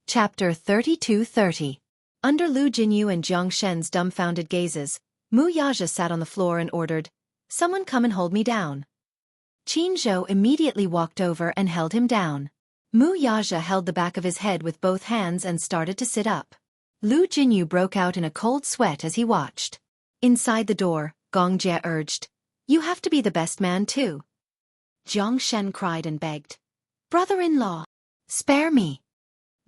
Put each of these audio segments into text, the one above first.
Chapter 32:30. Under Lu Jinyu and Jiang Shen's dumbfounded gazes, Mu Yaja sat on the floor and ordered, "Someone come and hold me down." Qin Zhou immediately walked over and held him down. Mu Yaja held the back of his head with both hands and started to sit up. Lu Jinyu broke out in a cold sweat as he watched. Inside the door, Gong Jie urged, "You have to be the best man too." Jiang Shen cried and begged, "Brother-in-law, spare me."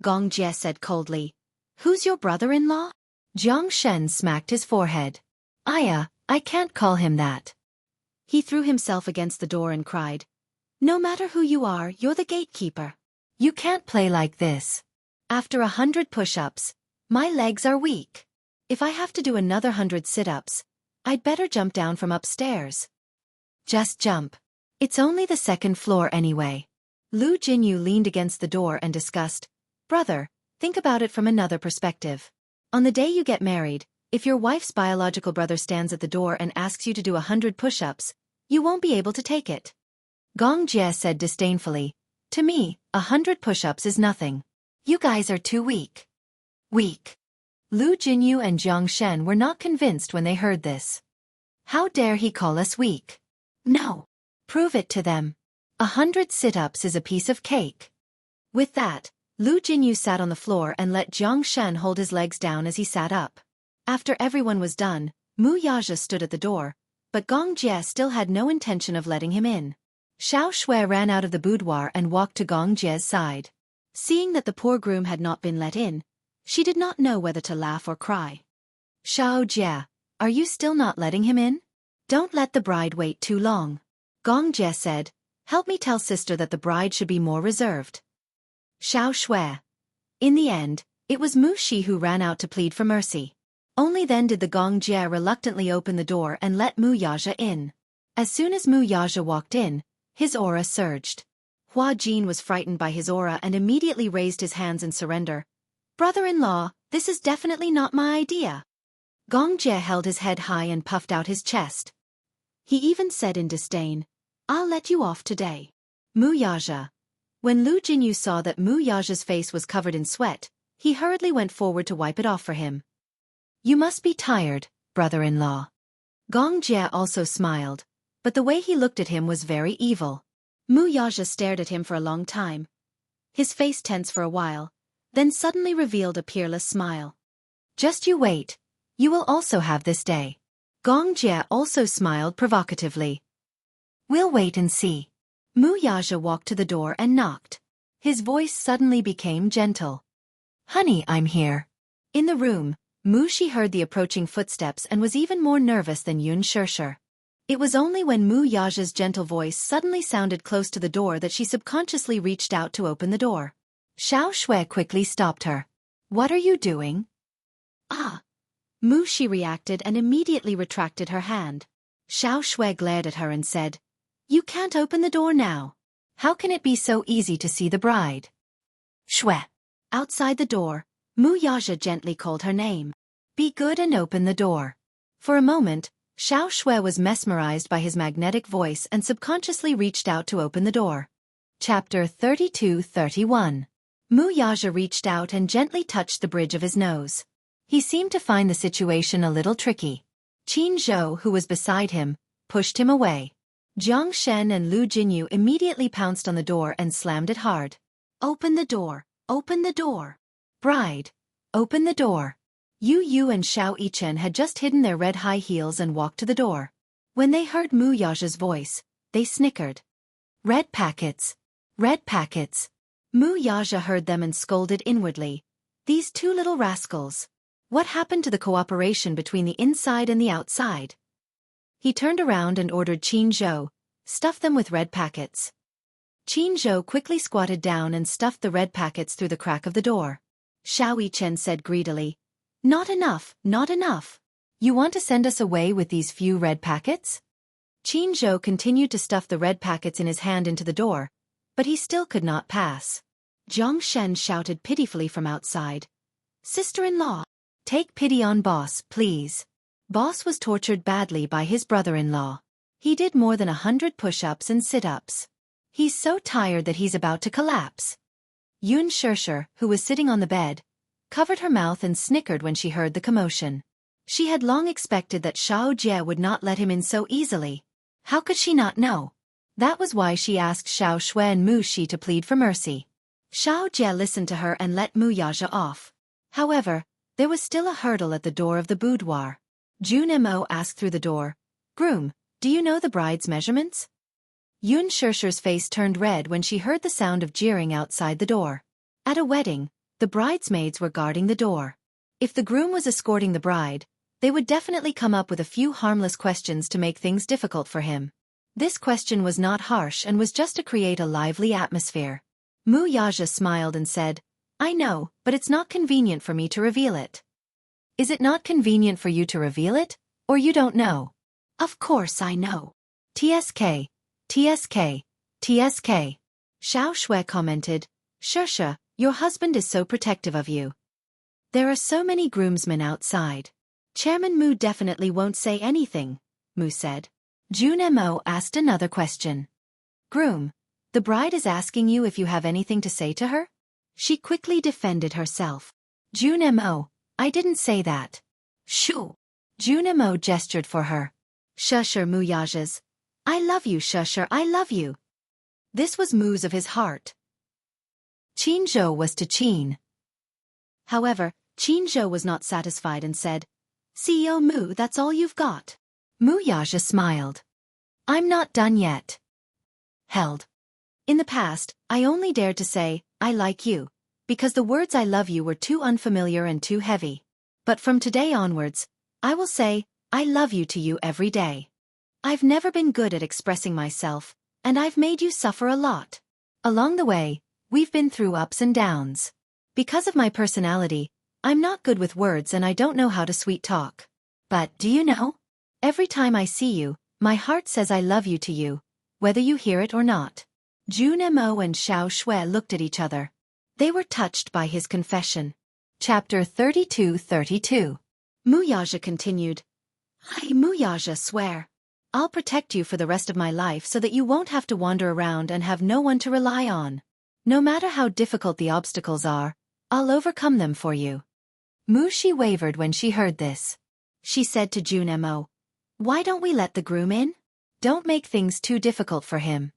Gong Jie said coldly, "Who's your brother-in-law?" Jiang Shen smacked his forehead. I can't call him that." He threw himself against the door and cried, "No matter who you are, you're the gatekeeper. You can't play like this. After 100 push-ups, my legs are weak. If I have to do another 100 sit-ups, I'd better jump down from upstairs." "Just jump. It's only the second floor anyway." Lu Jinyu leaned against the door and discussed, "Brother, think about it from another perspective. On the day you get married, if your wife's biological brother stands at the door and asks you to do 100 push-ups, you won't be able to take it." Gong Jie said disdainfully, "To me, 100 push-ups is nothing. You guys are too weak." Weak. Lu Jinyu and Jiang Shen were not convinced when they heard this. How dare he call us weak? No. Prove it to them. 100 sit-ups is a piece of cake. With that, Lu Jinyu sat on the floor and let Jiang Shen hold his legs down as he sat up. After everyone was done, Mu Yaja stood at the door, but Gong Jie still had no intention of letting him in. Xiao Shui ran out of the boudoir and walked to Gong Jie's side. Seeing that the poor groom had not been let in, she did not know whether to laugh or cry. "Xiao Jie, are you still not letting him in? Don't let the bride wait too long." Gong Jie said, "Help me tell sister that the bride should be more reserved." Xiao Shui. In the end, it was Mu Shi who ran out to plead for mercy. Only then did the Gong Jie reluctantly open the door and let Mu Yaja in. As soon as Mu Yaja walked in, his aura surged. Hua Jin was frightened by his aura and immediately raised his hands in surrender. "Brother-in-law, this is definitely not my idea." Gong Jie held his head high and puffed out his chest. He even said in disdain, "I'll let you off today." Mu Yaja. When Lu Jinyu saw that Mu Yaja's face was covered in sweat, he hurriedly went forward to wipe it off for him. "You must be tired, brother-in-law." Gong Jie also smiled, but the way he looked at him was very evil. Mu Yaja stared at him for a long time. His face tense for a while, then suddenly revealed a peerless smile. "Just you wait. You will also have this day." Gong Jie also smiled provocatively. "We'll wait and see." Mu Yaja walked to the door and knocked. His voice suddenly became gentle. "Honey, I'm here." In the room, Mu Shi heard the approaching footsteps and was even more nervous than Yun Shirshir. It was only when Mu Yaja's gentle voice suddenly sounded close to the door that she subconsciously reached out to open the door. Xiao Shui quickly stopped her. "What are you doing?" "Ah." Mu Shi reacted and immediately retracted her hand. Xiao Shui glared at her and said, "You can't open the door now. How can it be so easy to see the bride?" "Shui." Outside the door, Mu Yaja gently called her name. "Be good and open the door." For a moment, Xiao Shui was mesmerized by his magnetic voice and subconsciously reached out to open the door. Chapter 32:31. Mu Yaja reached out and gently touched the bridge of his nose. He seemed to find the situation a little tricky. Qin Zhou, who was beside him, pushed him away. Jiang Shen and Lu Jinyu immediately pounced on the door and slammed it hard. "Open the door! Open the door! Bride! Open the door!" Yu and Xiao Yichen had just hidden their red high heels and walked to the door. When they heard Mu Yaja's voice, they snickered. "Red packets! Red packets!" Mu Yaja heard them and scolded inwardly. "These two little rascals! What happened to the cooperation between the inside and the outside?" He turned around and ordered Qin Zhou, "Stuff them with red packets." Qin Zhou quickly squatted down and stuffed the red packets through the crack of the door. Xiao Yichen said greedily, "Not enough, not enough. You want to send us away with these few red packets?" Qin Zhou continued to stuff the red packets in his hand into the door, but he still could not pass. Jiang Shen shouted pitifully from outside, "Sister-in-law, take pity on boss, please." Boss was tortured badly by his brother-in-law. He did more than 100 push-ups and sit-ups. He's so tired that he's about to collapse. Yun Shirshir, who was sitting on the bed, covered her mouth and snickered when she heard the commotion. She had long expected that Xiao Jie would not let him in so easily. How could she not know? That was why she asked Xiao Shui and Mu Shi to plead for mercy. Xiao Jie listened to her and let Mu Yaja off. However, there was still a hurdle at the door of the boudoir. Jun Mo asked through the door, "Groom, do you know the bride's measurements?" Yun Shirshir's face turned red when she heard the sound of jeering outside the door. At a wedding, the bridesmaids were guarding the door. If the groom was escorting the bride, they would definitely come up with a few harmless questions to make things difficult for him. This question was not harsh and was just to create a lively atmosphere. Mu Yaja smiled and said, "I know, but it's not convenient for me to reveal it." "Is it not convenient for you to reveal it, or you don't know?" "Of course I know." TSK, TSK, TSK. Xiao Shui commented, "Shirsha, your husband is so protective of you. There are so many groomsmen outside. Chairman Mu definitely won't say anything," Mu said. Jun Mo asked another question. "Groom, the bride is asking you if you have anything to say to her?" She quickly defended herself. "Jun Mo, I didn't say that." "Shoo." Jun Mo gestured for her. "Shusher Mu Yajas. I love you, Shusher, I love you." This was Mu's of his heart. Qin Zhou was to Qin. However, Qin Zhou was not satisfied and said, "CEO Mu, that's all you've got?" Mu Yaja smiled. "I'm not done yet." Held. "In the past, I only dared to say, 'I like you,' because the words 'I love you' were too unfamiliar and too heavy. But from today onwards, I will say, 'I love you' to you every day. I've never been good at expressing myself, and I've made you suffer a lot. Along the way, we've been through ups and downs. Because of my personality, I'm not good with words and I don't know how to sweet talk. But do you know? Every time I see you, my heart says I love you to you, whether you hear it or not." Jun Mo and Xiao Shui looked at each other. They were touched by his confession. Chapter 32-32. Mu Yaja continued, "I, Mu Yaja, swear. I'll protect you for the rest of my life so that you won't have to wander around and have no one to rely on. No matter how difficult the obstacles are, I'll overcome them for you." Mu Shi wavered when she heard this. She said to Jun Mo, "Why don't we let the groom in? Don't make things too difficult for him."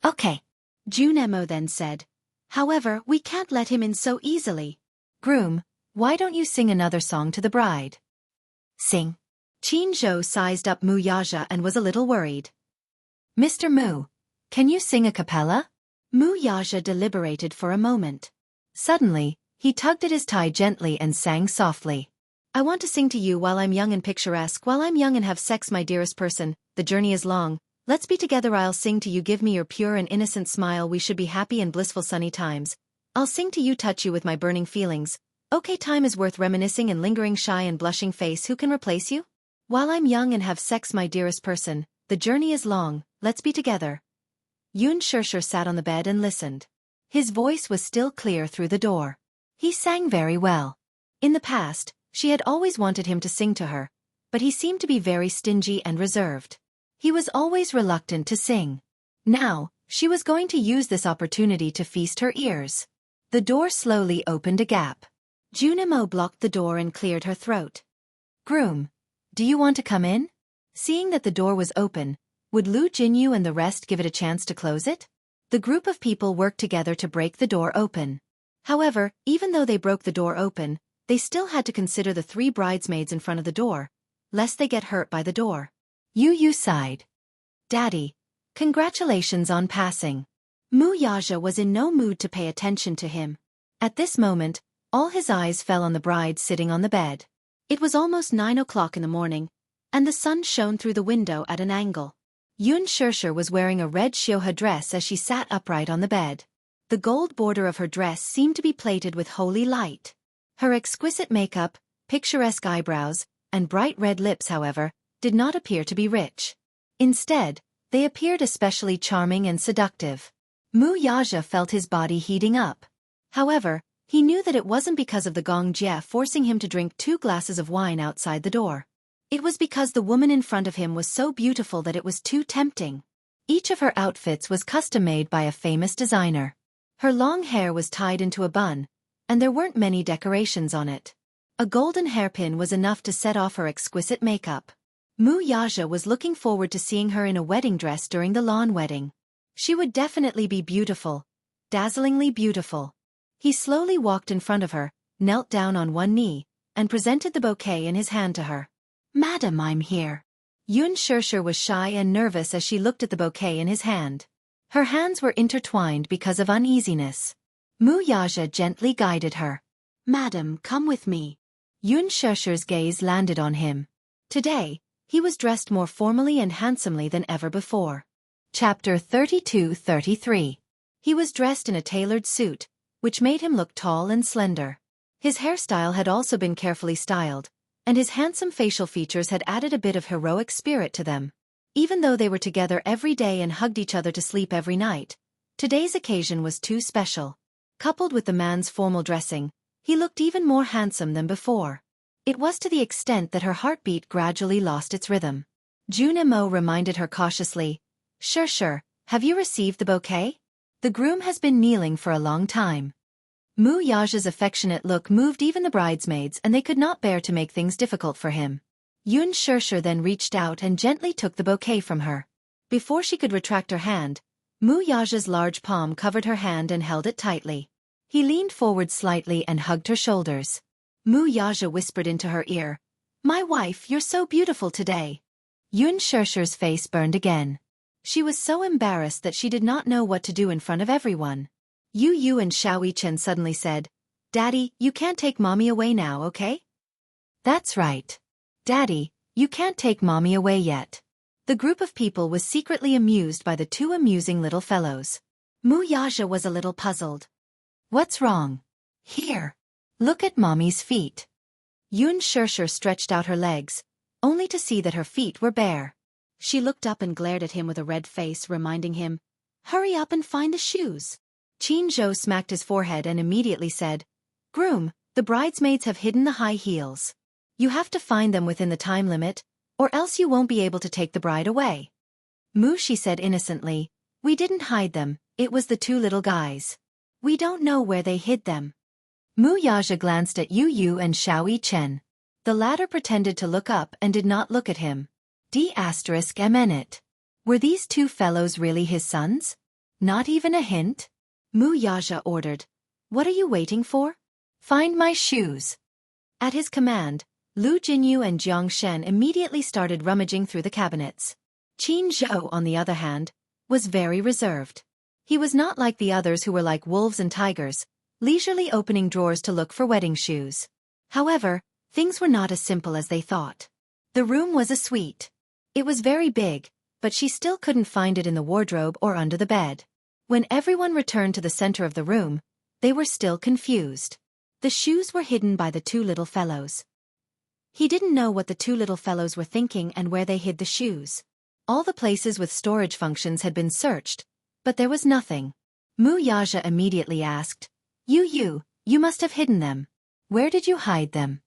"Okay." Jun Mo then said, "However, we can't let him in so easily. Groom, why don't you sing another song to the bride?" "Sing." Qin Zhou sized up Mu Yaja and was a little worried. "Mr. Mu, can you sing a cappella?" Mu Yaja deliberated for a moment. Suddenly, he tugged at his tie gently and sang softly. "I want to sing to you while I'm young and picturesque, while I'm young and have sex, my dearest person. The journey is long. Let's be together. I'll sing to you. Give me your pure and innocent smile. We should be happy and blissful sunny times. I'll sing to you, touch you with my burning feelings. Okay, time is worth reminiscing and lingering, shy and blushing face. Who can replace you? While I'm young and have sex, my dearest person. The journey is long. Let's be together." Yun Shirshir sat on the bed and listened. His voice was still clear through the door. He sang very well. In the past, she had always wanted him to sing to her, but he seemed to be very stingy and reserved. He was always reluctant to sing. Now, she was going to use this opportunity to feast her ears. The door slowly opened a gap. Jun Mo blocked the door and cleared her throat. "Groom, do you want to come in?" Seeing that the door was open, would Lu Jinyu and the rest give it a chance to close it? The group of people worked together to break the door open. However, even though they broke the door open, they still had to consider the 3 bridesmaids in front of the door, lest they get hurt by the door. Yu sighed. "Daddy, congratulations on passing." Mu Yaja was in no mood to pay attention to him. At this moment, all his eyes fell on the bride sitting on the bed. It was almost 9 o'clock in the morning, and the sun shone through the window at an angle. Yun Shirshir was wearing a red shioha dress as she sat upright on the bed. The gold border of her dress seemed to be plated with holy light. Her exquisite makeup, picturesque eyebrows, and bright red lips, however, did not appear to be rich. Instead, they appeared especially charming and seductive. Mu Yaja felt his body heating up. However, he knew that it wasn't because of the Gong Jie forcing him to drink 2 glasses of wine outside the door. It was because the woman in front of him was so beautiful that it was too tempting. Each of her outfits was custom-made by a famous designer. Her long hair was tied into a bun, and there weren't many decorations on it. A golden hairpin was enough to set off her exquisite makeup. Mu Yaja was looking forward to seeing her in a wedding dress during the lawn wedding. She would definitely be beautiful, dazzlingly beautiful. He slowly walked in front of her, knelt down on one knee, and presented the bouquet in his hand to her. "Madam, I'm here." Yun Shirshir was shy and nervous as she looked at the bouquet in his hand. Her hands were intertwined because of uneasiness. Mu Yaja gently guided her. "Madam, come with me." Yun Shirshir's gaze landed on him. Today, he was dressed more formally and handsomely than ever before. Chapter 32-33. He was dressed in a tailored suit, which made him look tall and slender. His hairstyle had also been carefully styled, and his handsome facial features had added a bit of heroic spirit to them. Even though they were together every day and hugged each other to sleep every night, today's occasion was too special. Coupled with the man's formal dressing, he looked even more handsome than before. It was to the extent that her heartbeat gradually lost its rhythm. Junimo reminded her cautiously, "Shirshir, have you received the bouquet? The groom has been kneeling for a long time." Mu Yaja's affectionate look moved even the bridesmaids, and they could not bear to make things difficult for him. Yun Shirshir then reached out and gently took the bouquet from her. Before she could retract her hand, Mu Yaja's large palm covered her hand and held it tightly. He leaned forward slightly and hugged her shoulders. Mu Yaja whispered into her ear, "My wife, you're so beautiful today." Yun Shirshir's face burned again. She was so embarrassed that she did not know what to do in front of everyone. Yu and Xiaoyi Chen suddenly said, "Daddy, you can't take Mommy away now, okay?" "That's right. Daddy, you can't take Mommy away yet." The group of people was secretly amused by the two amusing little fellows. Mu Yaja was a little puzzled. "What's wrong?" "Here. Look at Mommy's feet." Yun Shirshir stretched out her legs, only to see that her feet were bare. She looked up and glared at him with a red face, reminding him, "Hurry up and find the shoes." Qin Zhou smacked his forehead and immediately said, "Groom, the bridesmaids have hidden the high heels. You have to find them within the time limit, or else you won't be able to take the bride away." "Mu," she said innocently, "we didn't hide them, it was the two little guys. We don't know where they hid them." Mu Yaja glanced at Yu and Xiaoyi Chen. The latter pretended to look up and did not look at him. *MN. Were these two fellows really his sons? Not even a hint? Mu Yaja ordered. "What are you waiting for? Find my shoes." At his command, Lu Jinyu and Jiang Shen immediately started rummaging through the cabinets. Qin Zhou, on the other hand, was very reserved. He was not like the others who were like wolves and tigers, leisurely opening drawers to look for wedding shoes. However, things were not as simple as they thought. The room was a suite. It was very big, but she still couldn't find it in the wardrobe or under the bed. When everyone returned to the center of the room, they were still confused. The shoes were hidden by the two little fellows. He didn't know what the two little fellows were thinking and where they hid the shoes. All the places with storage functions had been searched, but there was nothing. Mu Yaja immediately asked, You must have hidden them. Where did you hide them?"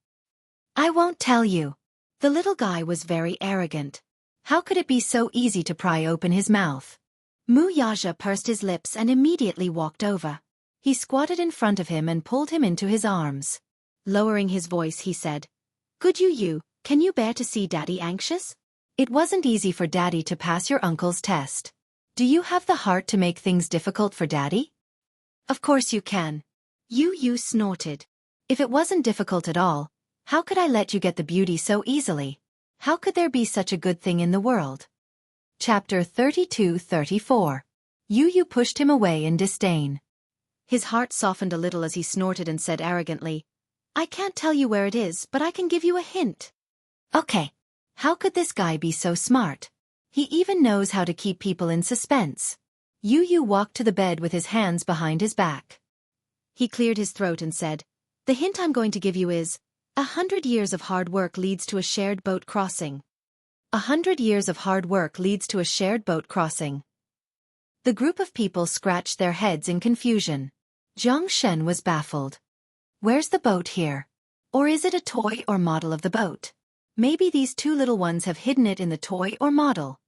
"I won't tell you." The little guy was very arrogant. How could it be so easy to pry open his mouth? Mu Yaja pursed his lips and immediately walked over. He squatted in front of him and pulled him into his arms. Lowering his voice, he said, "Good Yu, can you bear to see Daddy anxious? It wasn't easy for Daddy to pass your uncle's test. Do you have the heart to make things difficult for Daddy?" "Of course you can." Yu snorted. "If it wasn't difficult at all, how could I let you get the beauty so easily? How could there be such a good thing in the world?" Chapter 32-34. Yu pushed him away in disdain. His heart softened a little as he snorted and said arrogantly, "I can't tell you where it is, but I can give you a hint." "Okay. How could this guy be so smart? He even knows how to keep people in suspense." Yu walked to the bed with his hands behind his back. He cleared his throat and said, "The hint I'm going to give you is, 100 years of hard work leads to a shared boat crossing. 100 years of hard work leads to a shared boat crossing." The group of people scratched their heads in confusion. Jiang Shen was baffled. "Where's the boat here? Or is it a toy or model of the boat? Maybe these two little ones have hidden it in the toy or model."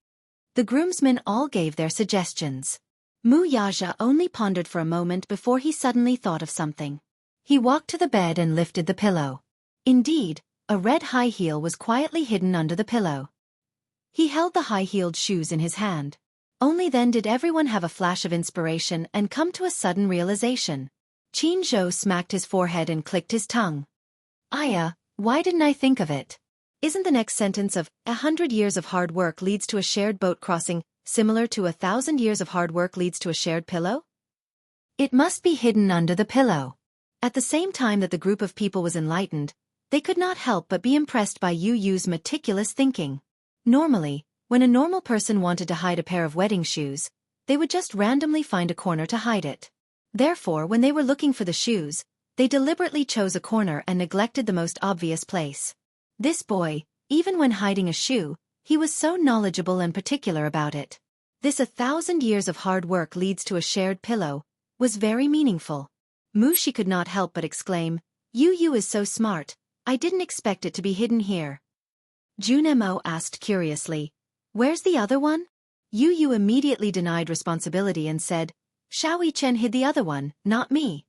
The groomsmen all gave their suggestions. Mu Yaja only pondered for a moment before he suddenly thought of something. He walked to the bed and lifted the pillow. Indeed, a red high heel was quietly hidden under the pillow. He held the high-heeled shoes in his hand. Only then did everyone have a flash of inspiration and come to a sudden realization. Qin Zhou smacked his forehead and clicked his tongue. Aya, why didn't I think of it? Isn't the next sentence of 100 years of hard work leads to a shared boat crossing similar to 1,000 years of hard work leads to a shared pillow? It must be hidden under the pillow. At the same time that the group of people was enlightened, they could not help but be impressed by Yu Yu's meticulous thinking. Normally, when a normal person wanted to hide a pair of wedding shoes, they would just randomly find a corner to hide it. Therefore, when they were looking for the shoes, they deliberately chose a corner and neglected the most obvious place. This boy, even when hiding a shoe, he was so knowledgeable and particular about it. This 1,000 years of hard work leads to a shared pillow, was very meaningful. Mushi could not help but exclaim, Yu Yu is so smart, I didn't expect it to be hidden here. Junemo asked curiously, where's the other one? Yu Yu immediately denied responsibility and said, Xiao Yichen hid the other one, not me.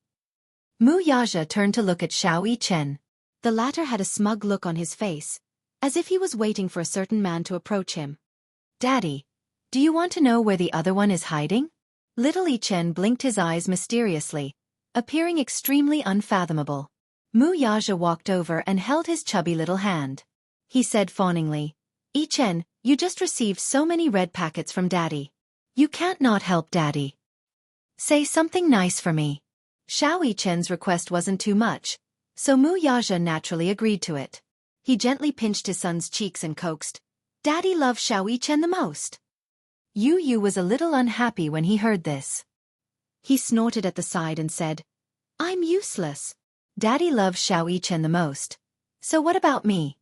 Mu Yaja turned to look at Xiao Yichen. The latter had a smug look on his face, as if he was waiting for a certain man to approach him. Daddy, do you want to know where the other one is hiding? Little Yichen blinked his eyes mysteriously, appearing extremely unfathomable. Mu Yaja walked over and held his chubby little hand. He said fawningly, Yichen, you just received so many red packets from Daddy. You can't not help Daddy. Say something nice for me. Xiao Yichen's request wasn't too much, so Mu Yaja naturally agreed to it. He gently pinched his son's cheeks and coaxed, Daddy loves Xiao Yichen the most. Yu Yu was a little unhappy when he heard this. He snorted at the side and said, I'm useless. Daddy loves Xiao Yichen the most. So what about me?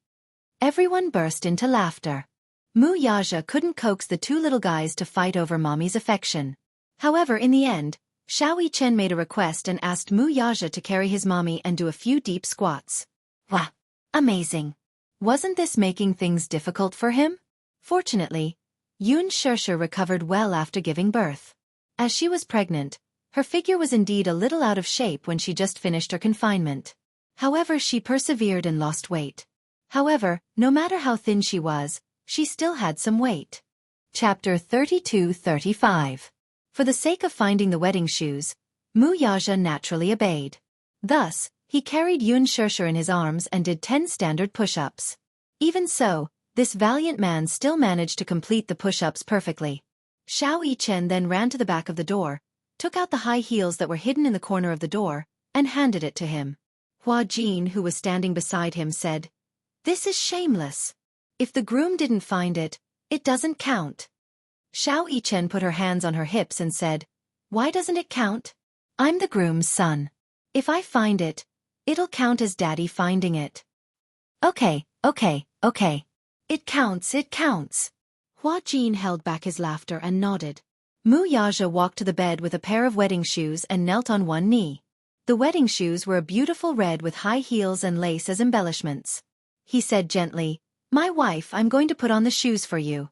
Everyone burst into laughter. Mu Yaja couldn't coax the two little guys to fight over Mommy's affection. However, in the end, Xiao Yichen made a request and asked Mu Yaja to carry his mommy and do a few deep squats. Wah! Amazing. Wasn't this making things difficult for him? Fortunately, Yun Shusher recovered well after giving birth. As she was pregnant, her figure was indeed a little out of shape when she just finished her confinement. However, she persevered and lost weight. However, no matter how thin she was, she still had some weight. Chapter 32-35. For the sake of finding the wedding shoes, Mu Yaja naturally obeyed. Thus, he carried Yun Shusher in his arms and did 10 standard push-ups. Even so, this valiant man still managed to complete the push-ups perfectly. Xiao Yichen then ran to the back of the door, took out the high heels that were hidden in the corner of the door, and handed it to him. Hua Jin, who was standing beside him, said, This is shameless. If the groom didn't find it, it doesn't count. Xiao Yichen put her hands on her hips and said, Why doesn't it count? I'm the groom's son. If I find it, it'll count as Daddy finding it. Okay. It counts, it counts. Hua Jin held back his laughter and nodded. Mu Yaja walked to the bed with a pair of wedding shoes and knelt on one knee. The wedding shoes were a beautiful red with high heels and lace as embellishments. He said gently, My wife, I'm going to put on the shoes for you.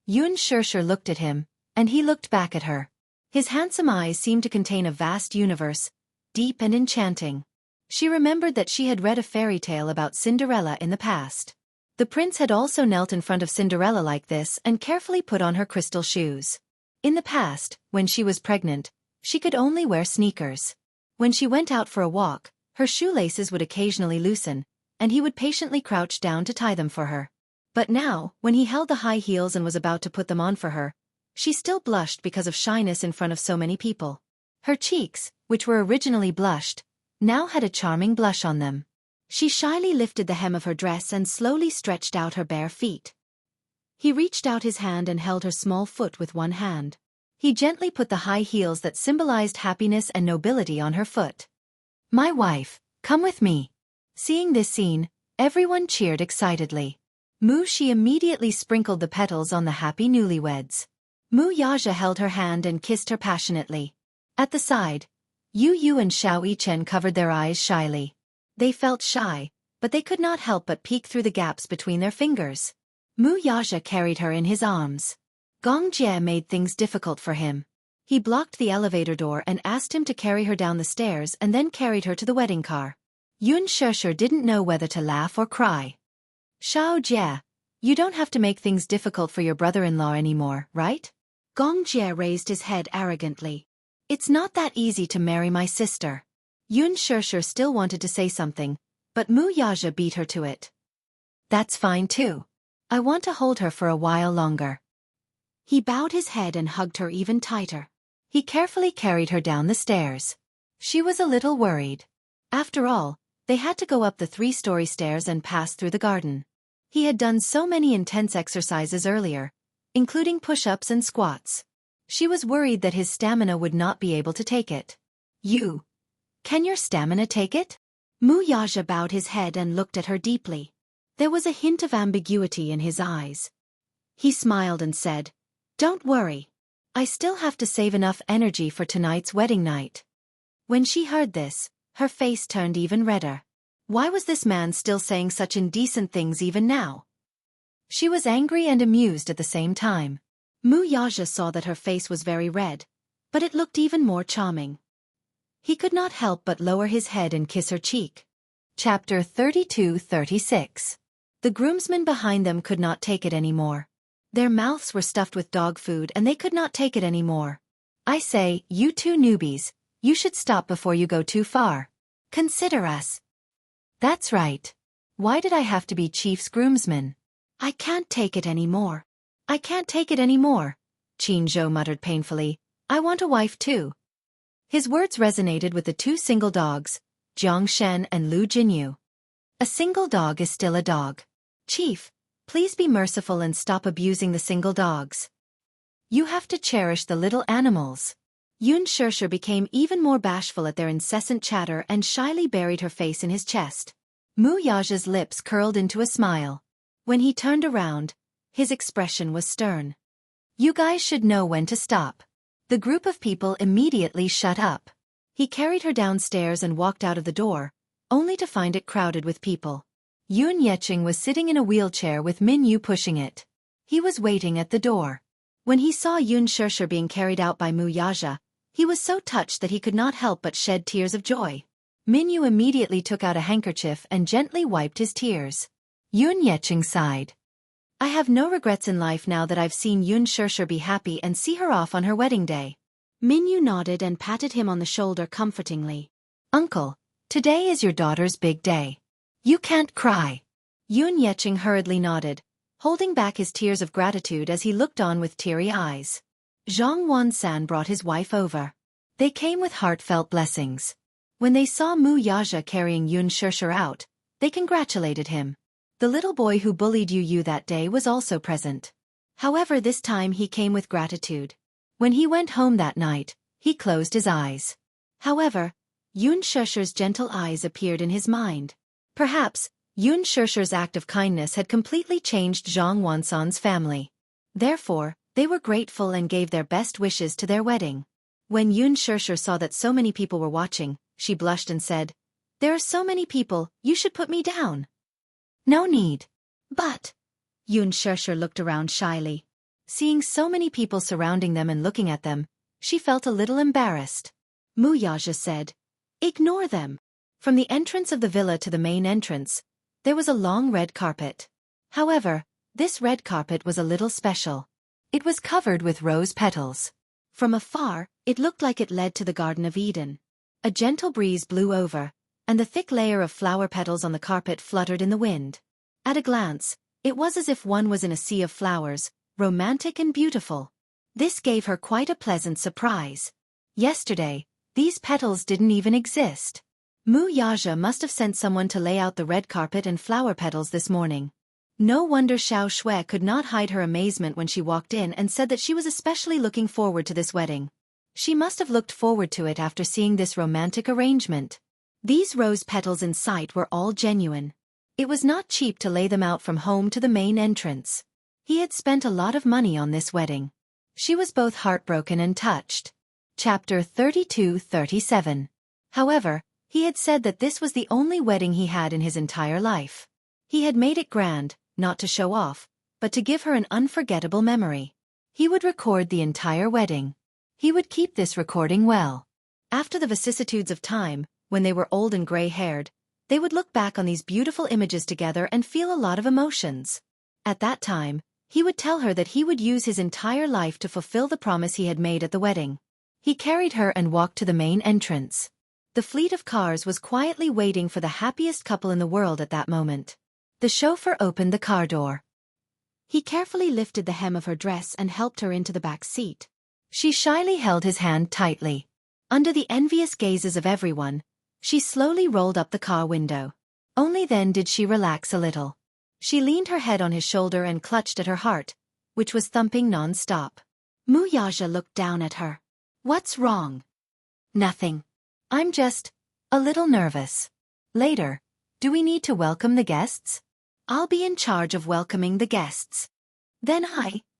Yun Shusher looked at him, and he looked back at her. His handsome eyes seemed to contain a vast universe, deep and enchanting. She remembered that she had read a fairy tale about Cinderella in the past. The prince had also knelt in front of Cinderella like this and carefully put on her crystal shoes. In the past, when she was pregnant, she could only wear sneakers. When she went out for a walk, her shoelaces would occasionally loosen, and he would patiently crouch down to tie them for her. But now, when he held the high heels and was about to put them on for her, she still blushed because of shyness in front of so many people. Her cheeks, which were originally blushed, now had a charming blush on them. She shyly lifted the hem of her dress and slowly stretched out her bare feet. He reached out his hand and held her small foot with one hand. He gently put the high heels that symbolized happiness and nobility on her foot. My wife, come with me. Seeing this scene, everyone cheered excitedly. Shi immediately sprinkled the petals on the happy newlyweds. Mu Yaja held her hand and kissed her passionately. At the side, Yu Yu and Xiao Yichen covered their eyes shyly. They felt shy, but they could not help but peek through the gaps between their fingers. Mu Yaja carried her in his arms. Gong Jie made things difficult for him. He blocked the elevator door and asked him to carry her down the stairs and then carried her to the wedding car. Yun Shishir didn't know whether to laugh or cry. Xiao Jie, you don't have to make things difficult for your brother-in-law anymore, right? Gong Jie raised his head arrogantly. It's not that easy to marry my sister. Yun Shishir still wanted to say something, but Mu Yaja beat her to it. That's fine too. I want to hold her for a while longer. He bowed his head and hugged her even tighter. He carefully carried her down the stairs. She was a little worried. After all, they had to go up the 3-story stairs and pass through the garden. He had done so many intense exercises earlier, including push-ups and squats. She was worried that his stamina would not be able to take it. Can your stamina take it? Mu Yaja bowed his head and looked at her deeply. There was a hint of ambiguity in his eyes. He smiled and said, Don't worry. I still have to save enough energy for tonight's wedding night. When she heard this, her face turned even redder. Why was this man still saying such indecent things even now? She was angry and amused at the same time. Mu Yaja saw that her face was very red, but it looked even more charming. He could not help but lower his head and kiss her cheek. Chapter 32-36. The groomsmen behind them could not take it anymore. Their mouths were stuffed with dog food and they could not take it anymore. I say, you two newbies, you should stop before you go too far. Consider us. That's right. Why did I have to be Chief's groomsman? I can't take it anymore. I can't take it anymore. Qin Zhou muttered painfully. I want a wife too. His words resonated with the 2 single dogs, Jiang Shen and Lu Jinyu. A single dog is still a dog. Chief, please be merciful and stop abusing the single dogs. You have to cherish the little animals. Yun Shishir became even more bashful at their incessant chatter and shyly buried her face in his chest. Mu Yaja's lips curled into a smile. When he turned around, his expression was stern. You guys should know when to stop. The group of people immediately shut up. He carried her downstairs and walked out of the door, only to find it crowded with people. Yun Yeqing was sitting in a wheelchair with Min Yu pushing it. He was waiting at the door. When he saw Yun Shishir being carried out by Mu Yaja, he was so touched that he could not help but shed tears of joy. Min Yu immediately took out a handkerchief and gently wiped his tears. Yun Yeqing sighed. I have no regrets in life now that I've seen Yun Shishir be happy and see her off on her wedding day. Min Yu nodded and patted him on the shoulder comfortingly. Uncle, today is your daughter's big day. You can't cry. Yun Yeqing hurriedly nodded, holding back his tears of gratitude as he looked on with teary eyes. Zhang Wansan brought his wife over. They came with heartfelt blessings. When they saw Mu Yaja carrying Yun Shishir out, they congratulated him. The little boy who bullied Yu that day was also present. However, this time he came with gratitude. When he went home that night, he closed his eyes. However, Yun Shishir's gentle eyes appeared in his mind. Perhaps, Yun Shishir's act of kindness had completely changed Zhang Wansan's family. Therefore, they were grateful and gave their best wishes to their wedding. When Yun Shishir saw that so many people were watching, she blushed and said, There are so many people, you should put me down. No need. But, Yun Shishir looked around shyly. Seeing so many people surrounding them and looking at them, she felt a little embarrassed. Mu Yaja said, Ignore them. From the entrance of the villa to the main entrance, there was a long red carpet. However, this red carpet was a little special. It was covered with rose petals. From afar, it looked like it led to the Garden of Eden. A gentle breeze blew over, and the thick layer of flower petals on the carpet fluttered in the wind. At a glance, it was as if one was in a sea of flowers, romantic and beautiful. This gave her quite a pleasant surprise. Yesterday, these petals didn't even exist. Mu Yaja must have sent someone to lay out the red carpet and flower petals this morning. No wonder Xiao Shui could not hide her amazement when she walked in and said that she was especially looking forward to this wedding. She must have looked forward to it after seeing this romantic arrangement. These rose petals in sight were all genuine. It was not cheap to lay them out from home to the main entrance. He had spent a lot of money on this wedding. She was both heartbroken and touched. Chapter 32-37. However, he had said that this was the only wedding he had in his entire life. He had made it grand, not to show off, but to give her an unforgettable memory. He would record the entire wedding. He would keep this recording well. After the vicissitudes of time, when they were old and gray-haired, they would look back on these beautiful images together and feel a lot of emotions. At that time, he would tell her that he would use his entire life to fulfill the promise he had made at the wedding. He carried her and walked to the main entrance. The fleet of cars was quietly waiting for the happiest couple in the world at that moment. The chauffeur opened the car door. He carefully lifted the hem of her dress and helped her into the back seat. She shyly held his hand tightly. Under the envious gazes of everyone, she slowly rolled up the car window. Only then did she relax a little. She leaned her head on his shoulder and clutched at her heart, which was thumping non-stop. Muyaja looked down at her. "What's wrong?" "Nothing. I'm just a little nervous. Later, do we need to welcome the guests?" "I'll be in charge of welcoming the guests." Then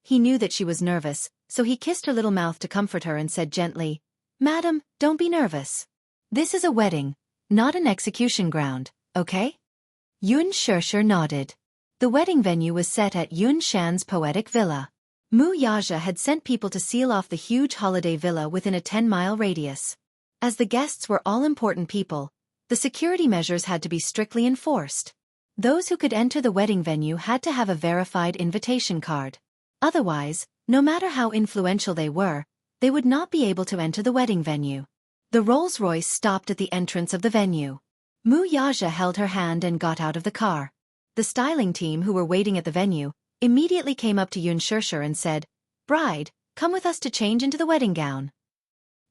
he knew that she was nervous, so he kissed her little mouth to comfort her and said gently, "Madam, don't be nervous. This is a wedding, not an execution ground, okay?" Yun Shirshir nodded. The wedding venue was set at Yun Shan's poetic villa. Mu Yaja had sent people to seal off the huge holiday villa within a 10-mile radius. As the guests were all important people, the security measures had to be strictly enforced. Those who could enter the wedding venue had to have a verified invitation card. Otherwise, no matter how influential they were, they would not be able to enter the wedding venue. The Rolls-Royce stopped at the entrance of the venue. Mu Yaja held her hand and got out of the car. The styling team who were waiting at the venue immediately came up to Yun Shirshir and said, "Bride, come with us to change into the wedding gown."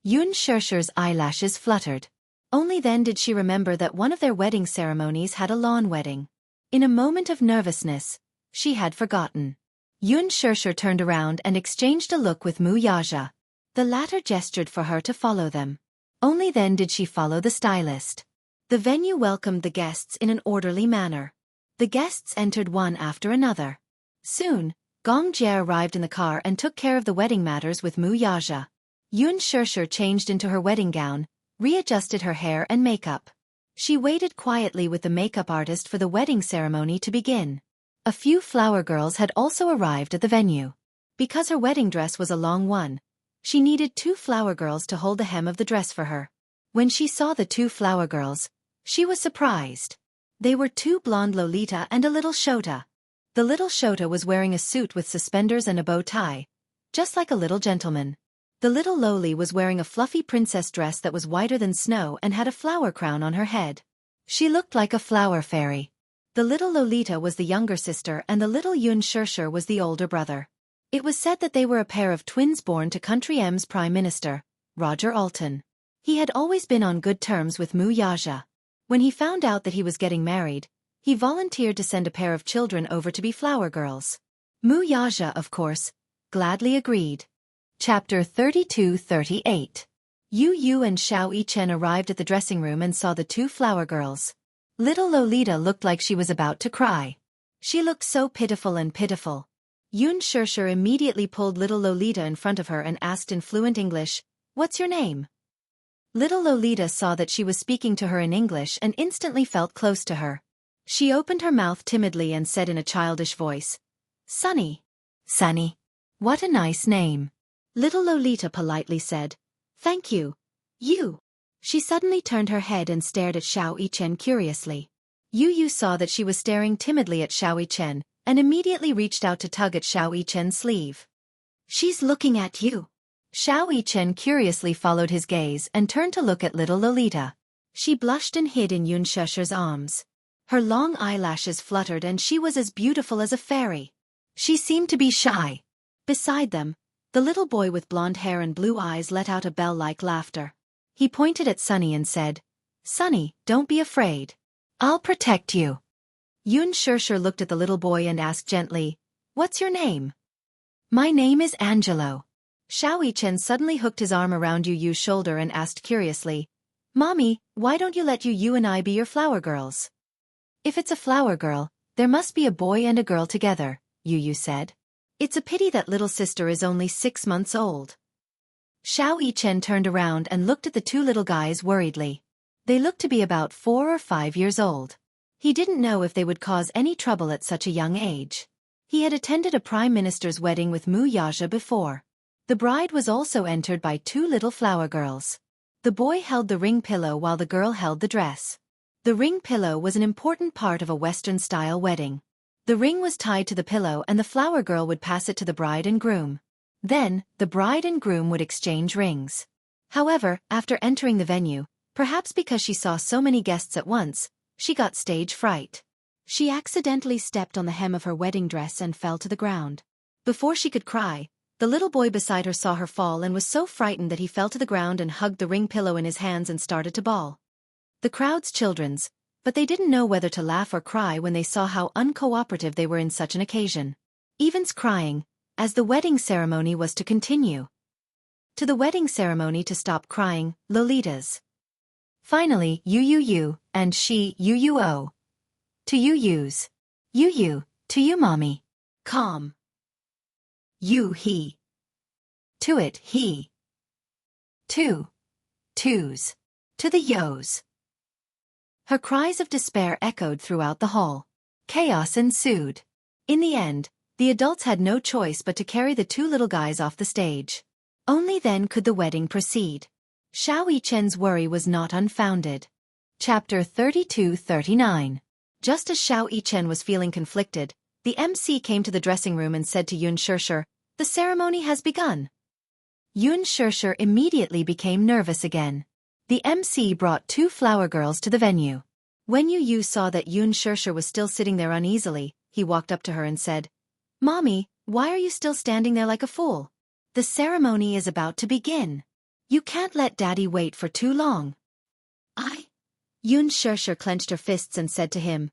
Yun Shirshir's eyelashes fluttered. Only then did she remember that one of their wedding ceremonies had a lawn wedding. In a moment of nervousness, she had forgotten. Yun Shirshir turned around and exchanged a look with Mu Yaja. The latter gestured for her to follow them. Only then did she follow the stylist. The venue welcomed the guests in an orderly manner. The guests entered one after another. Soon, Gong Jie arrived in the car and took care of the wedding matters with Mu Yaja. Yun Shirshir changed into her wedding gown, readjusted her hair and makeup. She waited quietly with the makeup artist for the wedding ceremony to begin. A few flower girls had also arrived at the venue. Because her wedding dress was a long one, she needed 2 flower girls to hold the hem of the dress for her. When she saw the 2 flower girls, she was surprised. They were 2 blonde Lolita and a little Shota. The little Shota was wearing a suit with suspenders and a bow tie, just like a little gentleman. The little Loli was wearing a fluffy princess dress that was whiter than snow and had a flower crown on her head. She looked like a flower fairy. The little Lolita was the younger sister and the little Yun Shirshir was the older brother. It was said that they were a pair of twins born to Country M's Prime Minister, Roger Alton. He had always been on good terms with Mu Yaja. When he found out that he was getting married, he volunteered to send a pair of children over to be flower girls. Mu Yaja, of course, gladly agreed. Chapter 32-38. Yu Yu and Xiao Yichen arrived at the dressing room and saw the 2 flower girls. Little Lolita looked like she was about to cry. She looked so pitiful and pitiful. Yun Shirshir immediately pulled little Lolita in front of her and asked in fluent English, "What's your name?" Little Lolita saw that she was speaking to her in English and instantly felt close to her. She opened her mouth timidly and said in a childish voice, "Sunny." "Sunny. What a nice name." Little Lolita politely said, "Thank you. You." She suddenly turned her head and stared at Xiao Yichen curiously. Yu Yu saw that she was staring timidly at Xiao Yichen and immediately reached out to tug at Xiao Yichen's sleeve. "She's looking at you." Xiao Yichen curiously followed his gaze and turned to look at little Lolita. She blushed and hid in Yun Shirshir's arms. Her long eyelashes fluttered and she was as beautiful as a fairy. She seemed to be shy. Beside them, the little boy with blonde hair and blue eyes let out a bell-like laughter. He pointed at Sunny and said, "Sunny, don't be afraid. I'll protect you." Yun Shirshir looked at the little boy and asked gently, "What's your name?" "My name is Angelo." Xiao Yichen suddenly hooked his arm around Yu Yu's shoulder and asked curiously, "Mommy, why don't you let Yu Yu and I be your flower girls?" "If it's a flower girl, there must be a boy and a girl together," Yu Yu said. "It's a pity that little sister is only 6 months old." Xiao Yichen turned around and looked at the 2 little guys worriedly. They looked to be about 4 or 5 years old. He didn't know if they would cause any trouble at such a young age. He had attended a prime minister's wedding with Mu Yaja before. The bride was also entered by two little flower girls. The boy held the ring pillow while the girl held the dress. The ring pillow was an important part of a Western-style wedding. The ring was tied to the pillow and the flower girl would pass it to the bride and groom. Then, the bride and groom would exchange rings. However, after entering the venue, perhaps because she saw so many guests at once, she got stage fright. She accidentally stepped on the hem of her wedding dress and fell to the ground. Before she could cry, the little boy beside her saw her fall and was so frightened that he fell to the ground and hugged the ring pillow in his hands and started to bawl. The crowd's children's, but they didn't know whether to laugh or cry when they saw how uncooperative they were in such an occasion. Evens crying, as the wedding ceremony was to continue. To the wedding ceremony to stop crying, Lolitas. Finally, you, and she, you. To you, to you mommy. Calm. You, he. To it, he. Two. Twos. To the yos. Her cries of despair echoed throughout the hall. Chaos ensued. In the end, the adults had no choice but to carry the two little guys off the stage. Only then could the wedding proceed. Xiao Yichen's worry was not unfounded. Chapter 32-39. Just as Xiao Yichen was feeling conflicted, the MC came to the dressing room and said to Yun Shishir, "The ceremony has begun." Yun Shishir immediately became nervous again. The MC brought two flower girls to the venue. When Yu saw that Yun Shishir was still sitting there uneasily, he walked up to her and said, "Mommy, why are you still standing there like a fool? The ceremony is about to begin. You can't let Daddy wait for too long." Yun Shishir clenched her fists and said to him,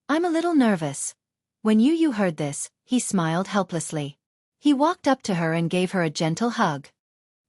I'm a little nervous." When Yu heard this, he smiled helplessly. He walked up to her and gave her a gentle hug.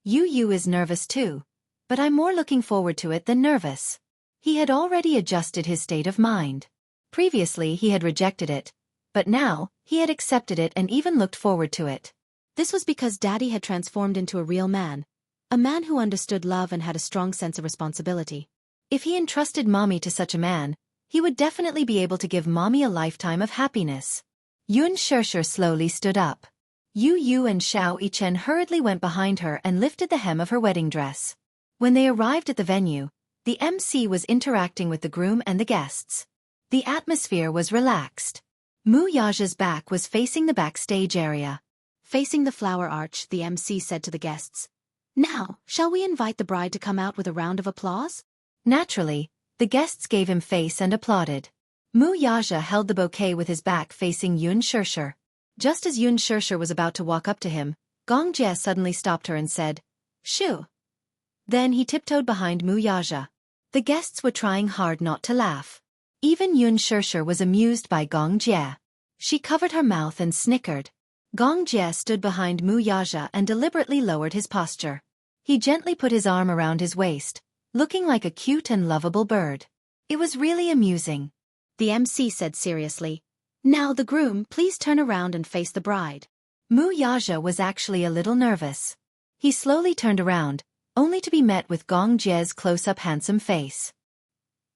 Yu is nervous too, but I'm more looking forward to it than nervous. He had already adjusted his state of mind. Previously he had rejected it, but now, he had accepted it and even looked forward to it. This was because Daddy had transformed into a real man, a man who understood love and had a strong sense of responsibility. If he entrusted Mommy to such a man, he would definitely be able to give Mommy a lifetime of happiness. Yun Shishir slowly stood up. Yu and Xiao Yichen hurriedly went behind her and lifted the hem of her wedding dress. When they arrived at the venue, the MC was interacting with the groom and the guests. The atmosphere was relaxed. Mu Yaja's back was facing the backstage area. Facing the flower arch, the MC said to the guests, "Now, shall we invite the bride to come out with a round of applause?" Naturally, the guests gave him face and applauded. Mu Yaja held the bouquet with his back facing Yun Shishir. Just as Yun Shishir was about to walk up to him, Gong Jie suddenly stopped her and said, "Shoo." Then he tiptoed behind Mu Yaja. The guests were trying hard not to laugh. Even Yun Shishir was amused by Gong Jie. She covered her mouth and snickered. Gong Jie stood behind Mu Yaja and deliberately lowered his posture. He gently put his arm around his waist, looking like a cute and lovable bird. It was really amusing. The MC said seriously, "Now the groom, please turn around and face the bride." Mu Yaja was actually a little nervous. He slowly turned around, only to be met with Gong Jie's close-up handsome face.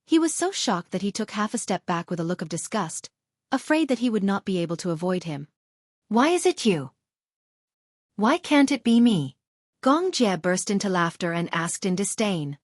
He was so shocked that he took half a step back with a look of disgust, afraid that he would not be able to avoid him. "Why is it you? Why can't it be me?" Gong Jie burst into laughter and asked in disdain.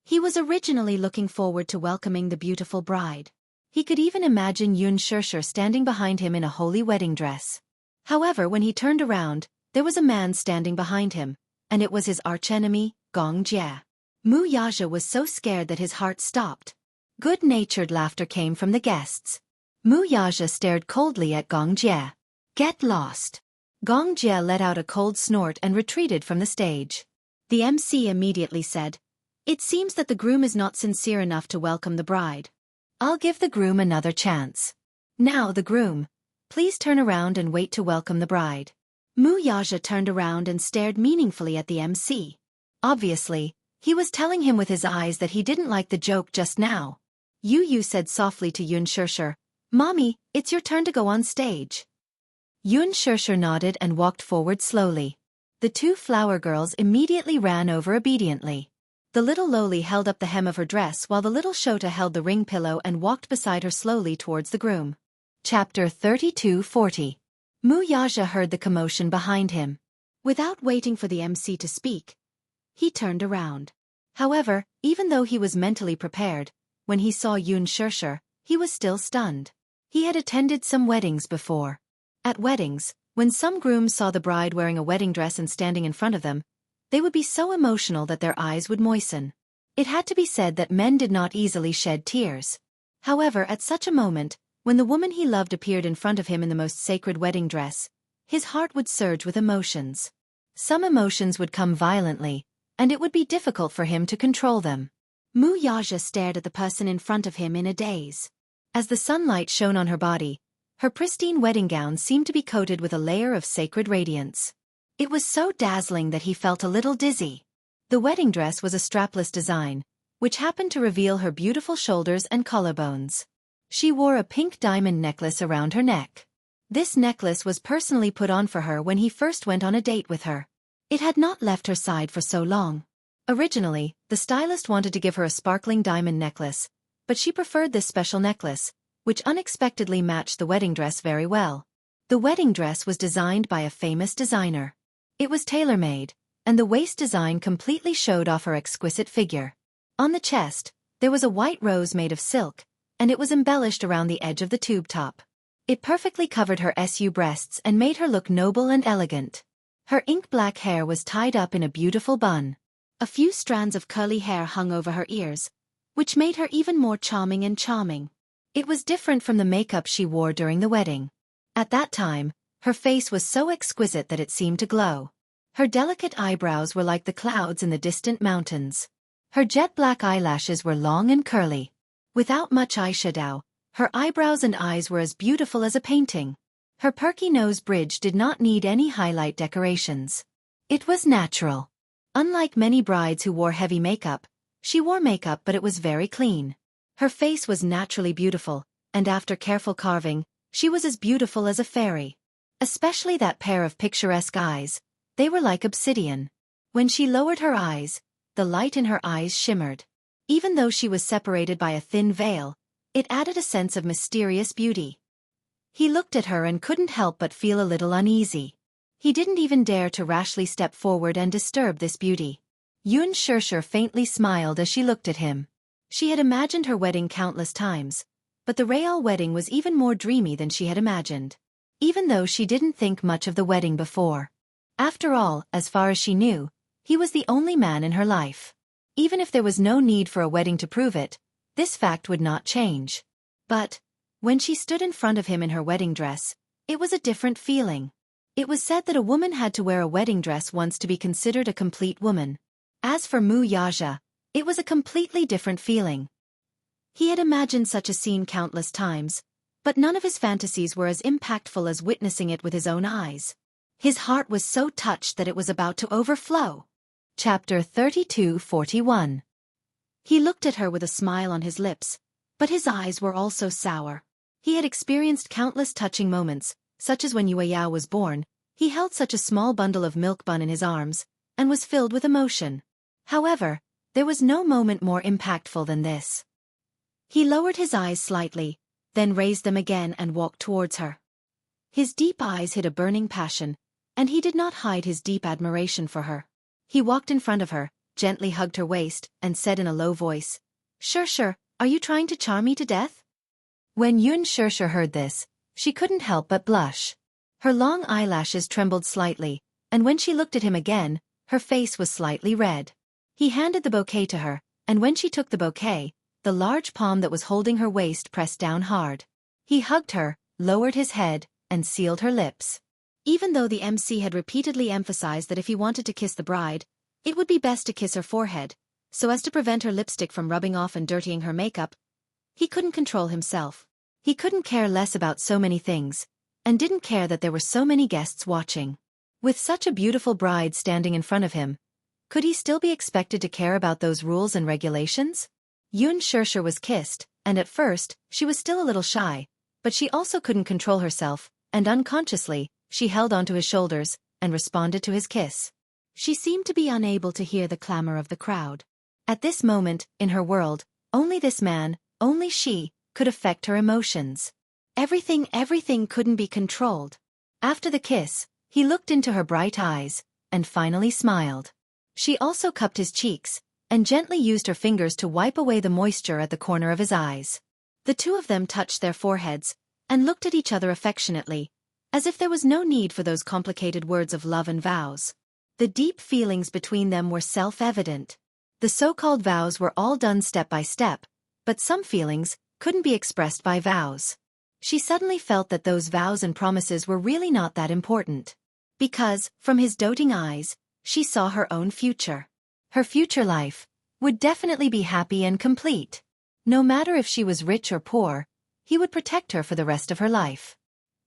He was originally looking forward to welcoming the beautiful bride. He could even imagine Yun Shishir standing behind him in a holy wedding dress. However, when he turned around, there was a man standing behind him, and it was his archenemy, Gong Jie. Mu Yaja was so scared that his heart stopped. Good-natured laughter came from the guests. Mu Yaja stared coldly at Gong Jie. "Get lost." Gong Jie let out a cold snort and retreated from the stage. The MC immediately said, "It seems that the groom is not sincere enough to welcome the bride. I'll give the groom another chance. Now the groom, please turn around and wait to welcome the bride." Mu Yaja turned around and stared meaningfully at the MC. Obviously, he was telling him with his eyes that he didn't like the joke just now. Yu said softly to Yun Shishir, "Mommy, it's your turn to go on stage." Yun Shishir nodded and walked forward slowly. The two flower girls immediately ran over obediently. The little Loli held up the hem of her dress while the little Shota held the ring pillow and walked beside her slowly towards the groom. Chapter 32-40. Muyaja heard the commotion behind him. Without waiting for the MC to speak, he turned around. However, even though he was mentally prepared, when he saw Yun Shirshir, he was still stunned. He had attended some weddings before. At weddings, when some grooms saw the bride wearing a wedding dress and standing in front of them, they would be so emotional that their eyes would moisten. It had to be said that men did not easily shed tears. However, at such a moment, when the woman he loved appeared in front of him in the most sacred wedding dress, his heart would surge with emotions. Some emotions would come violently, and it would be difficult for him to control them. Muyaja stared at the person in front of him in a daze. As the sunlight shone on her body, her pristine wedding gown seemed to be coated with a layer of sacred radiance. It was so dazzling that he felt a little dizzy. The wedding dress was a strapless design, which happened to reveal her beautiful shoulders and collarbones. She wore a pink diamond necklace around her neck. This necklace was personally put on for her when he first went on a date with her. It had not left her side for so long. Originally, the stylist wanted to give her a sparkling diamond necklace, but she preferred this special necklace, which unexpectedly matched the wedding dress very well. The wedding dress was designed by a famous designer. It was tailor-made, and the waist design completely showed off her exquisite figure. On the chest, there was a white rose made of silk, and it was embellished around the edge of the tube top. It perfectly covered her breasts and made her look noble and elegant. Her ink-black hair was tied up in a beautiful bun. A few strands of curly hair hung over her ears, which made her even more charming and charming. It was different from the makeup she wore during the wedding. At that time, her face was so exquisite that it seemed to glow. Her delicate eyebrows were like the clouds in the distant mountains. Her jet-black eyelashes were long and curly. Without much eyeshadow, her eyebrows and eyes were as beautiful as a painting. Her perky nose bridge did not need any highlight decorations. It was natural. Unlike many brides who wore heavy makeup, she wore makeup but it was very clean. Her face was naturally beautiful, and after careful carving, she was as beautiful as a fairy. Especially that pair of picturesque eyes, they were like obsidian. When she lowered her eyes, the light in her eyes shimmered. Even though she was separated by a thin veil, it added a sense of mysterious beauty. He looked at her and couldn't help but feel a little uneasy. He didn't even dare to rashly step forward and disturb this beauty. Yun Shirshir faintly smiled as she looked at him. She had imagined her wedding countless times, but the Rayal wedding was even more dreamy than she had imagined. Even though she didn't think much of the wedding before. After all, as far as she knew, he was the only man in her life. Even if there was no need for a wedding to prove it, this fact would not change. But, when she stood in front of him in her wedding dress, it was a different feeling. It was said that a woman had to wear a wedding dress once to be considered a complete woman. As for Muyaja, it was a completely different feeling. He had imagined such a scene countless times, but none of his fantasies were as impactful as witnessing it with his own eyes. His heart was so touched that it was about to overflow. Chapter 32:41. He looked at her with a smile on his lips, but his eyes were also sour. He had experienced countless touching moments, such as when Yueyao was born. He held such a small bundle of milk bun in his arms, and was filled with emotion. However, there was no moment more impactful than this. He lowered his eyes slightly, then raised them again and walked towards her. His deep eyes hid a burning passion, and he did not hide his deep admiration for her. He walked in front of her, gently hugged her waist, and said in a low voice, "Shirshir, are you trying to charm me to death?" When Yun Shirshir heard this, she couldn't help but blush. Her long eyelashes trembled slightly, and when she looked at him again, her face was slightly red. He handed the bouquet to her, and when she took the bouquet, the large palm that was holding her waist pressed down hard. He hugged her, lowered his head, and sealed her lips. Even though the MC had repeatedly emphasized that if he wanted to kiss the bride, it would be best to kiss her forehead, so as to prevent her lipstick from rubbing off and dirtying her makeup, he couldn't control himself. He couldn't care less about so many things, and didn't care that there were so many guests watching. With such a beautiful bride standing in front of him, could he still be expected to care about those rules and regulations? Yun Shirshir was kissed, and at first, she was still a little shy, but she also couldn't control herself, and unconsciously, she held onto his shoulders, and responded to his kiss. She seemed to be unable to hear the clamor of the crowd. At this moment, in her world, only this man, only she, could affect her emotions. Everything couldn't be controlled. After the kiss, he looked into her bright eyes, and finally smiled. She also cupped his cheeks, and gently used her fingers to wipe away the moisture at the corner of his eyes. The two of them touched their foreheads, and looked at each other affectionately, as if there was no need for those complicated words of love and vows. The deep feelings between them were self-evident. The so-called vows were all done step by step, but some feelings couldn't be expressed by vows. She suddenly felt that those vows and promises were really not that important. Because, from his doting eyes, she saw her own future. Her future life would definitely be happy and complete. No matter if she was rich or poor, he would protect her for the rest of her life.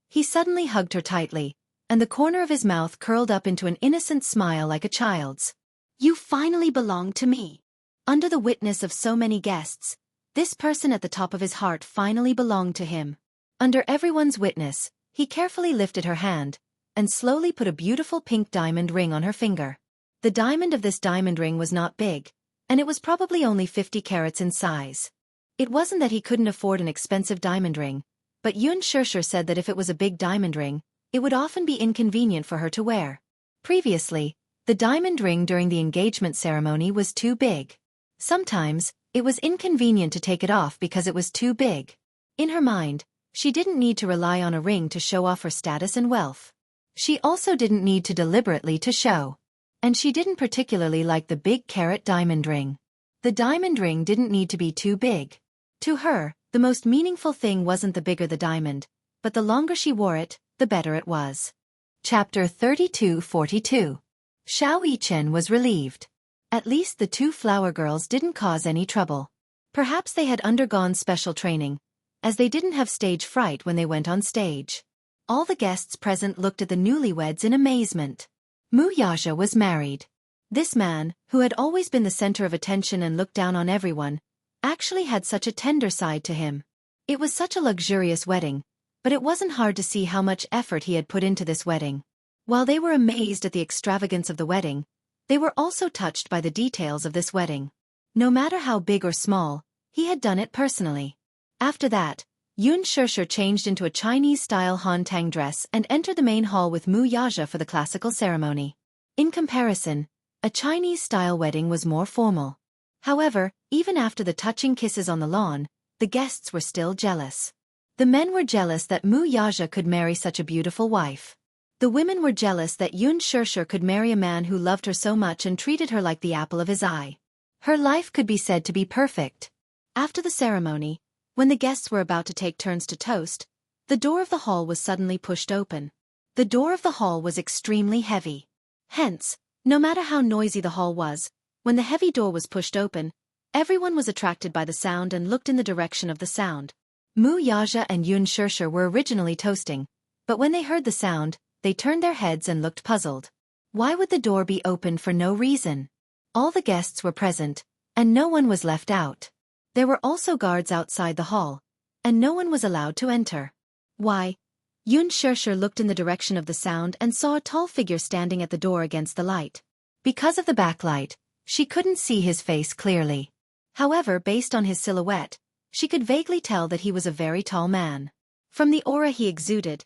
He suddenly hugged her tightly, and the corner of his mouth curled up into an innocent smile like a child's. "You finally belong to me." Under the witness of so many guests, this person at the top of his heart finally belonged to him. Under everyone's witness, he carefully lifted her hand, and slowly put a beautiful pink diamond ring on her finger. The diamond of this diamond ring was not big, and it was probably only 50 carats in size. It wasn't that he couldn't afford an expensive diamond ring, but Yun Shirshir said that if it was a big diamond ring, it would often be inconvenient for her to wear. Previously, the diamond ring during the engagement ceremony was too big. Sometimes, it was inconvenient to take it off because it was too big. In her mind, she didn't need to rely on a ring to show off her status and wealth. She also didn't need to deliberately to show. And she didn't particularly like the big carat diamond ring. The diamond ring didn't need to be too big. To her, the most meaningful thing wasn't the bigger the diamond, but the longer she wore it, the better it was. Chapter 32-42. Xiao Yichen was relieved. At least the two flower girls didn't cause any trouble. Perhaps they had undergone special training, as they didn't have stage fright when they went on stage. All the guests present looked at the newlyweds in amazement. Mu Yaja was married. This man, who had always been the center of attention and looked down on everyone, actually had such a tender side to him. It was such a luxurious wedding, but it wasn't hard to see how much effort he had put into this wedding. While they were amazed at the extravagance of the wedding, they were also touched by the details of this wedding. No matter how big or small, he had done it personally. After that, Yun Shirshir changed into a Chinese-style Han-Tang dress and entered the main hall with Mu Yaja for the classical ceremony. In comparison, a Chinese-style wedding was more formal. However, even after the touching kisses on the lawn, the guests were still jealous. The men were jealous that Mu Yaja could marry such a beautiful wife. The women were jealous that Yun Shirshir could marry a man who loved her so much and treated her like the apple of his eye. Her life could be said to be perfect. After the ceremony, when the guests were about to take turns to toast, the door of the hall was suddenly pushed open. The door of the hall was extremely heavy. Hence, no matter how noisy the hall was, when the heavy door was pushed open, everyone was attracted by the sound and looked in the direction of the sound. Mu Yaja and Yun Shirshir were originally toasting, but when they heard the sound, they turned their heads and looked puzzled. Why would the door be open for no reason? All the guests were present, and no one was left out. There were also guards outside the hall, and no one was allowed to enter. Why? Yun Shirshir looked in the direction of the sound and saw a tall figure standing at the door against the light. Because of the backlight, she couldn't see his face clearly. However, based on his silhouette, she could vaguely tell that he was a very tall man. From the aura he exuded,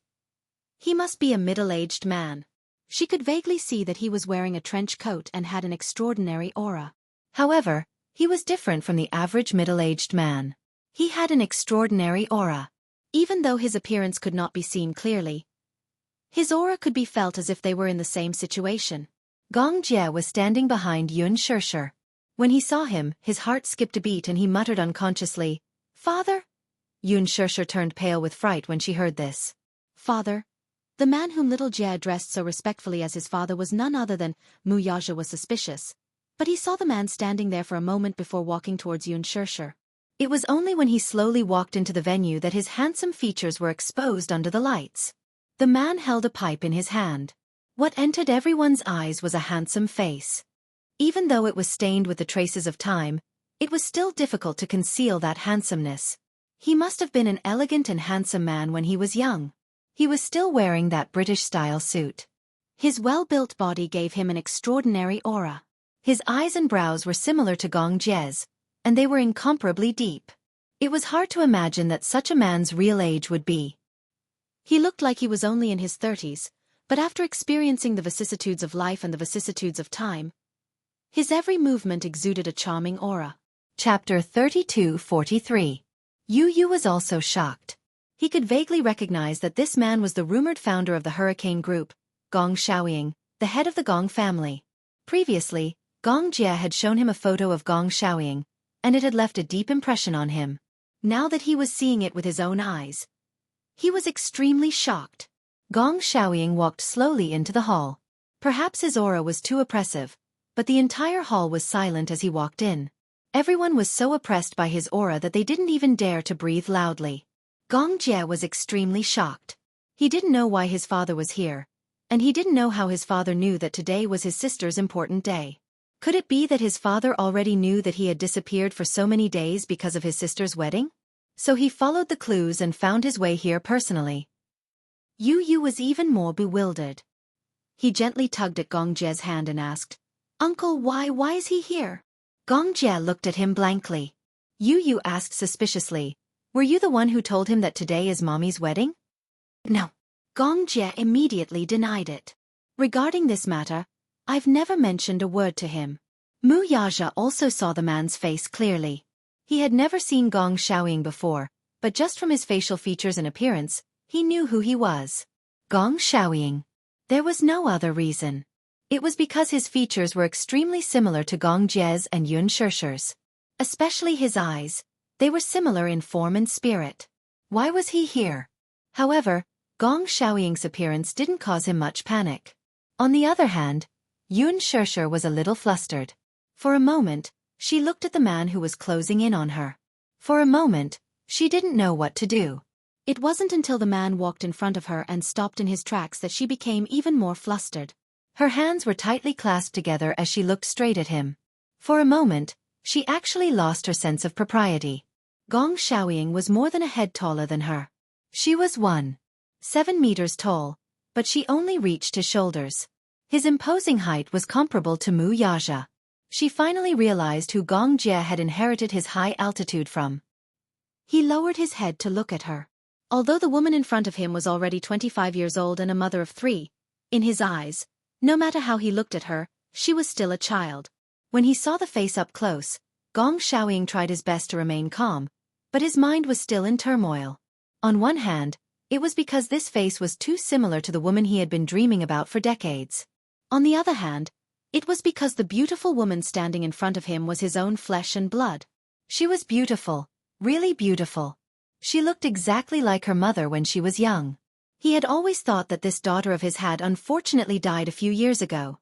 he must be a middle-aged man. She could vaguely see that he was wearing a trench coat and had an extraordinary aura. However, he was different from the average middle-aged man. He had an extraordinary aura. Even though his appearance could not be seen clearly, his aura could be felt as if they were in the same situation. Gong Jie was standing behind Yun Shirshir. When he saw him, his heart skipped a beat and he muttered unconsciously, "Father?" Yun Shirshir turned pale with fright when she heard this. Father? The man whom little Jie addressed so respectfully as his father was none other than Mu Yaja was suspicious. But he saw the man standing there for a moment before walking towards Yun Shirshir. It was only when he slowly walked into the venue that his handsome features were exposed under the lights. The man held a pipe in his hand. What entered everyone's eyes was a handsome face. Even though it was stained with the traces of time, it was still difficult to conceal that handsomeness. He must have been an elegant and handsome man when he was young. He was still wearing that British-style suit. His well-built body gave him an extraordinary aura. His eyes and brows were similar to Gong Jie's, and they were incomparably deep. It was hard to imagine that such a man's real age would be. He looked like he was only in his 30s, but after experiencing the vicissitudes of life and the vicissitudes of time, his every movement exuded a charming aura. Chapter 32-43. Yu Yu was also shocked. He could vaguely recognize that this man was the rumored founder of the Hurricane Group, Gong Xiaoying, the head of the Gong family. Previously, Gong Jie had shown him a photo of Gong Xiaoying, and it had left a deep impression on him. Now that he was seeing it with his own eyes, he was extremely shocked. Gong Xiaoying walked slowly into the hall. Perhaps his aura was too oppressive, but the entire hall was silent as he walked in. Everyone was so oppressed by his aura that they didn't even dare to breathe loudly. Gong Jie was extremely shocked. He didn't know why his father was here, and he didn't know how his father knew that today was his sister's important day. Could it be that his father already knew that he had disappeared for so many days because of his sister's wedding? So he followed the clues and found his way here personally. Yu Yu was even more bewildered. He gently tugged at Gong Jie's hand and asked, "Uncle, why is he here?" Gong Jie looked at him blankly. Yu Yu asked suspiciously, "Were you the one who told him that today is Mommy's wedding?" "No." Gong Jie immediately denied it. "Regarding this matter, I've never mentioned a word to him." Mu Yaja also saw the man's face clearly. He had never seen Gong Xiaoying before, but just from his facial features and appearance, he knew who he was. Gong Xiaoying. There was no other reason. It was because his features were extremely similar to Gong Jie's and Yun Shishir's. Especially his eyes. They were similar in form and spirit. Why was he here? However, Gong Xiaoying's appearance didn't cause him much panic. On the other hand, Yun Shishir was a little flustered. For a moment, she looked at the man who was closing in on her. For a moment, she didn't know what to do. It wasn't until the man walked in front of her and stopped in his tracks that she became even more flustered. Her hands were tightly clasped together as she looked straight at him. For a moment, she actually lost her sense of propriety. Gong Xiaoying was more than a head taller than her. She was 1.7 meters tall, but she only reached his shoulders. His imposing height was comparable to Mu Yaja. She finally realized who Gong Jie had inherited his high altitude from. He lowered his head to look at her. Although the woman in front of him was already 25 years old and a mother of 3, in his eyes, no matter how he looked at her, she was still a child. When he saw the face up close, Gong Xiaoying tried his best to remain calm, but his mind was still in turmoil. On one hand, it was because this face was too similar to the woman he had been dreaming about for decades. On the other hand, it was because the beautiful woman standing in front of him was his own flesh and blood. She was beautiful, really beautiful. She looked exactly like her mother when she was young. He had always thought that this daughter of his had unfortunately died a few years ago.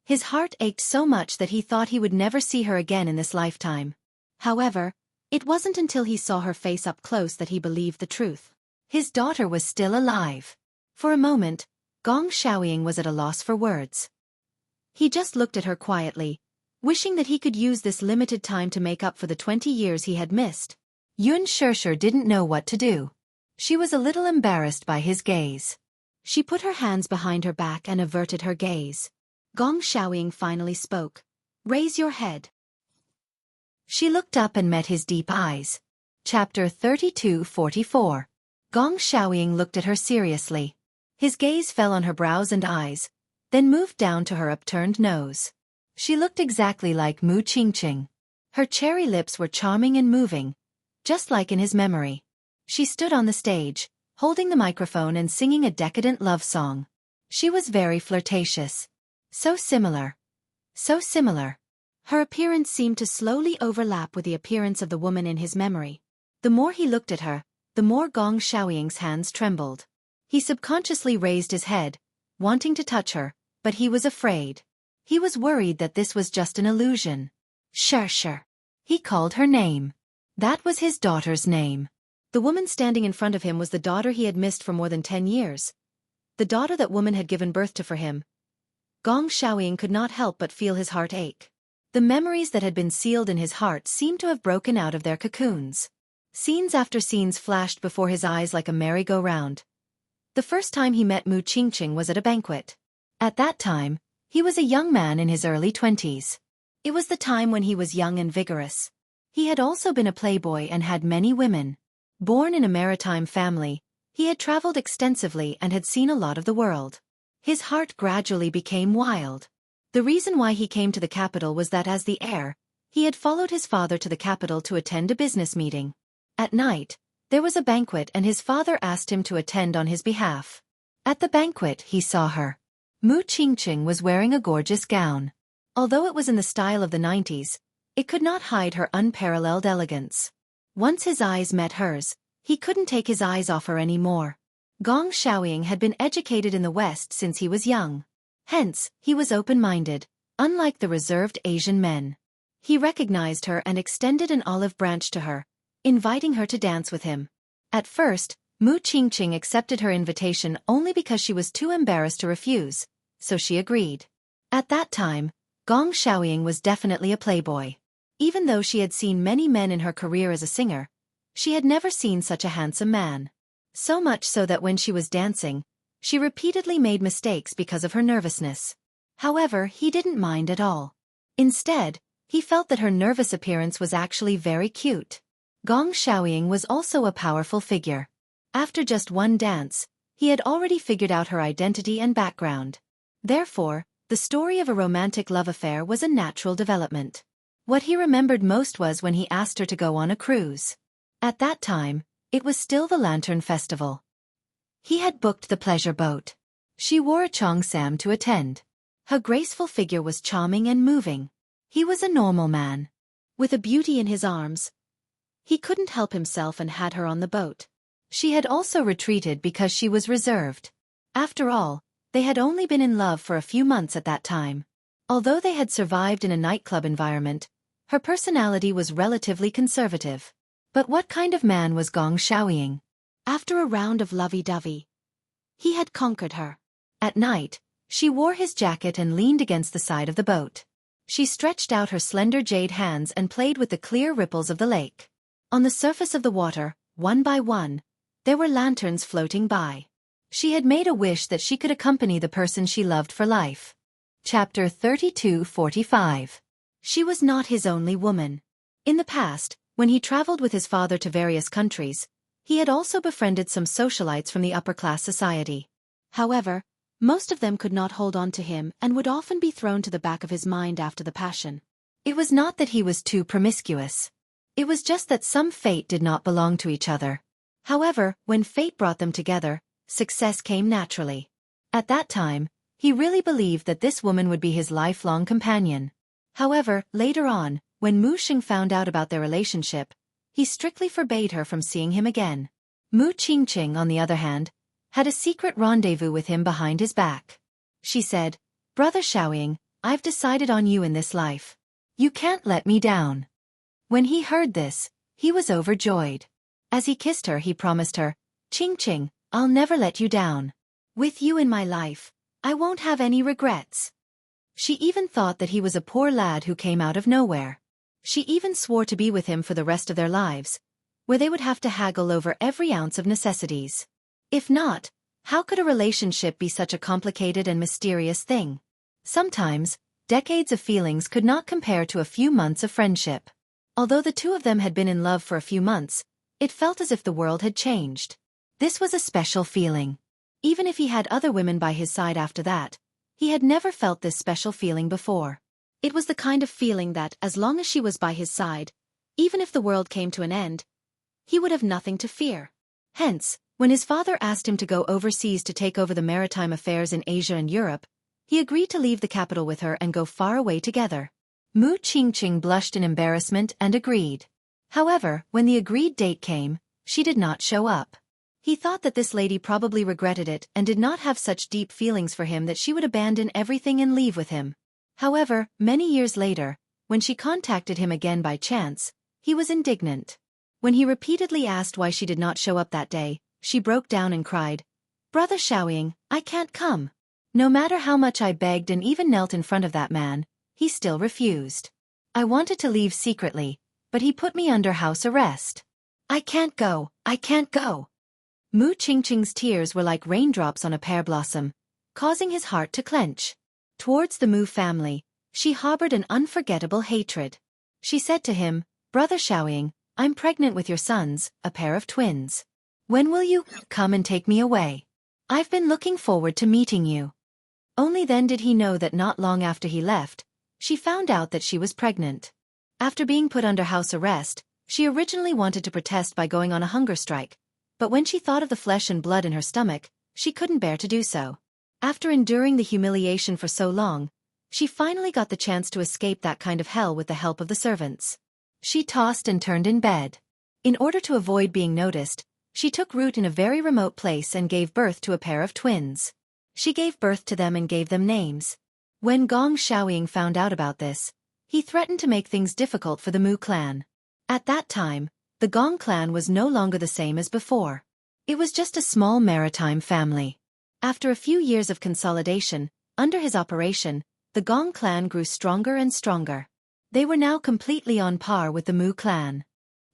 His heart ached so much that he thought he would never see her again in this lifetime. However, it wasn't until he saw her face up close that he believed the truth. His daughter was still alive. For a moment, Gong Xiaoying was at a loss for words. He just looked at her quietly, wishing that he could use this limited time to make up for the 20 years he had missed. Yun Shishir didn't know what to do. She was a little embarrassed by his gaze. She put her hands behind her back and averted her gaze. Gong Xiaoying finally spoke. "Raise your head." She looked up and met his deep eyes. Chapter 32-44. Gong Xiaoying looked at her seriously. His gaze fell on her brows and eyes, then moved down to her upturned nose. She looked exactly like Mu Qingqing. Her cherry lips were charming and moving, just like in his memory. She stood on the stage, holding the microphone and singing a decadent love song. She was very flirtatious. So similar. So similar. Her appearance seemed to slowly overlap with the appearance of the woman in his memory. The more he looked at her, the more Gong Xiaoying's hands trembled. He subconsciously raised his head, wanting to touch her, but he was afraid. He was worried that this was just an illusion. Shishir. He called her name. That was his daughter's name. The woman standing in front of him was the daughter he had missed for more than 10 years. The daughter that woman had given birth to for him. Gong Xiaoying could not help but feel his heart ache. The memories that had been sealed in his heart seemed to have broken out of their cocoons. Scenes after scenes flashed before his eyes like a merry-go-round. The first time he met Mu Qingqing was at a banquet. At that time, he was a young man in his early 20s. It was the time when he was young and vigorous. He had also been a playboy and had many women. Born in a maritime family, He had traveled extensively and had seen a lot of the world. His heart gradually became wild. The reason why he came to the capital was that as the heir, he had followed his father to the capital to attend a business meeting. At night, there was a banquet and his father asked him to attend on his behalf. At the banquet, he saw her. Mu Qingqing was wearing a gorgeous gown. Although it was in the style of the 90s, it could not hide her unparalleled elegance. Once his eyes met hers, he couldn't take his eyes off her anymore. Gong Xiaoying had been educated in the West since he was young. Hence, he was open-minded, unlike the reserved Asian men. He recognized her and extended an olive branch to her, inviting her to dance with him. At first, Mu Qingqing accepted her invitation only because she was too embarrassed to refuse, so she agreed. At that time, Gong Xiaoying was definitely a playboy. Even though she had seen many men in her career as a singer, she had never seen such a handsome man. So much so that when she was dancing, she repeatedly made mistakes because of her nervousness. However, he didn't mind at all. Instead, he felt that her nervous appearance was actually very cute. Gong Xiaoying was also a powerful figure. After just one dance, he had already figured out her identity and background. Therefore, the story of a romantic love affair was a natural development. What he remembered most was when he asked her to go on a cruise. At that time, it was still the Lantern Festival. He had booked the pleasure boat. She wore a cheongsam to attend. Her graceful figure was charming and moving. He was a normal man. With a beauty in his arms, he couldn't help himself and had her on the boat. She had also retreated because she was reserved. After all, they had only been in love for a few months at that time. Although they had survived in a nightclub environment, her personality was relatively conservative. But what kind of man was Gong Xiaoying? After a round of lovey-dovey, he had conquered her. At night, she wore his jacket and leaned against the side of the boat. She stretched out her slender jade hands and played with the clear ripples of the lake. On the surface of the water, one by one, there were lanterns floating by. She had made a wish that she could accompany the person she loved for life. Chapter 32:45. She was not his only woman. In the past, when he traveled with his father to various countries, he had also befriended some socialites from the upper-class society. However, most of them could not hold on to him and would often be thrown to the back of his mind after the passion. It was not that he was too promiscuous. It was just that some fate did not belong to each other. However, when fate brought them together, success came naturally. At that time, he really believed that this woman would be his lifelong companion. However, later on, when Mu Xing found out about their relationship, he strictly forbade her from seeing him again. Mu Qingqing, on the other hand, had a secret rendezvous with him behind his back. She said, "Brother Xiaoying, I've decided on you in this life. You can't let me down." When he heard this, he was overjoyed. As he kissed her, he promised her, "Qingqing, I'll never let you down. With you in my life, I won't have any regrets." She even thought that he was a poor lad who came out of nowhere. She even swore to be with him for the rest of their lives, where they would have to haggle over every ounce of necessities. If not, how could a relationship be such a complicated and mysterious thing? Sometimes, decades of feelings could not compare to a few months of friendship. Although the two of them had been in love for a few months, it felt as if the world had changed. This was a special feeling. Even if he had other women by his side after that, he had never felt this special feeling before. It was the kind of feeling that, as long as she was by his side, even if the world came to an end, he would have nothing to fear. Hence, when his father asked him to go overseas to take over the maritime affairs in Asia and Europe, he agreed to leave the capital with her and go far away together. Mu Qingqing blushed in embarrassment and agreed. However, when the agreed date came, she did not show up. He thought that this lady probably regretted it and did not have such deep feelings for him that she would abandon everything and leave with him. However, many years later, when she contacted him again by chance, he was indignant. When he repeatedly asked why she did not show up that day, she broke down and cried, "Brother Xiaoying, I can't come." No matter how much I begged and even knelt in front of that man, he still refused. I wanted to leave secretly, but he put me under house arrest. I can't go, I can't go. Mu Qingqing's tears were like raindrops on a pear blossom, causing his heart to clench. Towards the Mu family, she harbored an unforgettable hatred. She said to him, "Brother Xiaoying, I'm pregnant with your sons, a pair of twins. When will you come and take me away? I've been looking forward to meeting you. Only then did he know that not long after he left, she found out that she was pregnant. After being put under house arrest, she originally wanted to protest by going on a hunger strike, but when she thought of the flesh and blood in her stomach, she couldn't bear to do so. After enduring the humiliation for so long, she finally got the chance to escape that kind of hell with the help of the servants. She tossed and turned in bed. In order to avoid being noticed, she took root in a very remote place and gave birth to a pair of twins. She gave birth to them and gave them names. When Gong Xiaoying found out about this, he threatened to make things difficult for the Mu clan. At that time, the Gong clan was no longer the same as before. It was just a small maritime family. After a few years of consolidation, under his operation, the Gong clan grew stronger and stronger. They were now completely on par with the Mu clan.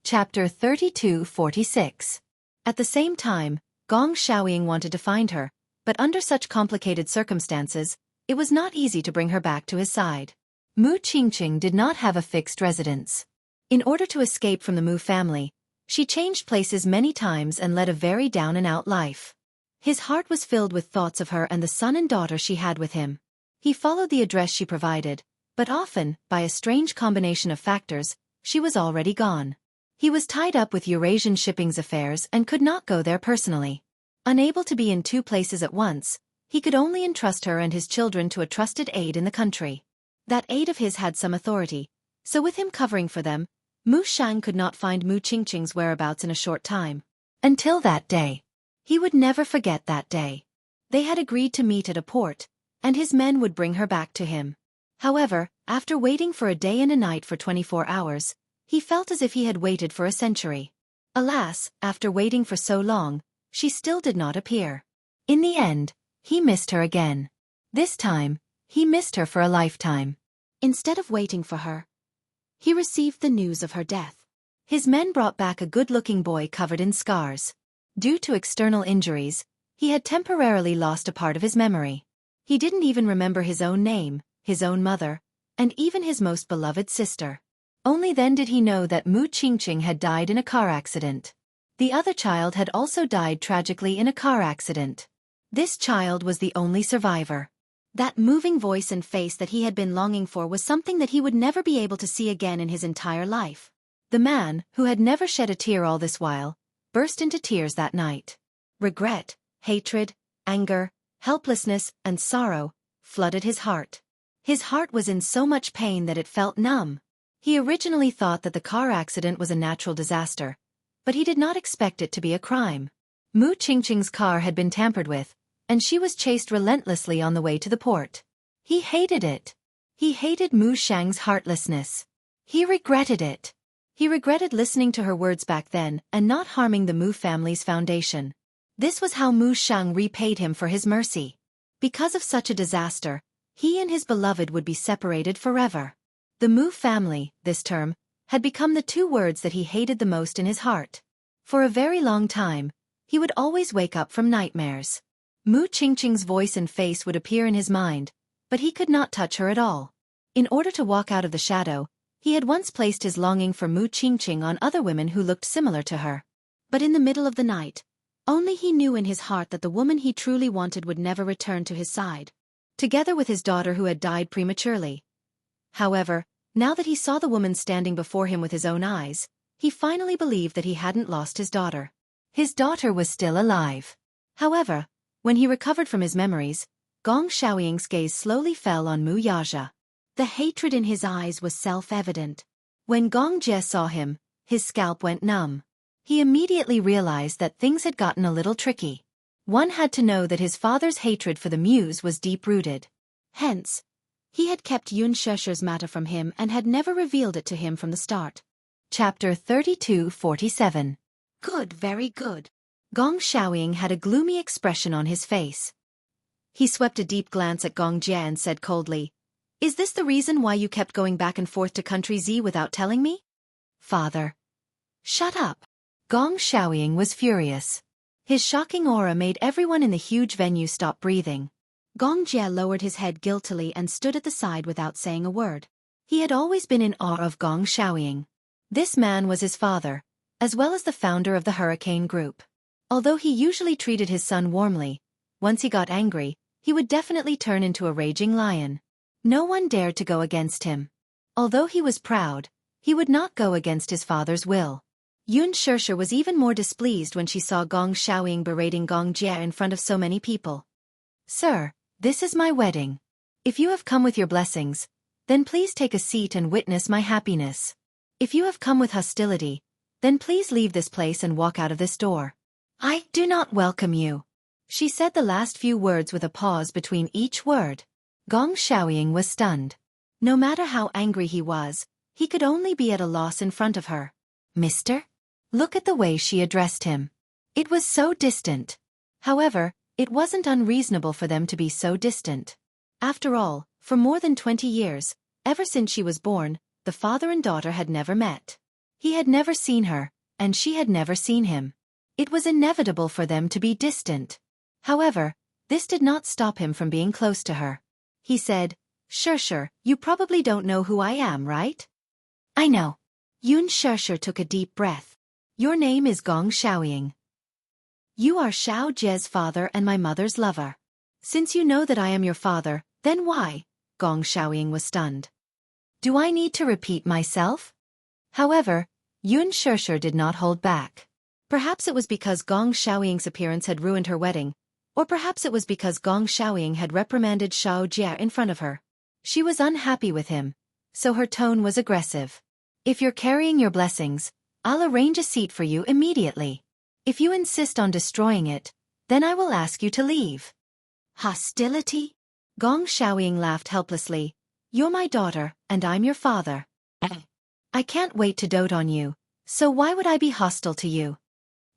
Chapter 3246. At the same time, Gong Xiaoying wanted to find her, but under such complicated circumstances, it was not easy to bring her back to his side. Mu Qingqing did not have a fixed residence. In order to escape from the Mu family, she changed places many times and led a very down-and-out life. His heart was filled with thoughts of her and the son and daughter she had with him. He followed the address she provided, but often, by a strange combination of factors, she was already gone. He was tied up with Eurasian Shipping's affairs and could not go there personally. Unable to be in two places at once, he could only entrust her and his children to a trusted aide in the country. That aide of his had some authority, so with him covering for them, Mu Shang could not find Mu Qingqing's whereabouts in a short time. Until that day. He would never forget that day. They had agreed to meet at a port, and his men would bring her back to him. However, after waiting for a day and a night for 24 hours, he felt as if he had waited for a century. Alas, after waiting for so long, she still did not appear. In the end, he missed her again. This time, he missed her for a lifetime. Instead of waiting for her, he received the news of her death. His men brought back a good-looking boy covered in scars. Due to external injuries, he had temporarily lost a part of his memory. He didn't even remember his own name, his own mother, and even his most beloved sister. Only then did he know that Mu Qingqing had died in a car accident. The other child had also died tragically in a car accident. This child was the only survivor. That moving voice and face that he had been longing for was something that he would never be able to see again in his entire life. The man, who had never shed a tear all this while, burst into tears that night. Regret, hatred, anger, helplessness, and sorrow flooded his heart. His heart was in so much pain that it felt numb. He originally thought that the car accident was a natural disaster, but he did not expect it to be a crime. Mu Qingqing's car had been tampered with, and she was chased relentlessly on the way to the port. He hated it. He hated Mu Shang's heartlessness. He regretted it. He regretted listening to her words back then and not harming the Mu family's foundation. This was how Mu Shang repaid him for his mercy. Because of such a disaster, he and his beloved would be separated forever. The Mu family, this term, had become the two words that he hated the most in his heart. For a very long time, he would always wake up from nightmares. Mu Qingqing's voice and face would appear in his mind, but he could not touch her at all. In order to walk out of the shadow, he had once placed his longing for Mu Qingqing on other women who looked similar to her. But in the middle of the night, only he knew in his heart that the woman he truly wanted would never return to his side. Together with his daughter who had died prematurely. However, now that he saw the woman standing before him with his own eyes, he finally believed that he hadn't lost his daughter. His daughter was still alive. However, when he recovered from his memories, Gong Xiaoying's gaze slowly fell on Mu Yaja. The hatred in his eyes was self-evident. When Gong Jie saw him, his scalp went numb. He immediately realized that things had gotten a little tricky. One had to know that his father's hatred for the Muse was deep-rooted. Hence, he had kept Yun Shesher's matter from him and had never revealed it to him from the start. Chapter 3247. Good, very good. Gong Xiaoying had a gloomy expression on his face. He swept a deep glance at Gong Jie and said coldly, "Is this the reason why you kept going back and forth to Country Z without telling me?" "Father." "Shut up." Gong Xiaoying was furious. His shocking aura made everyone in the huge venue stop breathing. Gong Jie lowered his head guiltily and stood at the side without saying a word. He had always been in awe of Gong Xiaoying. This man was his father, as well as the founder of the Hurricane Group. Although he usually treated his son warmly, once he got angry, he would definitely turn into a raging lion. No one dared to go against him. Although he was proud, he would not go against his father's will. Yun Shirshir was even more displeased when she saw Gong Xiaoying berating Gong Jie in front of so many people. Sir, this is my wedding. If you have come with your blessings, then please take a seat and witness my happiness. If you have come with hostility, then please leave this place and walk out of this door. I do not welcome you. She said the last few words with a pause between each word. Gong Xiaoying was stunned. No matter how angry he was, he could only be at a loss in front of her. Mister? Look at the way she addressed him. It was so distant. However, it wasn't unreasonable for them to be so distant. After all, for more than 20 years, ever since she was born, the father and daughter had never met. He had never seen her, and she had never seen him. It was inevitable for them to be distant. However, this did not stop him from being close to her. He said, Shirshir, you probably don't know who I am, right? I know. Yun Shirshir took a deep breath. Your name is Gong Xiaoying. You are Xiao Jie's father and my mother's lover. Since you know that I am your father, then why? Gong Xiaoying was stunned. Do I need to repeat myself? However, Yun Shirshir did not hold back. Perhaps it was because Gong Xiaoying's appearance had ruined her wedding, or perhaps it was because Gong Xiaoying had reprimanded Xiao Jie in front of her. She was unhappy with him, so her tone was aggressive. If you're carrying your blessings, I'll arrange a seat for you immediately. If you insist on destroying it, then I will ask you to leave. Hostility? Gong Xiaoying laughed helplessly. You're my daughter, and I'm your father. I can't wait to dote on you, so why would I be hostile to you?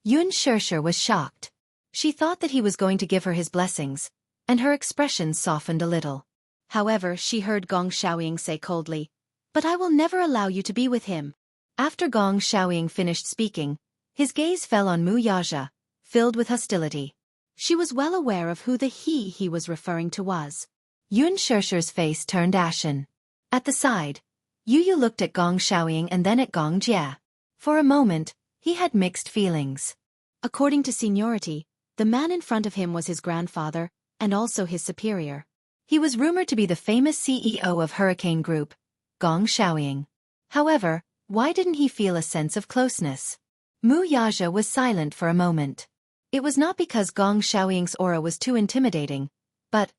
Yun Shirshir was shocked. She thought that he was going to give her his blessings, and her expression softened a little. However, she heard Gong Xiaoying say coldly, But I will never allow you to be with him. After Gong Xiaoying finished speaking, his gaze fell on Mu Yaja, filled with hostility. She was well aware of who the he was referring to was. Yun Shirshir's face turned ashen. At the side, Yu looked at Gong Xiaoying and then at Gong Jie. For a moment, he had mixed feelings. According to seniority, the man in front of him was his grandfather, and also his superior. He was rumored to be the famous CEO of Hurricane Group, Gong Xiaoying. However, why didn't he feel a sense of closeness? Mu Yaja was silent for a moment. It was not because Gong Xiaoying's aura was too intimidating, but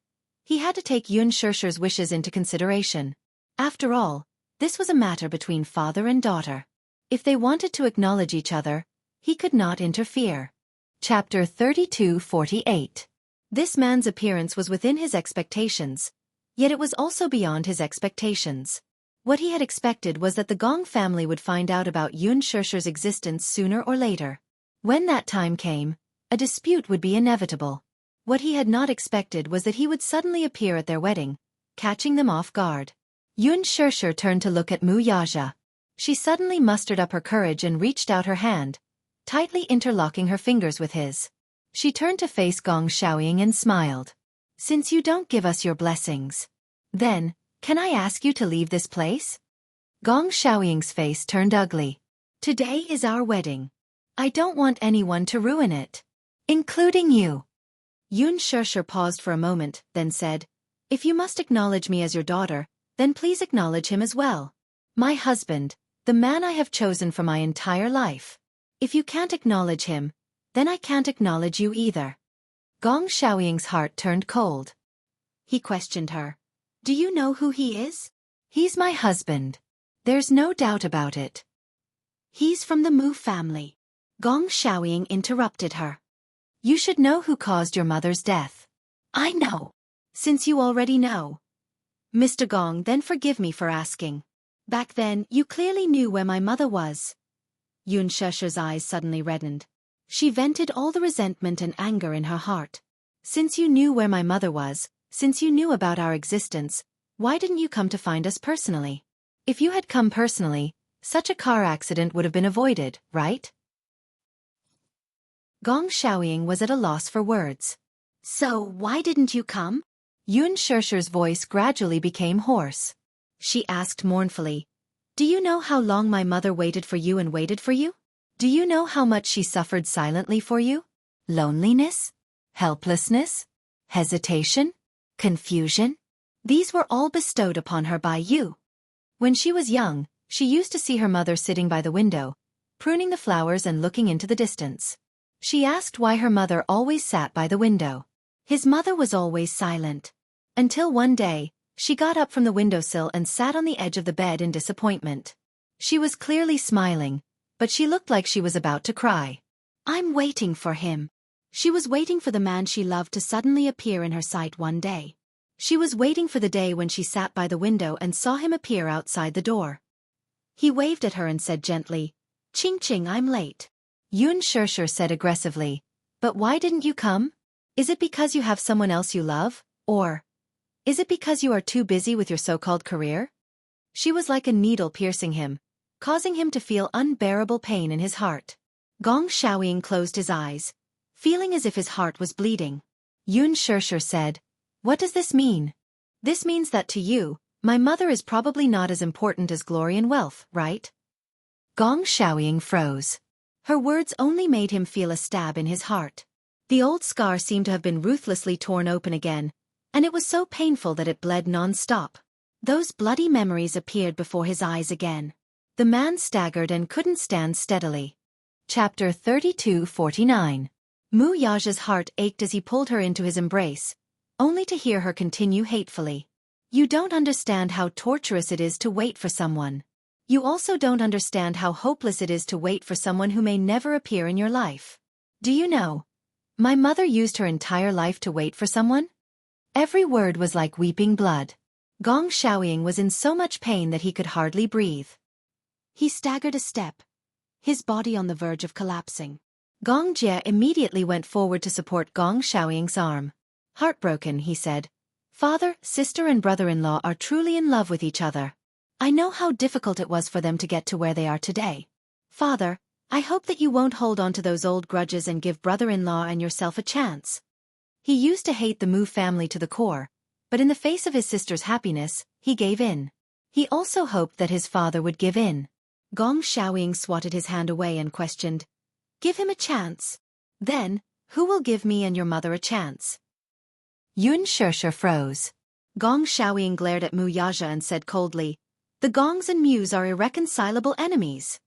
he had to take Yun Shirshir's wishes into consideration. After all, this was a matter between father and daughter. If they wanted to acknowledge each other, he could not interfere. Chapter 32:48. This man's appearance was within his expectations, yet it was also beyond his expectations. What he had expected was that the Gong family would find out about Yun Shirshir's existence sooner or later. When that time came, a dispute would be inevitable. What he had not expected was that he would suddenly appear at their wedding, catching them off guard. Yun Shirshir turned to look at Mu Yaja. She suddenly mustered up her courage and reached out her hand, tightly interlocking her fingers with his. She turned to face Gong Xiaoying and smiled. Since you don't give us your blessings, then, can I ask you to leave this place? Gong Xiaoying's face turned ugly. Today is our wedding. I don't want anyone to ruin it. Including you. Yun Shirshir paused for a moment, then said, If you must acknowledge me as your daughter, then please acknowledge him as well. My husband, the man I have chosen for my entire life. If you can't acknowledge him, then I can't acknowledge you either. Gong Xiaoying's heart turned cold. He questioned her. Do you know who he is? He's my husband. There's no doubt about it. He's from the Mu family. Gong Xiaoying interrupted her. You should know who caused your mother's death. I know. Since you already know. Mr. Gong, then forgive me for asking. Back then, you clearly knew where my mother was. Yun Shirshir's eyes suddenly reddened. She vented all the resentment and anger in her heart. Since you knew where my mother was, since you knew about our existence, why didn't you come to find us personally? If you had come personally, such a car accident would have been avoided, right? Gong Xiaoying was at a loss for words. So why didn't you come? Yun Shirshir's voice gradually became hoarse. She asked mournfully, Do you know how long my mother waited for you and waited for you? Do you know how much she suffered silently for you? Loneliness? Helplessness? Hesitation? Confusion? These were all bestowed upon her by you. When she was young, she used to see her mother sitting by the window, pruning the flowers and looking into the distance. She asked why her mother always sat by the window. His mother was always silent. Until one day, she got up from the windowsill and sat on the edge of the bed in disappointment. She was clearly smiling, but she looked like she was about to cry. I'm waiting for him. She was waiting for the man she loved to suddenly appear in her sight one day. She was waiting for the day when she sat by the window and saw him appear outside the door. He waved at her and said gently, "Ching Ching, I'm late." Yun Shirshir said aggressively, "But why didn't you come? Is it because you have someone else you love, or is it because you are too busy with your so-called career?" She was like a needle piercing him, causing him to feel unbearable pain in his heart. Gong Xiaoying closed his eyes, feeling as if his heart was bleeding. Yun Shirshir said, "What does this mean?" "This means that to you, my mother is probably not as important as glory and wealth, right?" Gong Xiaoying froze. Her words only made him feel a stab in his heart. The old scar seemed to have been ruthlessly torn open again, and it was so painful that it bled non-stop. Those bloody memories appeared before his eyes again. The man staggered and couldn't stand steadily. Chapter 32:49. Mu Yaja's heart ached as he pulled her into his embrace, only to hear her continue hatefully. "You don't understand how torturous it is to wait for someone. You also don't understand how hopeless it is to wait for someone who may never appear in your life. Do you know? My mother used her entire life to wait for someone?" Every word was like weeping blood. Gong Xiaoying was in so much pain that he could hardly breathe. He staggered a step, his body on the verge of collapsing. Gong Jie immediately went forward to support Gong Xiaoying's arm. Heartbroken, he said, "Father, sister and brother-in-law are truly in love with each other. I know how difficult it was for them to get to where they are today. Father, I hope that you won't hold on to those old grudges and give brother-in-law and yourself a chance." He used to hate the Mu family to the core, but in the face of his sister's happiness, he gave in. He also hoped that his father would give in. Gong Xiaoying swatted his hand away and questioned, "Give him a chance? Then, who will give me and your mother a chance?" Yun Shirshir froze. Gong Xiaoying glared at Mu Yaja and said coldly, "The Gongs and Mus are irreconcilable enemies."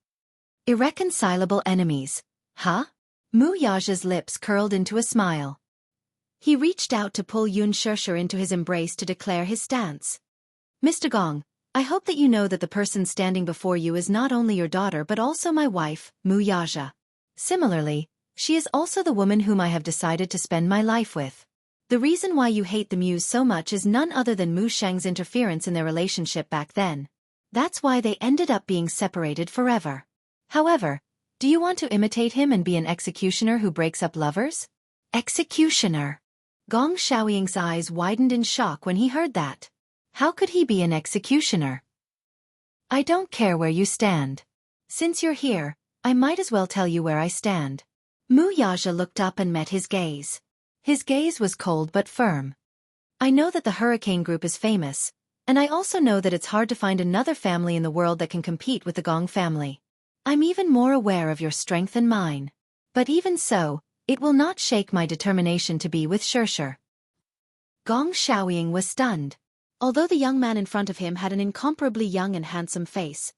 Irreconcilable enemies, huh? Mu Yaja's lips curled into a smile. He reached out to pull Yun Shirshir into his embrace to declare his stance. "Mr. Gong, I hope that you know that the person standing before you is not only your daughter but also my wife, Mu Yaja. Similarly, she is also the woman whom I have decided to spend my life with. The reason why you hate the Mus so much is none other than Mu Sheng's interference in their relationship back then. That's why they ended up being separated forever. However, do you want to imitate him and be an executioner who breaks up lovers?" Executioner. Gong Xiaoying's eyes widened in shock when he heard that. How could he be an executioner? "I don't care where you stand. Since you're here, I might as well tell you where I stand." Mu Yaja looked up and met his gaze. His gaze was cold but firm. "I know that the Hurricane Group is famous, and I also know that it's hard to find another family in the world that can compete with the Gong family. I'm even more aware of your strength than mine. But even so, it will not shake my determination to be with Shirshir." Gong Xiaoying was stunned. Although the young man in front of him had an incomparably young and handsome face,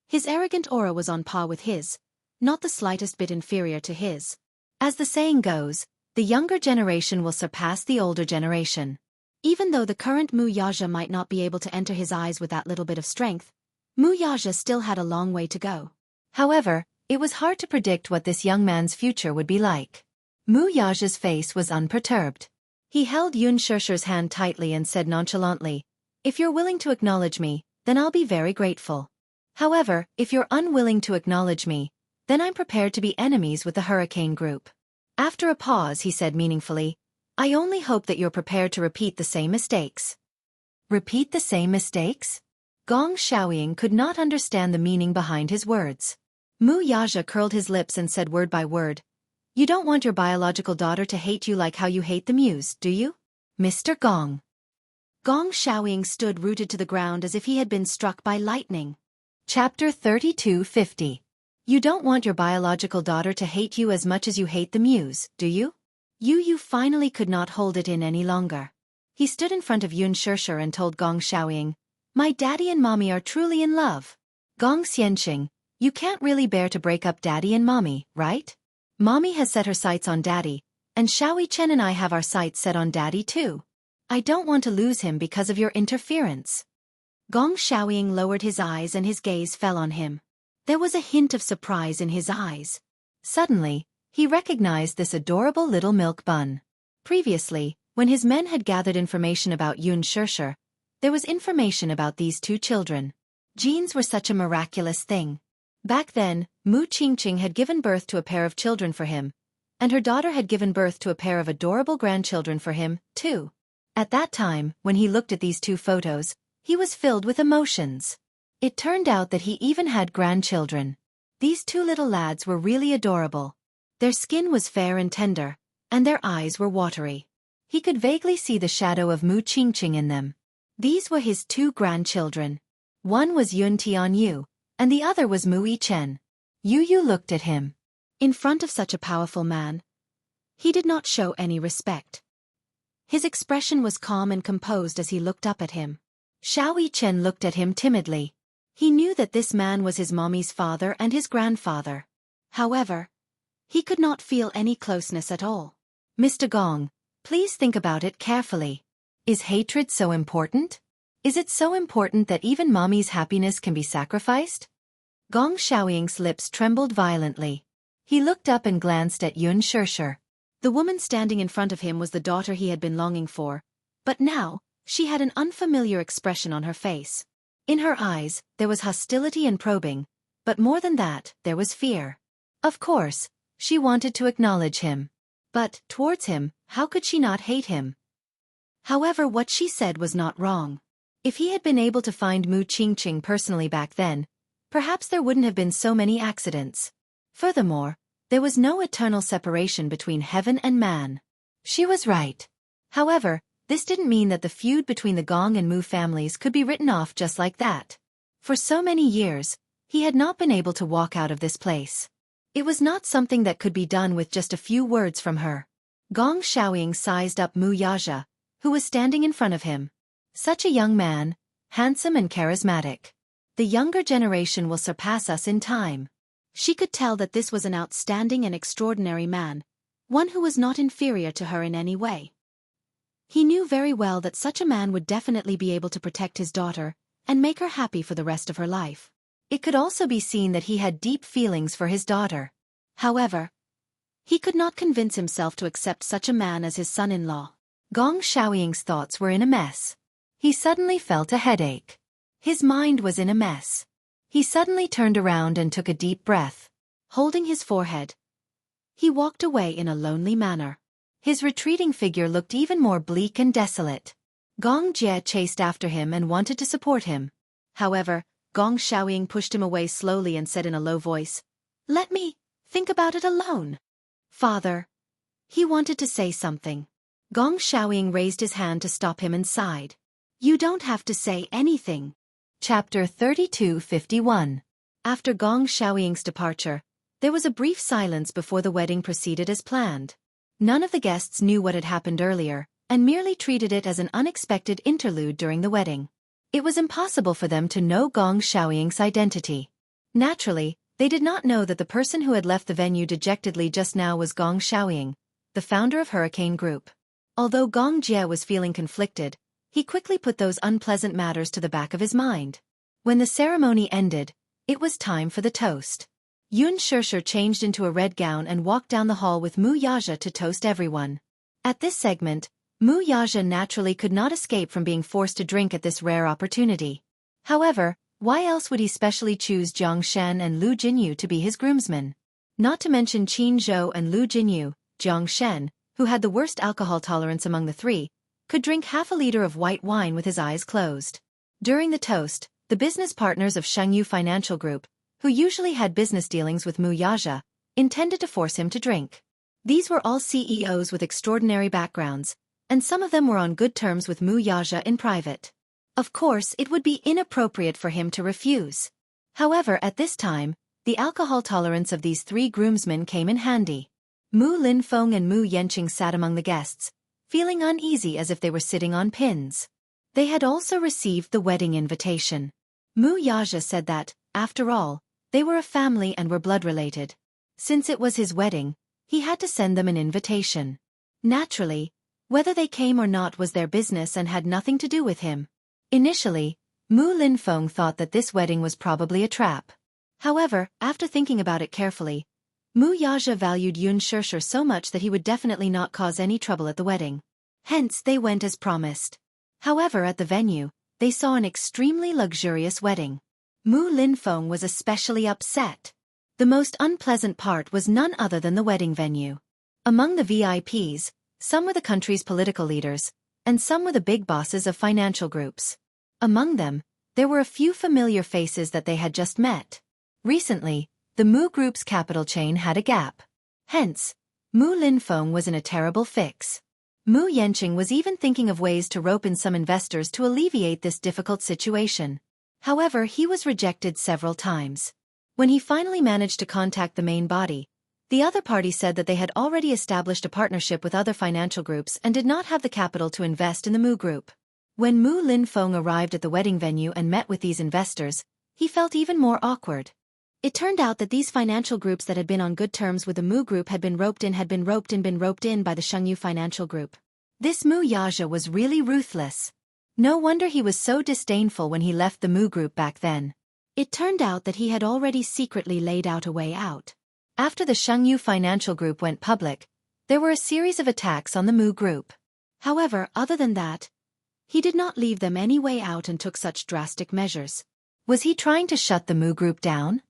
his arrogant aura was on par with his, not the slightest bit inferior to his. As the saying goes, the younger generation will surpass the older generation. Even though the current Mu Yaja might not be able to enter his eyes with that little bit of strength, Mu Yaja still had a long way to go. However, it was hard to predict what this young man's future would be like. Mu Yaja's face was unperturbed. He held Yun Shirshir's hand tightly and said nonchalantly, "If you're willing to acknowledge me, then I'll be very grateful. However, if you're unwilling to acknowledge me, then I'm prepared to be enemies with the Hurricane Group." After a pause, he said meaningfully, "I only hope that you're prepared to repeat the same mistakes." Repeat the same mistakes? Gong Xiaoying could not understand the meaning behind his words. Mu Yaja curled his lips and said word by word, "You don't want your biological daughter to hate you like how you hate the Mus, do you, Mr. Gong?" Gong Xiaoying stood rooted to the ground as if he had been struck by lightning. Chapter 32:50. You don't want your biological daughter to hate you as much as you hate the muse, do you? Yu finally could not hold it in any longer. He stood in front of Yun Shirshir and told Gong Xiaoying, "My daddy and mommy are truly in love. Gong Xianqing, you can't really bear to break up daddy and mommy, right? Mommy has set her sights on daddy, and Xiaoyi Chen and I have our sights set on daddy too. I don't want to lose him because of your interference." Gong Xiaoying lowered his eyes and his gaze fell on him. There was a hint of surprise in his eyes. Suddenly, he recognized this adorable little milk bun. Previously, when his men had gathered information about Yun Shirshir, there was information about these two children. Genes were such a miraculous thing. Back then, Mu Qingqing had given birth to a pair of children for him, and her daughter had given birth to a pair of adorable grandchildren for him, too. At that time, when he looked at these two photos, he was filled with emotions. It turned out that he even had grandchildren. These two little lads were really adorable. Their skin was fair and tender, and their eyes were watery. He could vaguely see the shadow of Mu Qingqing in them. These were his two grandchildren. One was Yun Tianyu, and the other was Mu Yichen. Yu looked at him. In front of such a powerful man, he did not show any respect. His expression was calm and composed as he looked up at him. Xiaoyi Chen looked at him timidly. He knew that this man was his mommy's father and his grandfather. However, he could not feel any closeness at all. "Mr. Gong, please think about it carefully. Is hatred so important? Is it so important that even mommy's happiness can be sacrificed?" Gong Xiaoying's lips trembled violently. He looked up and glanced at Yun Shirshir. The woman standing in front of him was the daughter he had been longing for, but now, she had an unfamiliar expression on her face. In her eyes, there was hostility and probing, but more than that, there was fear. Of course, she wanted to acknowledge him. But, towards him, how could she not hate him? However, what she said was not wrong. If he had been able to find Mu Qingqing personally back then, perhaps there wouldn't have been so many accidents. Furthermore, there was no eternal separation between heaven and man. She was right. However, this didn't mean that the feud between the Gong and Mu families could be written off just like that. For so many years, he had not been able to walk out of this place. It was not something that could be done with just a few words from her. Gong Xiaoying sized up Mu Yaja, who was standing in front of him. Such a young man, handsome and charismatic. The younger generation will surpass us in time. She could tell that this was an outstanding and extraordinary man, one who was not inferior to her in any way. He knew very well that such a man would definitely be able to protect his daughter and make her happy for the rest of her life. It could also be seen that he had deep feelings for his daughter. However, he could not convince himself to accept such a man as his son-in-law. Gong Xiaoying's thoughts were in a mess. He suddenly felt a headache. His mind was in a mess. He suddenly turned around and took a deep breath. Holding his forehead, he walked away in a lonely manner. His retreating figure looked even more bleak and desolate. Gong Jie chased after him and wanted to support him. However, Gong Xiaoying pushed him away slowly and said in a low voice, "Let me think about it alone." "Father." He wanted to say something. Gong Xiaoying raised his hand to stop him and sighed. "You don't have to say anything." Chapter 32:51. After Gong Xiaoying's departure, there was a brief silence before the wedding proceeded as planned. None of the guests knew what had happened earlier, and merely treated it as an unexpected interlude during the wedding. It was impossible for them to know Gong Xiaoying's identity. Naturally, they did not know that the person who had left the venue dejectedly just now was Gong Xiaoying, the founder of Hurricane Group. Although Gong Jie was feeling conflicted, he quickly put those unpleasant matters to the back of his mind. When the ceremony ended, it was time for the toast. Yun Shirshir changed into a red gown and walked down the hall with Mu Yaja to toast everyone. At this segment, Mu Yaja naturally could not escape from being forced to drink at this rare opportunity. However, why else would he specially choose Jiang Shen and Lu Jinyu to be his groomsmen? Not to mention Qin Zhou and Lu Jinyu, Jiang Shen, who had the worst alcohol tolerance among the three, could drink half a liter of white wine with his eyes closed. During the toast, the business partners of Shengyu Financial Group, who usually had business dealings with Mu Yaja, intended to force him to drink. These were all CEOs with extraordinary backgrounds, and some of them were on good terms with Mu Yaja in private. Of course, it would be inappropriate for him to refuse. However, at this time, The alcohol tolerance of these three groomsmen came in handy. Mu Linfeng and Mu Yanqing sat among the guests, feeling uneasy as if they were sitting on pins. They had also received the wedding invitation. Mu Yaja said that, after all, they were a family and were blood-related. Since it was his wedding, he had to send them an invitation. Naturally, whether they came or not was their business and had nothing to do with him. Initially, Mu Linfeng thought that this wedding was probably a trap. However, after thinking about it carefully, Mu Yaja valued Yun Shishir so much that he would definitely not cause any trouble at the wedding. Hence, they went as promised. However, at the venue, they saw an extremely luxurious wedding. Mu Linfeng was especially upset. The most unpleasant part was none other than the wedding venue. Among the VIPs, some were the country's political leaders, and some were the big bosses of financial groups. Among them, there were a few familiar faces that they had just met. Recently, the Mu Group's capital chain had a gap. Hence, Mu Linfeng was in a terrible fix. Mu Yanqing was even thinking of ways to rope in some investors to alleviate this difficult situation. However, he was rejected several times. When he finally managed to contact the main body, the other party said that they had already established a partnership with other financial groups and did not have the capital to invest in the Mu Group. When Mu Linfeng arrived at the wedding venue and met with these investors, he felt even more awkward. It turned out that these financial groups that had been on good terms with the Mu Group had been roped in by the Shengyu Financial Group. This Mu Yaja was really ruthless. No wonder he was so disdainful when he left the Mu Group back then. It turned out that he had already secretly laid out a way out. After the Shengyu Financial Group went public, there were a series of attacks on the Mu Group. However, other than that, he did not leave them any way out and took such drastic measures. Was he trying to shut the Mu Group down?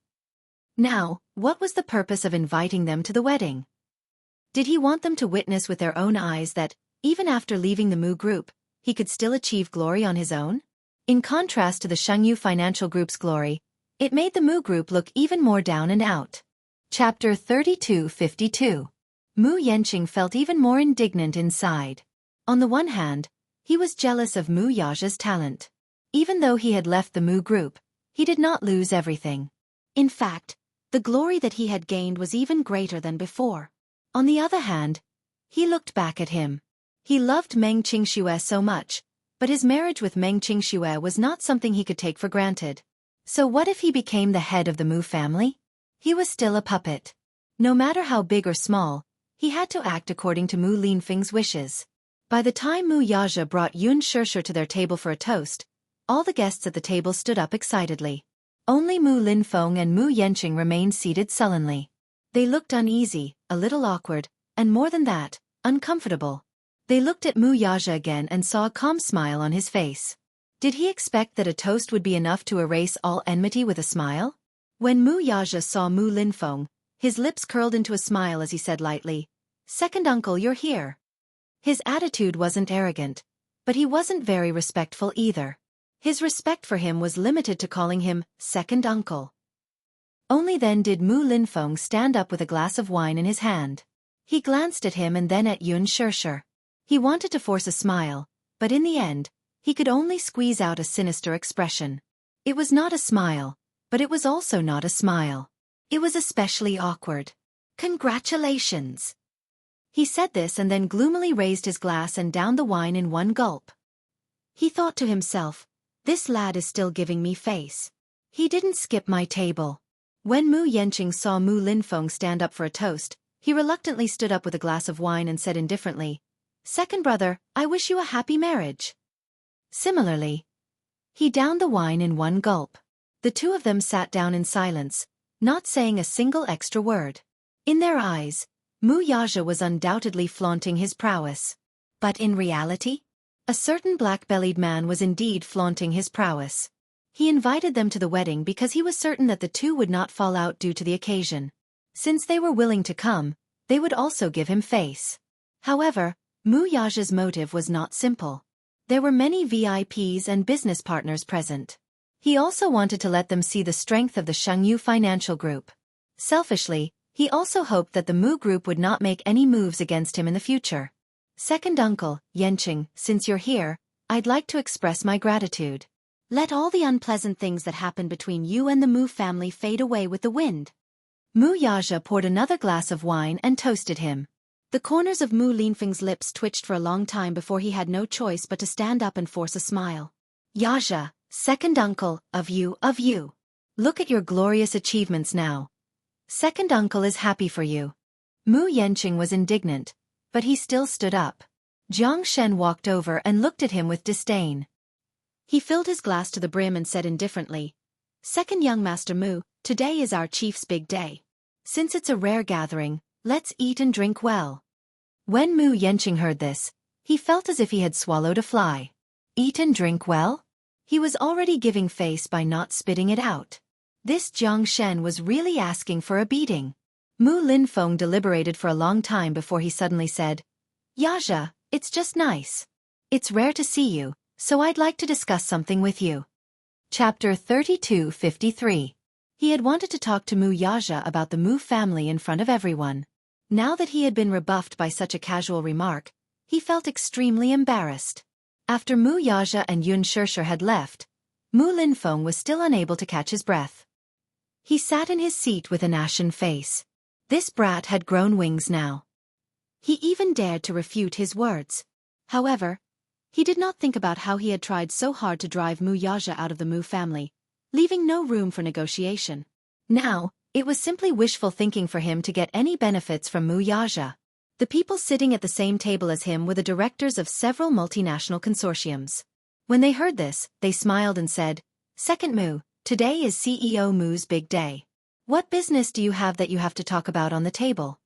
Now, what was the purpose of inviting them to the wedding? Did he want them to witness with their own eyes that, even after leaving the Mu Group, he could still achieve glory on his own? In contrast to the Shengyu Financial Group's glory, it made the Mu Group look even more down and out. Chapter 3252. Mu Yanqing felt even more indignant inside. On the one hand, he was jealous of Mu Yaja's talent. Even though he had left the Mu Group, he did not lose everything. In fact, the glory that he had gained was even greater than before. On the other hand, he looked back at him. He loved Meng Qingxue so much, but his marriage with Meng Qingxue was not something he could take for granted. So what if he became the head of the Mu family? He was still a puppet. No matter how big or small, he had to act according to Mu Linfeng's wishes. By the time Mu Yaja brought Yun Shishir to their table for a toast, all the guests at the table stood up excitedly. Only Mu Linfeng and Mu Yanqing remained seated sullenly. They looked uneasy, a little awkward, and more than that, uncomfortable. They looked at Mu Yaja again and saw a calm smile on his face. Did he expect that a toast would be enough to erase all enmity with a smile? When Mu Yaja saw Mu Linfeng, his lips curled into a smile as he said lightly, "Second uncle, you're here." His attitude wasn't arrogant, but he wasn't very respectful either. His respect for him was limited to calling him second uncle. Only then did Mu Linfeng stand up with a glass of wine in his hand. He glanced at him and then at Yun Shishir. He wanted to force a smile, but in the end, he could only squeeze out a sinister expression. It was not a smile, but it was also not a smile. It was especially awkward. "Congratulations." He said this and then gloomily raised his glass and downed the wine in one gulp. He thought to himself, "This lad is still giving me face. He didn't skip my table." When Mu Yanqing saw Mu Linfeng stand up for a toast, he reluctantly stood up with a glass of wine and said indifferently, "Second brother, I wish you a happy marriage." Similarly, he downed the wine in one gulp. The two of them sat down in silence, not saying a single extra word. In their eyes, Mu Yaja was undoubtedly flaunting his prowess. But in reality, a certain black-bellied man was indeed flaunting his prowess. He invited them to the wedding because he was certain that the two would not fall out due to the occasion. Since they were willing to come, they would also give him face. However, Mu Yaja's motive was not simple. There were many VIPs and business partners present. He also wanted to let them see the strength of the Shengyu Financial Group. Selfishly, he also hoped that the Mu Group would not make any moves against him in the future. "Second uncle, Yanqing, since you're here, I'd like to express my gratitude." Let all the unpleasant things that happened between you and the Mu family fade away with the wind. Mu Yaja poured another glass of wine and toasted him. The corners of Mu Linfeng's lips twitched for a long time before he had no choice but to stand up and force a smile. Yaja, second uncle, of you. Look at your glorious achievements now. Second uncle is happy for you. Mu Yenqing was indignant, but he still stood up. Jiang Shen walked over and looked at him with disdain. He filled his glass to the brim and said indifferently, Second young Master Mu, today is our chief's big day. Since it's a rare gathering, let's eat and drink well. When Mu Yenqing heard this, he felt as if he had swallowed a fly. Eat and drink well? He was already giving face by not spitting it out. This Jiang Shen was really asking for a beating. Mu Linfeng deliberated for a long time before he suddenly said, Yaja, it's just nice. It's rare to see you, so I'd like to discuss something with you. Chapter 32:53. He had wanted to talk to Mu Yaja about the Mu family in front of everyone. Now that he had been rebuffed by such a casual remark, he felt extremely embarrassed. After Mu Yaja and Yun Shishir had left, Mu Linfeng was still unable to catch his breath. He sat in his seat with an ashen face. This brat had grown wings now. He even dared to refute his words. However, he did not think about how he had tried so hard to drive Mu Yaja out of the Mu family, leaving no room for negotiation. Now, it was simply wishful thinking for him to get any benefits from Mu Yaja. The people sitting at the same table as him were the directors of several multinational consortiums. When they heard this, they smiled and said, Second Mu, today is CEO Mu's big day. What business do you have that you have to talk about on the table?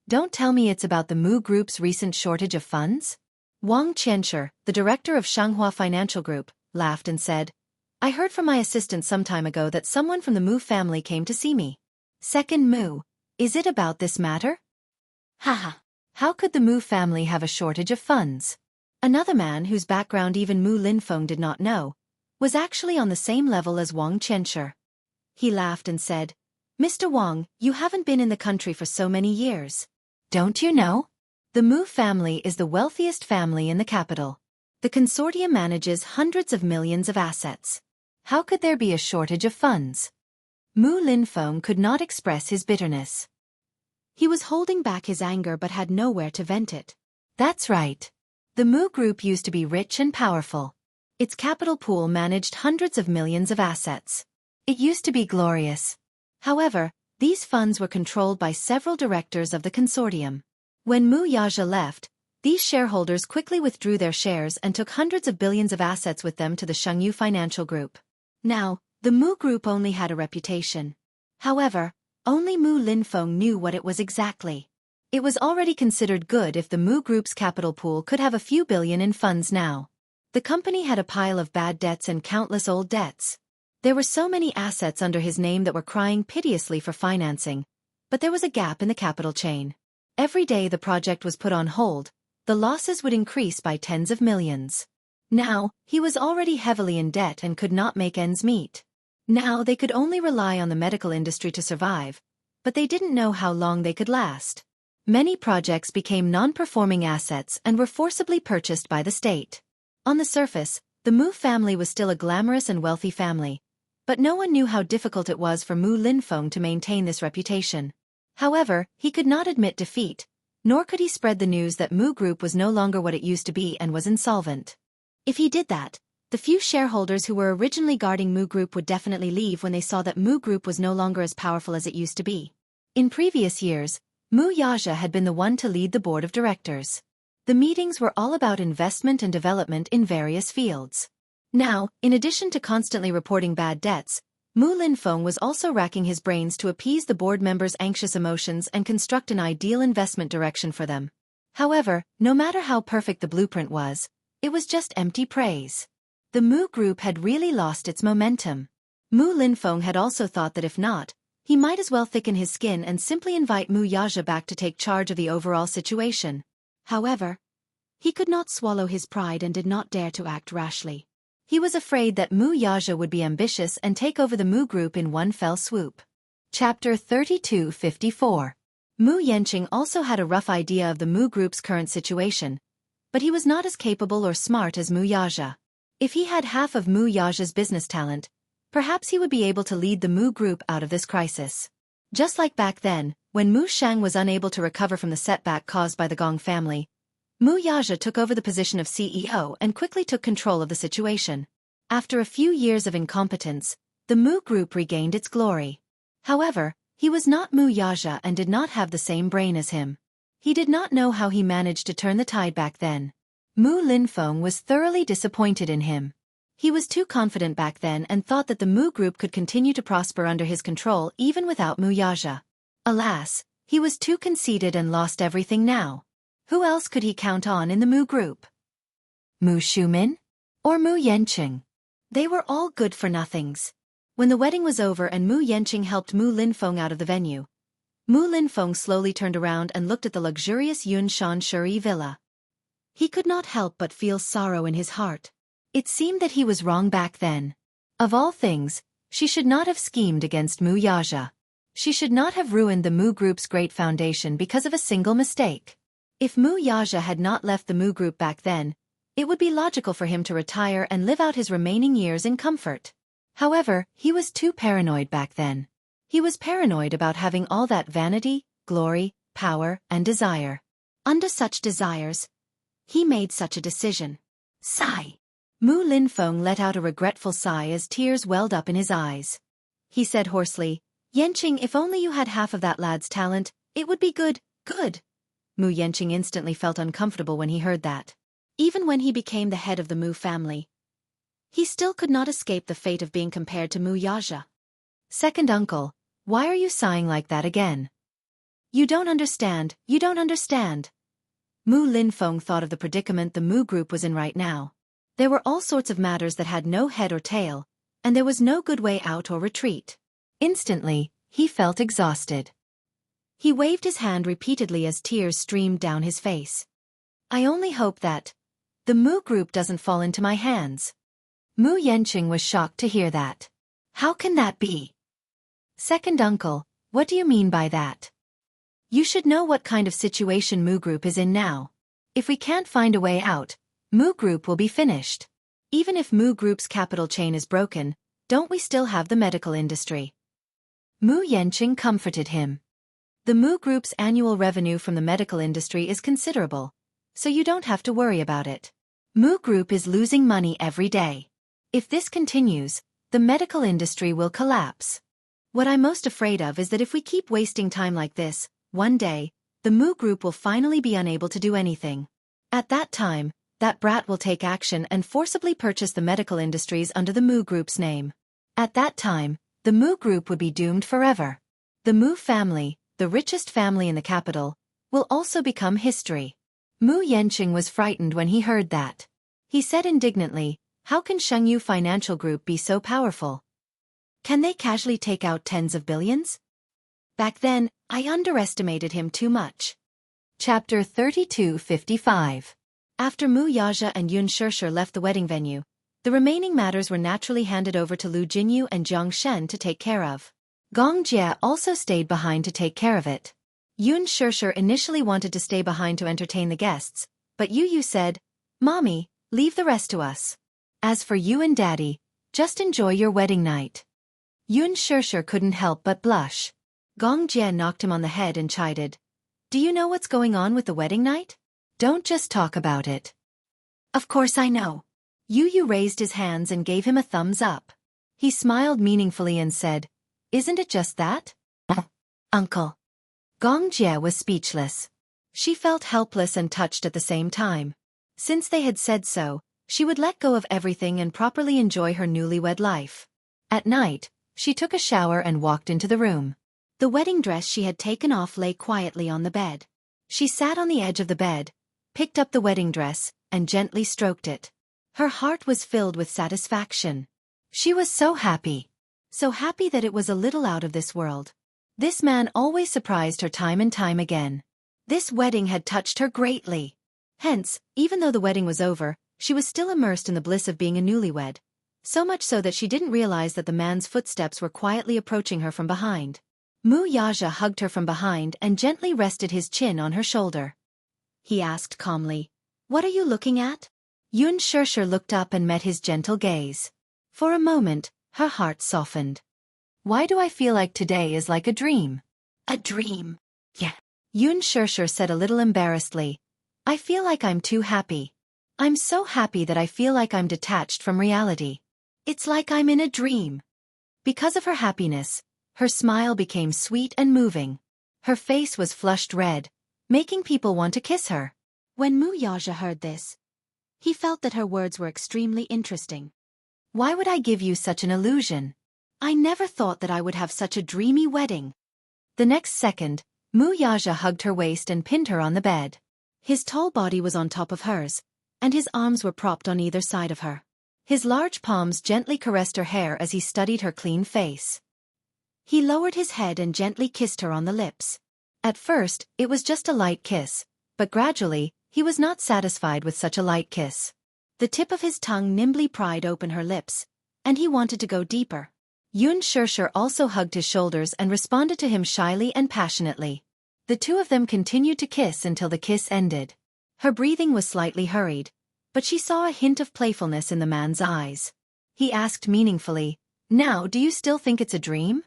Don't tell me it's about the Mu Group's recent shortage of funds? Wang Qianshi, the director of Shanghua Financial Group, laughed and said, I heard from my assistant some time ago that someone from the Mu family came to see me. Second Mu, is it about this matter? Haha. How could the Mu family have a shortage of funds? Another man whose background even Mu Linfeng did not know, was actually on the same level as Wang Qianshi. He laughed and said, Mr. Wang, you haven't been in the country for so many years. Don't you know? The Mu family is the wealthiest family in the capital. The consortium manages hundreds of millions of assets. How could there be a shortage of funds? Mu Linfeng could not express his bitterness. He was holding back his anger but had nowhere to vent it. That's right. The Mu Group used to be rich and powerful. Its capital pool managed hundreds of millions of assets. It used to be glorious. However, these funds were controlled by several directors of the consortium. When Mu Yaja left, these shareholders quickly withdrew their shares and took hundreds of billions of assets with them to the Shengyu Financial Group. Now, the Mu Group only had a reputation. However, only Mu Linfeng knew what it was exactly. It was already considered good if the Mu Group's capital pool could have a few billion in funds now. The company had a pile of bad debts and countless old debts. There were so many assets under his name that were crying piteously for financing, but there was a gap in the capital chain. Every day the project was put on hold, the losses would increase by tens of millions. Now, he was already heavily in debt and could not make ends meet. Now they could only rely on the medical industry to survive, but they didn't know how long they could last. Many projects became non-performing assets and were forcibly purchased by the state. On the surface, the Mu family was still a glamorous and wealthy family, but no one knew how difficult it was for Mu Linfeng to maintain this reputation. However, he could not admit defeat, nor could he spread the news that Mu Group was no longer what it used to be and was insolvent. If he did that, the few shareholders who were originally guarding Mu Group would definitely leave when they saw that Mu Group was no longer as powerful as it used to be. In previous years, Mu Yaja had been the one to lead the board of directors. The meetings were all about investment and development in various fields. Now, in addition to constantly reporting bad debts, Mu Linfeng was also racking his brains to appease the board members' anxious emotions and construct an ideal investment direction for them. However, no matter how perfect the blueprint was, it was just empty praise. The Mu Group had really lost its momentum. Mu Linfeng had also thought that if not, he might as well thicken his skin and simply invite Mu Yaja back to take charge of the overall situation. However, he could not swallow his pride and did not dare to act rashly. He was afraid that Mu Yaja would be ambitious and take over the Mu Group in one fell swoop. Chapter 32:54. Mu Yenqing also had a rough idea of the Mu Group's current situation, but he was not as capable or smart as Mu Yaja. If he had half of Mu Yaja's business talent, perhaps he would be able to lead the Mu group out of this crisis. Just like back then, when Mu Shang was unable to recover from the setback caused by the Gong family, Mu Yaja took over the position of CEO and quickly took control of the situation. After a few years of incompetence, the Mu group regained its glory. However, he was not Mu Yaja and did not have the same brain as him. He did not know how he managed to turn the tide back then. Mu Linfeng was thoroughly disappointed in him. He was too confident back then and thought that the Mu group could continue to prosper under his control even without Mu Yaja. Alas, he was too conceited and lost everything now. Who else could he count on in the Mu group? Mu Shumin? Or Mu Yenqing? They were all good-for-nothings. When the wedding was over and Mu Yenqing helped Mu Linfeng out of the venue, Mu Linfeng slowly turned around and looked at the luxurious Yunshan Shuri villa. He could not help but feel sorrow in his heart. It seemed that he was wrong back then. Of all things, she should not have schemed against Mu Yaja. She should not have ruined the Mu group's great foundation because of a single mistake. If Mu Yaja had not left the Mu group back then, it would be logical for him to retire and live out his remaining years in comfort. However, he was too paranoid back then. He was paranoid about having all that vanity, glory, power, and desire. Under such desires, he made such a decision. Sigh. Mu Linfeng let out a regretful sigh as tears welled up in his eyes. He said hoarsely, Yenqing, if only you had half of that lad's talent, it would be good. Mu Yenqing instantly felt uncomfortable when he heard that. Even when he became the head of the Mu family, he still could not escape the fate of being compared to Mu Yaja. Second uncle, why are you sighing like that again? You don't understand. Mu Linfeng thought of the predicament the Mu group was in right now. There were all sorts of matters that had no head or tail, and there was no good way out or retreat. Instantly, he felt exhausted. He waved his hand repeatedly as tears streamed down his face. I only hope that the Mu group doesn't fall into my hands. Mu Yenqing was shocked to hear that. How can that be? Second uncle, what do you mean by that? You should know what kind of situation Mu group is in now. If we can't find a way out, Mu group will be finished. Even if Mu group's capital chain is broken, don't we still have the medical industry? Mu Yenqing comforted him. The Mu group's annual revenue from the medical industry is considerable, so you don't have to worry about it. Mu group is losing money every day. If this continues, the medical industry will collapse. What I'm most afraid of is that if we keep wasting time like this, one day, the Mu group will finally be unable to do anything. At that time, that brat will take action and forcibly purchase the medical industries under the Mu group's name. At that time, the Mu group would be doomed forever. The Mu family, the richest family in the capital, will also become history. Mu Yenqing was frightened when he heard that. He said indignantly, how can Shengyu Financial Group be so powerful? Can they casually take out tens of billions? Back then, I underestimated him too much. Chapter 3255. After Mu Yaja and Yun Shishir left the wedding venue, the remaining matters were naturally handed over to Lu Jinyu and Jiang Shen to take care of. Gong Jie also stayed behind to take care of it. Yun Shishir initially wanted to stay behind to entertain the guests, but Yu said, Mommy, leave the rest to us. As for you and Daddy, just enjoy your wedding night. Yun Shishir couldn't help but blush. Gong Jie knocked him on the head and chided. Do you know what's going on with the wedding night? Don't just talk about it. Of course I know. Yu raised his hands and gave him a thumbs up. He smiled meaningfully and said, Isn't it just that? Uncle. Gong Jie was speechless. She felt helpless and touched at the same time. Since they had said so, she would let go of everything and properly enjoy her newlywed life. At night, she took a shower and walked into the room. The wedding dress she had taken off lay quietly on the bed. She sat on the edge of the bed, picked up the wedding dress, and gently stroked it. Her heart was filled with satisfaction. She was so happy that it was a little out of this world. This man always surprised her time and time again. This wedding had touched her greatly. Hence, even though the wedding was over, she was still immersed in the bliss of being a newlywed. So much so that she didn't realize that the man's footsteps were quietly approaching her from behind. Mu Yaja hugged her from behind and gently rested his chin on her shoulder. He asked calmly, What are you looking at? Yun Shirshir looked up and met his gentle gaze. For a moment, her heart softened. Why do I feel like today is like a dream? A dream. Yeah. Yun Shirshir said a little embarrassedly. I feel like I'm too happy. I'm so happy that I feel like I'm detached from reality. It's like I'm in a dream. Because of her happiness, her smile became sweet and moving. Her face was flushed red, making people want to kiss her. When Mu Yaja heard this, he felt that her words were extremely interesting. Why would I give you such an illusion? I never thought that I would have such a dreamy wedding. The next second, Mu Yaja hugged her waist and pinned her on the bed. His tall body was on top of hers, and his arms were propped on either side of her. His large palms gently caressed her hair as he studied her clean face. He lowered his head and gently kissed her on the lips. At first, it was just a light kiss, but gradually, he was not satisfied with such a light kiss. The tip of his tongue nimbly pried open her lips, and he wanted to go deeper. Yun Shirshir also hugged his shoulders and responded to him shyly and passionately. The two of them continued to kiss until the kiss ended. Her breathing was slightly hurried, but she saw a hint of playfulness in the man's eyes. He asked meaningfully, Now do you still think it's a dream?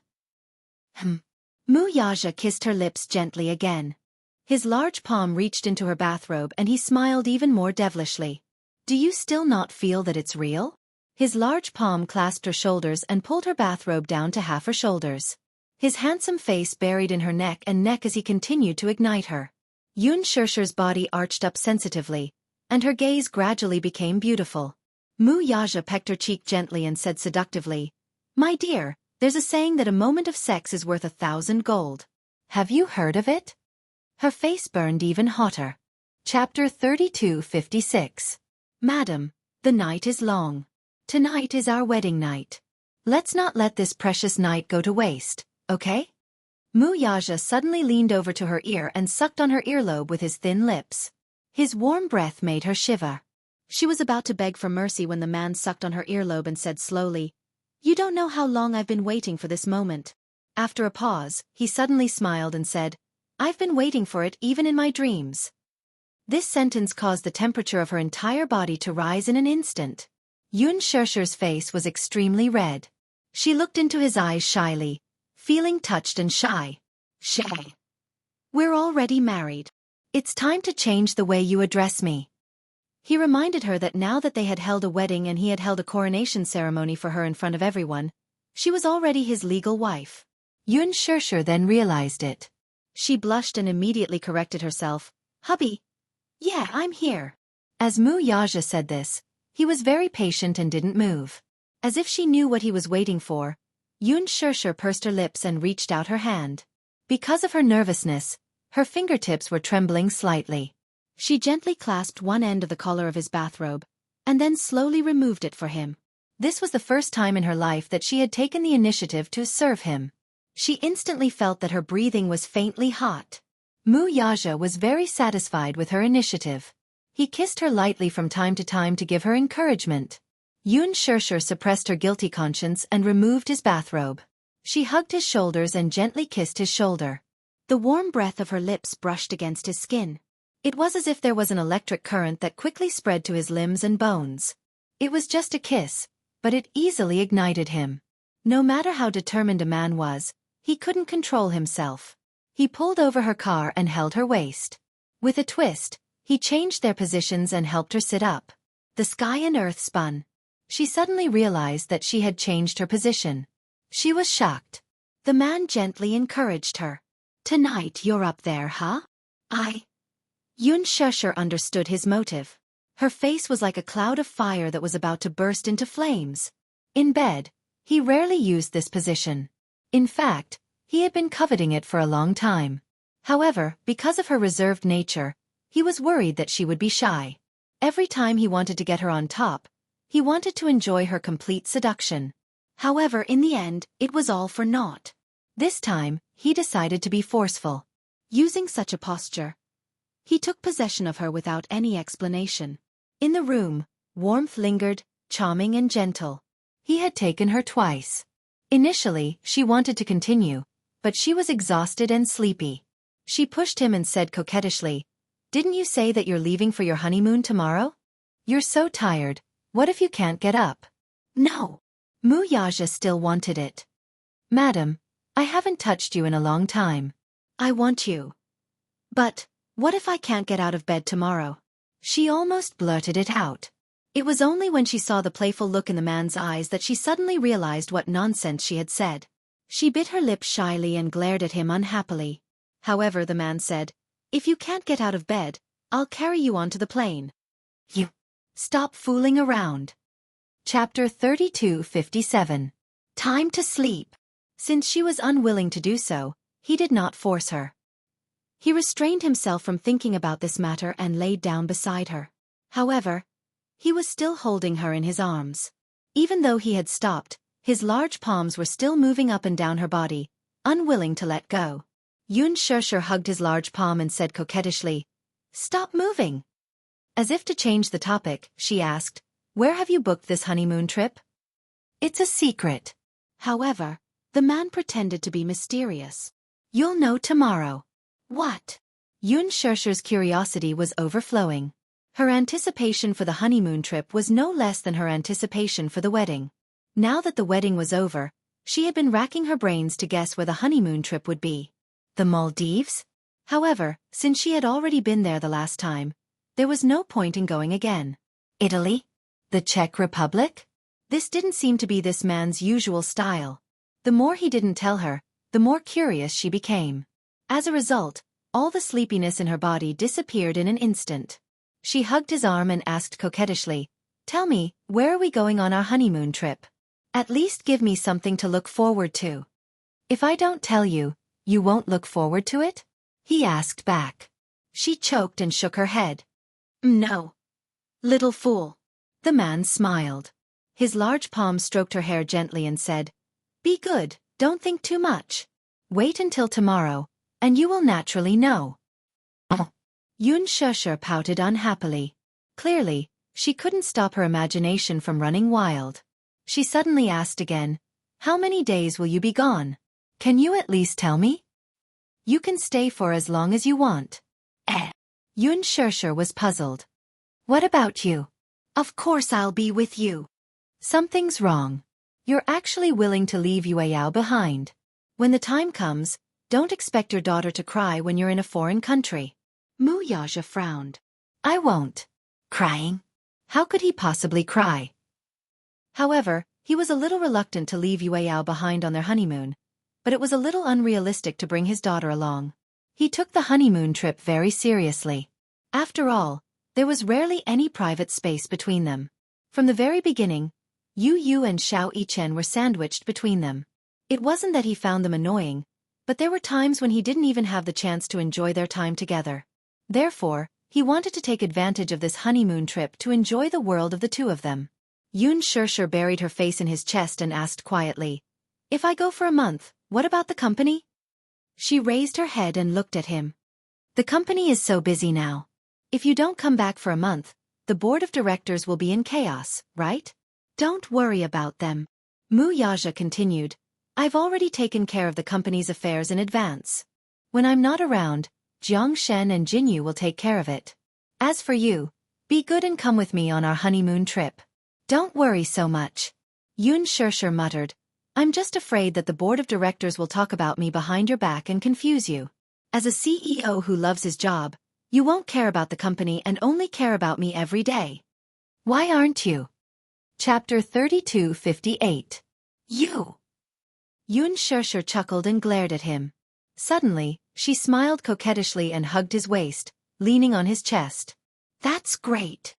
Mu Yaja kissed her lips gently again. His large palm reached into her bathrobe and he smiled even more devilishly. Do you still not feel that it's real? His large palm clasped her shoulders and pulled her bathrobe down to half her shoulders. His handsome face buried in her neck as he continued to ignite her. Yun Shirshir's body arched up sensitively, and her gaze gradually became beautiful. Mu Yaja pecked her cheek gently and said seductively, My dear, there's a saying that a moment of sex is worth 1,000 gold. Have you heard of it? Her face burned even hotter. Chapter 32:56. Madam, the night is long. Tonight is our wedding night. Let's not let this precious night go to waste, okay? Mu Yaja suddenly leaned over to her ear and sucked on her earlobe with his thin lips. His warm breath made her shiver. She was about to beg for mercy when the man sucked on her earlobe and said slowly, You don't know how long I've been waiting for this moment. After a pause, he suddenly smiled and said, I've been waiting for it even in my dreams. This sentence caused the temperature of her entire body to rise in an instant. Yun Shirshir's face was extremely red. She looked into his eyes shyly, feeling touched and shy. Shy. We're already married. It's time to change the way you address me. He reminded her that now that they had held a wedding and he had held a coronation ceremony for her in front of everyone, she was already his legal wife. Yun Shirshir then realized it. She blushed and immediately corrected herself. Hubby. Yeah, I'm here. As Mu Yaja said this, he was very patient and didn't move. As if she knew what he was waiting for, Yun Shirshir pursed her lips and reached out her hand. Because of her nervousness, her fingertips were trembling slightly. She gently clasped one end of the collar of his bathrobe, and then slowly removed it for him. This was the first time in her life that she had taken the initiative to serve him. She instantly felt that her breathing was faintly hot. Mu Yaja was very satisfied with her initiative. He kissed her lightly from time to give her encouragement. Yun Shirshir suppressed her guilty conscience and removed his bathrobe. She hugged his shoulders and gently kissed his shoulder. The warm breath of her lips brushed against his skin. It was as if there was an electric current that quickly spread to his limbs and bones. It was just a kiss, but it easily ignited him. No matter how determined a man was, he couldn't control himself. He pulled over her car and held her waist. With a twist, he changed their positions and helped her sit up. The sky and earth spun. She suddenly realized that she had changed her position. She was shocked. The man gently encouraged her. Tonight you're up there, huh? Yun Shirshir understood his motive. Her face was like a cloud of fire that was about to burst into flames. In bed, he rarely used this position. In fact, he had been coveting it for a long time. However, because of her reserved nature, he was worried that she would be shy. Every time he wanted to get her on top, he wanted to enjoy her complete seduction. However, in the end, it was all for naught. This time, he decided to be forceful. Using such a posture, he took possession of her without any explanation. In the room, warmth lingered, charming and gentle. He had taken her twice. Initially, she wanted to continue, but she was exhausted and sleepy. She pushed him and said coquettishly, Didn't you say that you're leaving for your honeymoon tomorrow? You're so tired, what if you can't get up? No. Muyaja still wanted it. Madam, I haven't touched you in a long time. I want you. But, what if I can't get out of bed tomorrow? She almost blurted it out. It was only when she saw the playful look in the man's eyes that she suddenly realized what nonsense she had said. She bit her lip shyly and glared at him unhappily. However, the man said, If you can't get out of bed, I'll carry you onto the plane. You. Stop fooling around. Chapter 32:57. Time to sleep. Since she was unwilling to do so, he did not force her. He restrained himself from thinking about this matter and laid down beside her. However, he was still holding her in his arms. Even though he had stopped, his large palms were still moving up and down her body, unwilling to let go. Yun Shusher hugged his large palm and said coquettishly, Stop moving. As if to change the topic, she asked, Where have you booked this honeymoon trip? It's a secret. However, the man pretended to be mysterious. You'll know tomorrow. What? Yun Shusher's curiosity was overflowing. Her anticipation for the honeymoon trip was no less than her anticipation for the wedding. Now that the wedding was over, she had been racking her brains to guess where the honeymoon trip would be. The Maldives? However, since she had already been there the last time, there was no point in going again. Italy? The Czech Republic? This didn't seem to be this man's usual style. The more he didn't tell her, the more curious she became. As a result, all the sleepiness in her body disappeared in an instant. She hugged his arm and asked coquettishly, Tell me, where are we going on our honeymoon trip? At least give me something to look forward to. If I don't tell you, you won't look forward to it? He asked back. She choked and shook her head. No. Little fool. The man smiled. His large palm stroked her hair gently and said, Be good, don't think too much. Wait until tomorrow, and you will naturally know. Yun Shusher pouted unhappily. Clearly, she couldn't stop her imagination from running wild. She suddenly asked again, How many days will you be gone? Can you at least tell me? You can stay for as long as you want. Yun Shusher was puzzled. What about you? Of course I'll be with you. Something's wrong. You're actually willing to leave Yueyao behind. When the time comes, don't expect your daughter to cry when you're in a foreign country. Muyaja frowned. I won't. Crying? How could he possibly cry? However, he was a little reluctant to leave Yueyao behind on their honeymoon, but it was a little unrealistic to bring his daughter along. He took the honeymoon trip very seriously. After all, there was rarely any private space between them. From the very beginning, Yu and Xiao Yichen were sandwiched between them. It wasn't that he found them annoying, but there were times when he didn't even have the chance to enjoy their time together. Therefore, he wanted to take advantage of this honeymoon trip to enjoy the world of the two of them. Yun Shusher buried her face in his chest and asked quietly, If I go for a month, what about the company? She raised her head and looked at him. The company is so busy now. If you don't come back for a month, the board of directors will be in chaos, right? Don't worry about them. Muyaja continued, I've already taken care of the company's affairs in advance. When I'm not around, Jiang Shen and Jinyu will take care of it. As for you, be good and come with me on our honeymoon trip. Don't worry so much. Yun Shusher muttered, I'm just afraid that the board of directors will talk about me behind your back and confuse you. As a CEO who loves his job, you won't care about the company and only care about me every day. Why aren't you? Chapter 32:58. You. Yun Shusher chuckled and glared at him. Suddenly, she smiled coquettishly and hugged his waist, leaning on his chest. That's great.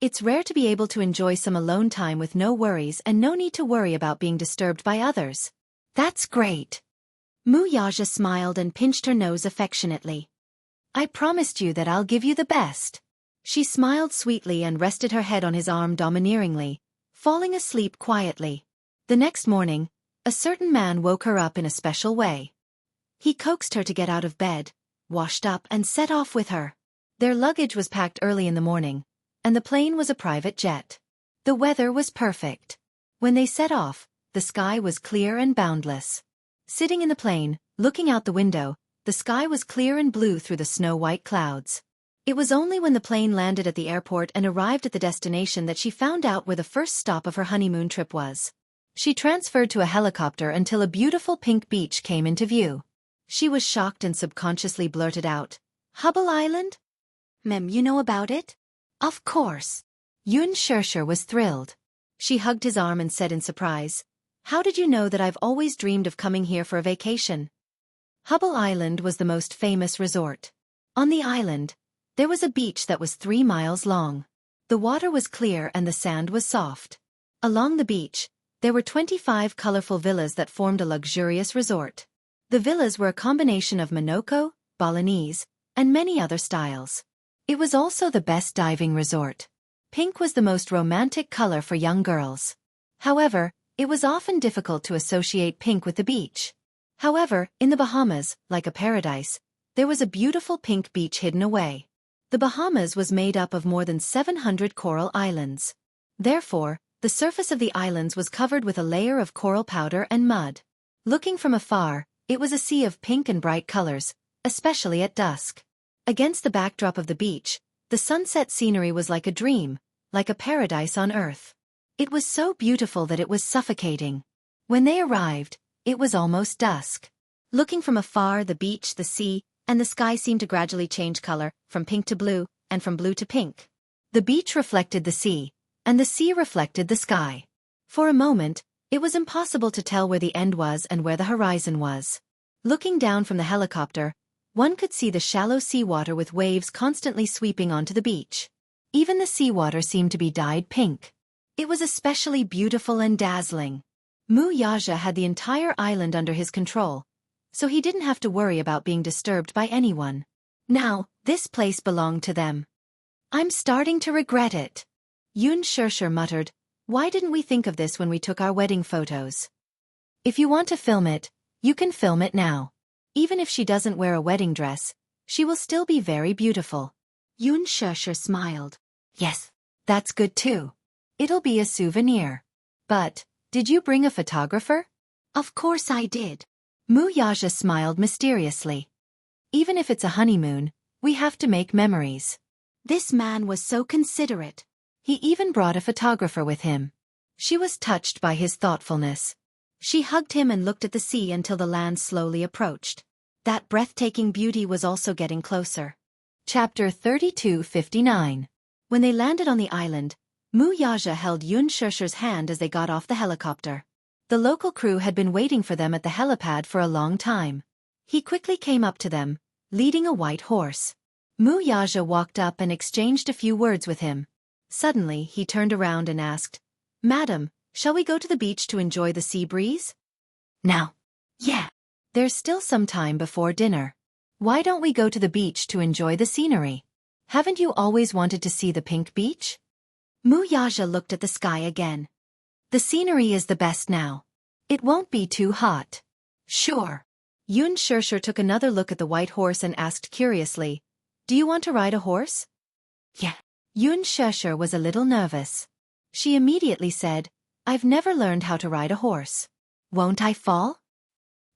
It's rare to be able to enjoy some alone time with no worries and no need to worry about being disturbed by others. That's great. Muyaja smiled and pinched her nose affectionately. I promised you that I'll give you the best. She smiled sweetly and rested her head on his arm domineeringly, falling asleep quietly. The next morning, a certain man woke her up in a special way. He coaxed her to get out of bed, washed up and set off with her. Their luggage was packed early in the morning, and the plane was a private jet. The weather was perfect. When they set off, the sky was clear and boundless. Sitting in the plane, looking out the window, the sky was clear and blue through the snow-white clouds. It was only when the plane landed at the airport and arrived at the destination that she found out where the first stop of her honeymoon trip was. She transferred to a helicopter until a beautiful pink beach came into view. She was shocked and subconsciously blurted out, "Hubble Island? Mem, you know about it?" "Of course." Yun Shersher was thrilled. She hugged his arm and said in surprise, "How did you know that I've always dreamed of coming here for a vacation?" Hubble Island was the most famous resort. On the island, there was a beach that was 3 miles long. The water was clear and the sand was soft. Along the beach, there were 25 colorful villas that formed a luxurious resort. The villas were a combination of Monaco, Balinese, and many other styles. It was also the best diving resort. Pink was the most romantic color for young girls. However, it was often difficult to associate pink with the beach. However, in the Bahamas, like a paradise, there was a beautiful pink beach hidden away. The Bahamas was made up of more than 700 coral islands. Therefore, the surface of the islands was covered with a layer of coral powder and mud. Looking from afar, it was a sea of pink and bright colors, especially at dusk. Against the backdrop of the beach, the sunset scenery was like a dream, like a paradise on earth. It was so beautiful that it was suffocating. When they arrived, it was almost dusk. Looking from afar, the beach, the sea, and the sky seemed to gradually change color, from pink to blue, and from blue to pink. The beach reflected the sea, and the sea reflected the sky. For a moment, it was impossible to tell where the end was and where the horizon was. Looking down from the helicopter, one could see the shallow seawater with waves constantly sweeping onto the beach. Even the seawater seemed to be dyed pink. It was especially beautiful and dazzling. Mu Yaja had the entire island under his control, so he didn't have to worry about being disturbed by anyone. Now, this place belonged to them. "I'm starting to regret it." Yun Shersher muttered, "Why didn't we think of this when we took our wedding photos? If you want to film it, you can film it now. Even if she doesn't wear a wedding dress, she will still be very beautiful." Yun Shersher smiled. "Yes, that's good too. It'll be a souvenir. But, did you bring a photographer?" "Of course I did." Mu Yaja smiled mysteriously. "Even if it's a honeymoon, we have to make memories." This man was so considerate. He even brought a photographer with him. She was touched by his thoughtfulness. She hugged him and looked at the sea until the land slowly approached. That breathtaking beauty was also getting closer. Chapter 32:59. When they landed on the island, Mu Yaja held Yun Shersher's hand as they got off the helicopter. The local crew had been waiting for them at the helipad for a long time. He quickly came up to them, leading a white horse. Mu Yaja walked up and exchanged a few words with him. Suddenly, he turned around and asked, "Madam, shall we go to the beach to enjoy the sea breeze?" "Now." "Yeah. There's still some time before dinner. Why don't we go to the beach to enjoy the scenery? Haven't you always wanted to see the pink beach?" Mu Yaja looked at the sky again. "The scenery is the best now. It won't be too hot." "Sure." Yun Shersher took another look at the white horse and asked curiously, "Do you want to ride a horse?" "Yeah." Yun Shersher was a little nervous. She immediately said, "I've never learned how to ride a horse. Won't I fall?"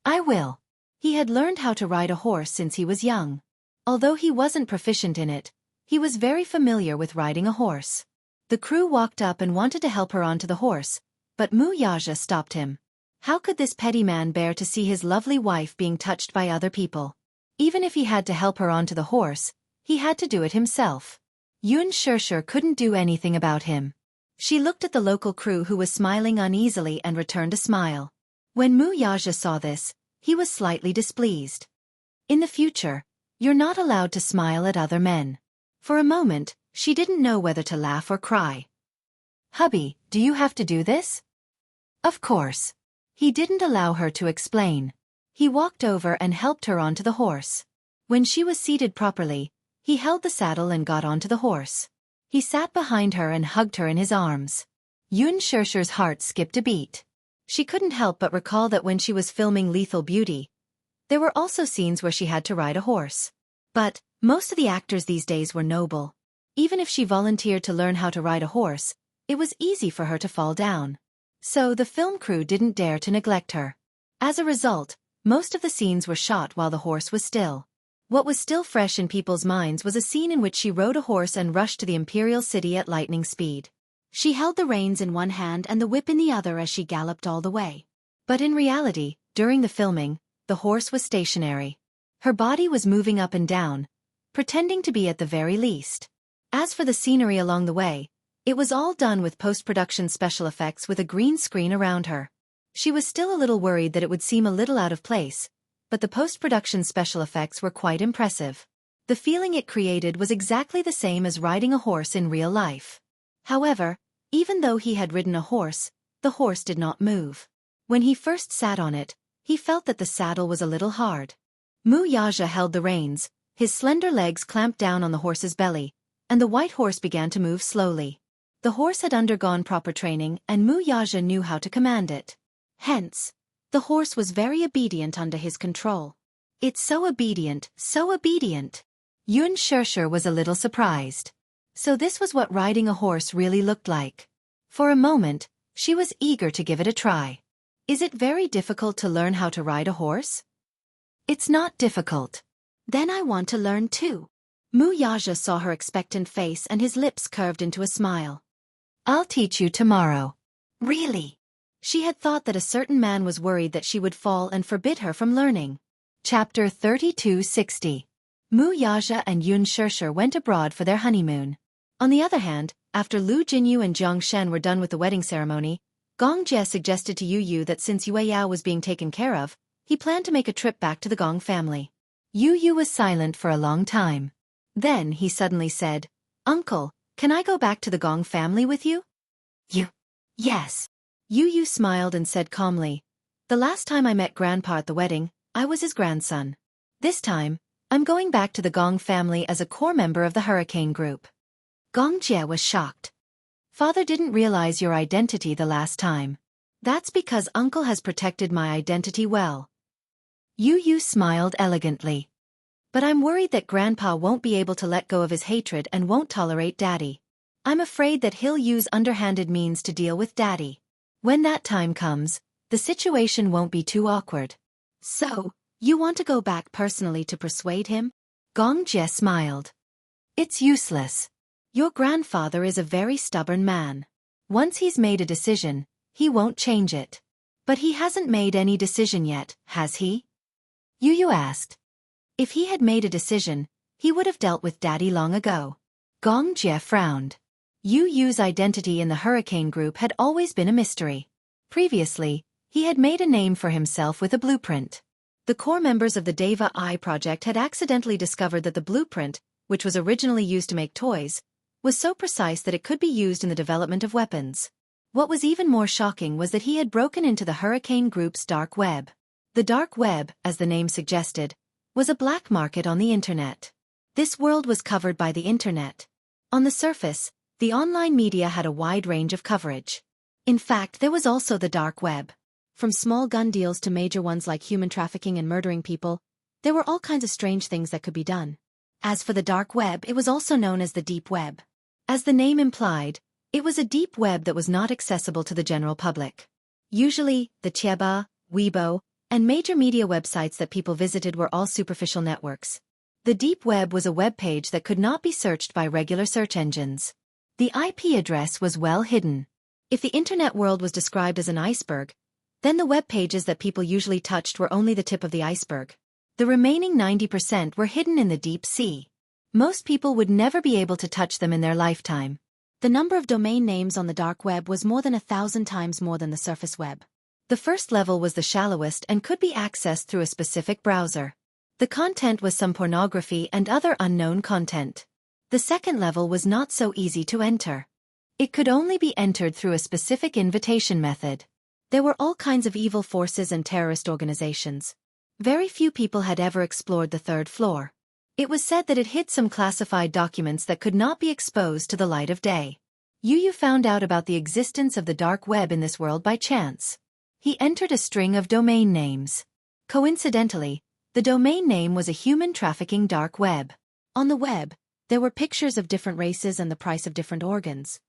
"I will." He had learned how to ride a horse since he was young. Although he wasn't proficient in it, he was very familiar with riding a horse. The crew walked up and wanted to help her onto the horse, but Mu Yaja stopped him. How could this petty man bear to see his lovely wife being touched by other people? Even if he had to help her onto the horse, he had to do it himself. Yun Shersher couldn't do anything about him. She looked at the local crew who was smiling uneasily and returned a smile. When Mu Yaja saw this, he was slightly displeased. "In the future, you're not allowed to smile at other men." For a moment, she didn't know whether to laugh or cry. "Hubby, do you have to do this?" "Of course." He didn't allow her to explain. He walked over and helped her onto the horse. When she was seated properly, he held the saddle and got onto the horse. He sat behind her and hugged her in his arms. Yun Shersher's heart skipped a beat. She couldn't help but recall that when she was filming Lethal Beauty, there were also scenes where she had to ride a horse. But, most of the actors these days were noble. Even if she volunteered to learn how to ride a horse, it was easy for her to fall down. So the film crew didn't dare to neglect her. As a result, most of the scenes were shot while the horse was still. What was still fresh in people's minds was a scene in which she rode a horse and rushed to the imperial city at lightning speed. She held the reins in one hand and the whip in the other as she galloped all the way. But in reality, during the filming, the horse was stationary. Her body was moving up and down, pretending to be at the very least. As for the scenery along the way, it was all done with post-production special effects with a green screen around her. She was still a little worried that it would seem a little out of place, but the post-production special effects were quite impressive. The feeling it created was exactly the same as riding a horse in real life. However, even though he had ridden a horse, the horse did not move. When he first sat on it, he felt that the saddle was a little hard. Muyaja held the reins, his slender legs clamped down on the horse's belly, and the white horse began to move slowly. The horse had undergone proper training and Muyaja knew how to command it. Hence, the horse was very obedient under his control. It's so obedient, so obedient. Yun Shirshir was a little surprised. So this was what riding a horse really looked like. For a moment, she was eager to give it a try. Is it very difficult to learn how to ride a horse? It's not difficult. Then I want to learn too. Muyaja saw her expectant face and his lips curved into a smile. I'll teach you tomorrow. Really? She had thought that a certain man was worried that she would fall and forbid her from learning. Chapter 3260. Muyaja and Yun Shirshir went abroad for their honeymoon. On the other hand, after Lu Jinyu and Jiang Shen were done with the wedding ceremony, Gong Jie suggested to Yu Yu that since Yue Yao was being taken care of, he planned to make a trip back to the Gong family. Yu Yu was silent for a long time. Then he suddenly said, "Uncle, can I go back to the Gong family with you?" Yes. Yu Yu smiled and said calmly, "The last time I met Grandpa at the wedding, I was his grandson. This time, I'm going back to the Gong family as a core member of the Hurricane Group." Gong Jie was shocked. "Father didn't realize your identity the last time. That's because Uncle has protected my identity well." Yu Yu smiled elegantly. "But I'm worried that Grandpa won't be able to let go of his hatred and won't tolerate Daddy. I'm afraid that he'll use underhanded means to deal with Daddy. When that time comes, the situation won't be too awkward." "So, you want to go back personally to persuade him?" Gong Jie smiled. "It's useless. Your grandfather is a very stubborn man. Once he's made a decision, he won't change it. But he hasn't made any decision yet, has he?" Yu Yu asked. "If he had made a decision, he would have dealt with Daddy long ago." Gong Jie frowned. Yu Yu's identity in the Hurricane Group had always been a mystery. Previously, he had made a name for himself with a blueprint. The core members of the Deva Eye project had accidentally discovered that the blueprint, which was originally used to make toys, was so precise that it could be used in the development of weapons. What was even more shocking was that he had broken into the Hurricane Group's dark web. The dark web, as the name suggested, was a black market on the internet. This world was covered by the internet. On the surface, the online media had a wide range of coverage. In fact, there was also the dark web. From small gun deals to major ones like human trafficking and murdering people, there were all kinds of strange things that could be done. As for the dark web, it was also known as the deep web. As the name implied, it was a deep web that was not accessible to the general public. Usually, the Chieba, Weibo, and major media websites that people visited were all superficial networks. The deep web was a web page that could not be searched by regular search engines. The IP address was well hidden. If the internet world was described as an iceberg, then the web pages that people usually touched were only the tip of the iceberg. The remaining 90% were hidden in the deep sea. Most people would never be able to touch them in their lifetime. The number of domain names on the dark web was more than 1,000 times more than the surface web. The first level was the shallowest and could be accessed through a specific browser. The content was some pornography and other unknown content. The second level was not so easy to enter. It could only be entered through a specific invitation method. There were all kinds of evil forces and terrorist organizations. Very few people had ever explored the third floor. It was said that it hid some classified documents that could not be exposed to the light of day. Yu Yu found out about the existence of the dark web in this world by chance. He entered a string of domain names. Coincidentally, the domain name was a human trafficking dark web. On the web, there were pictures of different races and the price of different organs.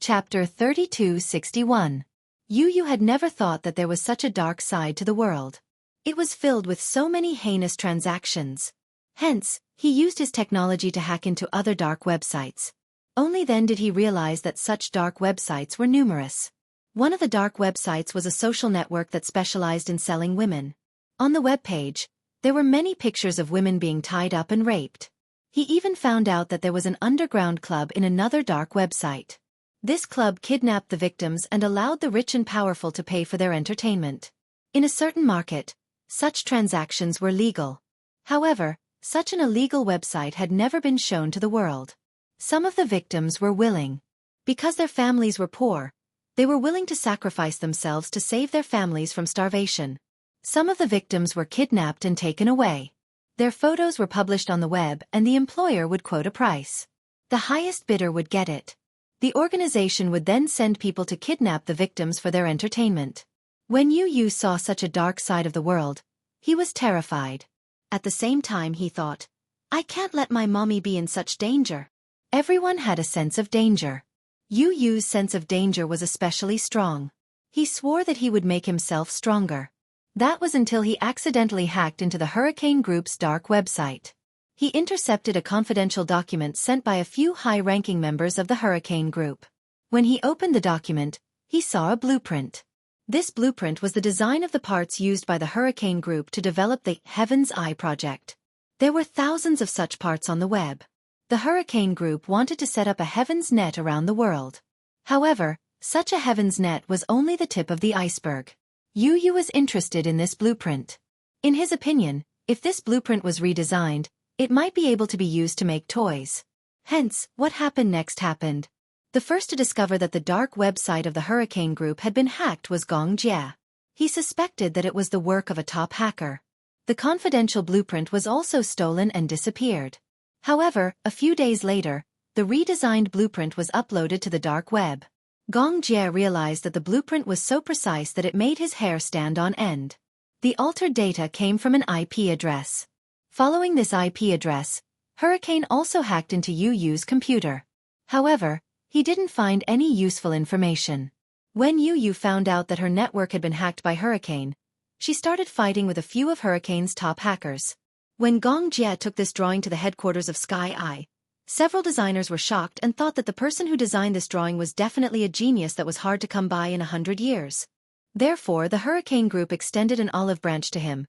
Chapter 3261. Yu Yu had never thought that there was such a dark side to the world. It was filled with so many heinous transactions. Hence, he used his technology to hack into other dark websites. Only then did he realize that such dark websites were numerous. One of the dark websites was a social network that specialized in selling women. On the webpage, there were many pictures of women being tied up and raped. He even found out that there was an underground club in another dark website. This club kidnapped the victims and allowed the rich and powerful to pay for their entertainment. In a certain market, such transactions were legal. However, such an illegal website had never been shown to the world. Some of the victims were willing. Because their families were poor, they were willing to sacrifice themselves to save their families from starvation. Some of the victims were kidnapped and taken away. Their photos were published on the web and the employer would quote a price. The highest bidder would get it. The organization would then send people to kidnap the victims for their entertainment. When Yu saw such a dark side of the world, he was terrified. At the same time he thought, I can't let my mommy be in such danger. Everyone had a sense of danger. Yu's sense of danger was especially strong. He swore that he would make himself stronger. That was until he accidentally hacked into the Hurricane Group's dark website. He intercepted a confidential document sent by a few high-ranking members of the Hurricane Group. When he opened the document, he saw a blueprint. This blueprint was the design of the parts used by the Hurricane Group to develop the Heaven's Eye project. There were thousands of such parts on the web. The Hurricane Group wanted to set up a heaven's net around the world. However, such a heaven's net was only the tip of the iceberg. Yu was interested in this blueprint. In his opinion, if this blueprint was redesigned, it might be able to be used to make toys. Hence, what happened next happened. The first to discover that the dark website of the Hurricane Group had been hacked was Gong Jie. He suspected that it was the work of a top hacker. The confidential blueprint was also stolen and disappeared. However, a few days later, the redesigned blueprint was uploaded to the dark web. Gong Jie realized that the blueprint was so precise that it made his hair stand on end. The altered data came from an IP address. Following this IP address, Hurricane also hacked into Yu's computer. However, he didn't find any useful information. When Yu found out that her network had been hacked by Hurricane, she started fighting with a few of Hurricane's top hackers. When Gong Jie took this drawing to the headquarters of Sky Eye, several designers were shocked and thought that the person who designed this drawing was definitely a genius that was hard to come by in 100 years. Therefore, the Hurricane Group extended an olive branch to him.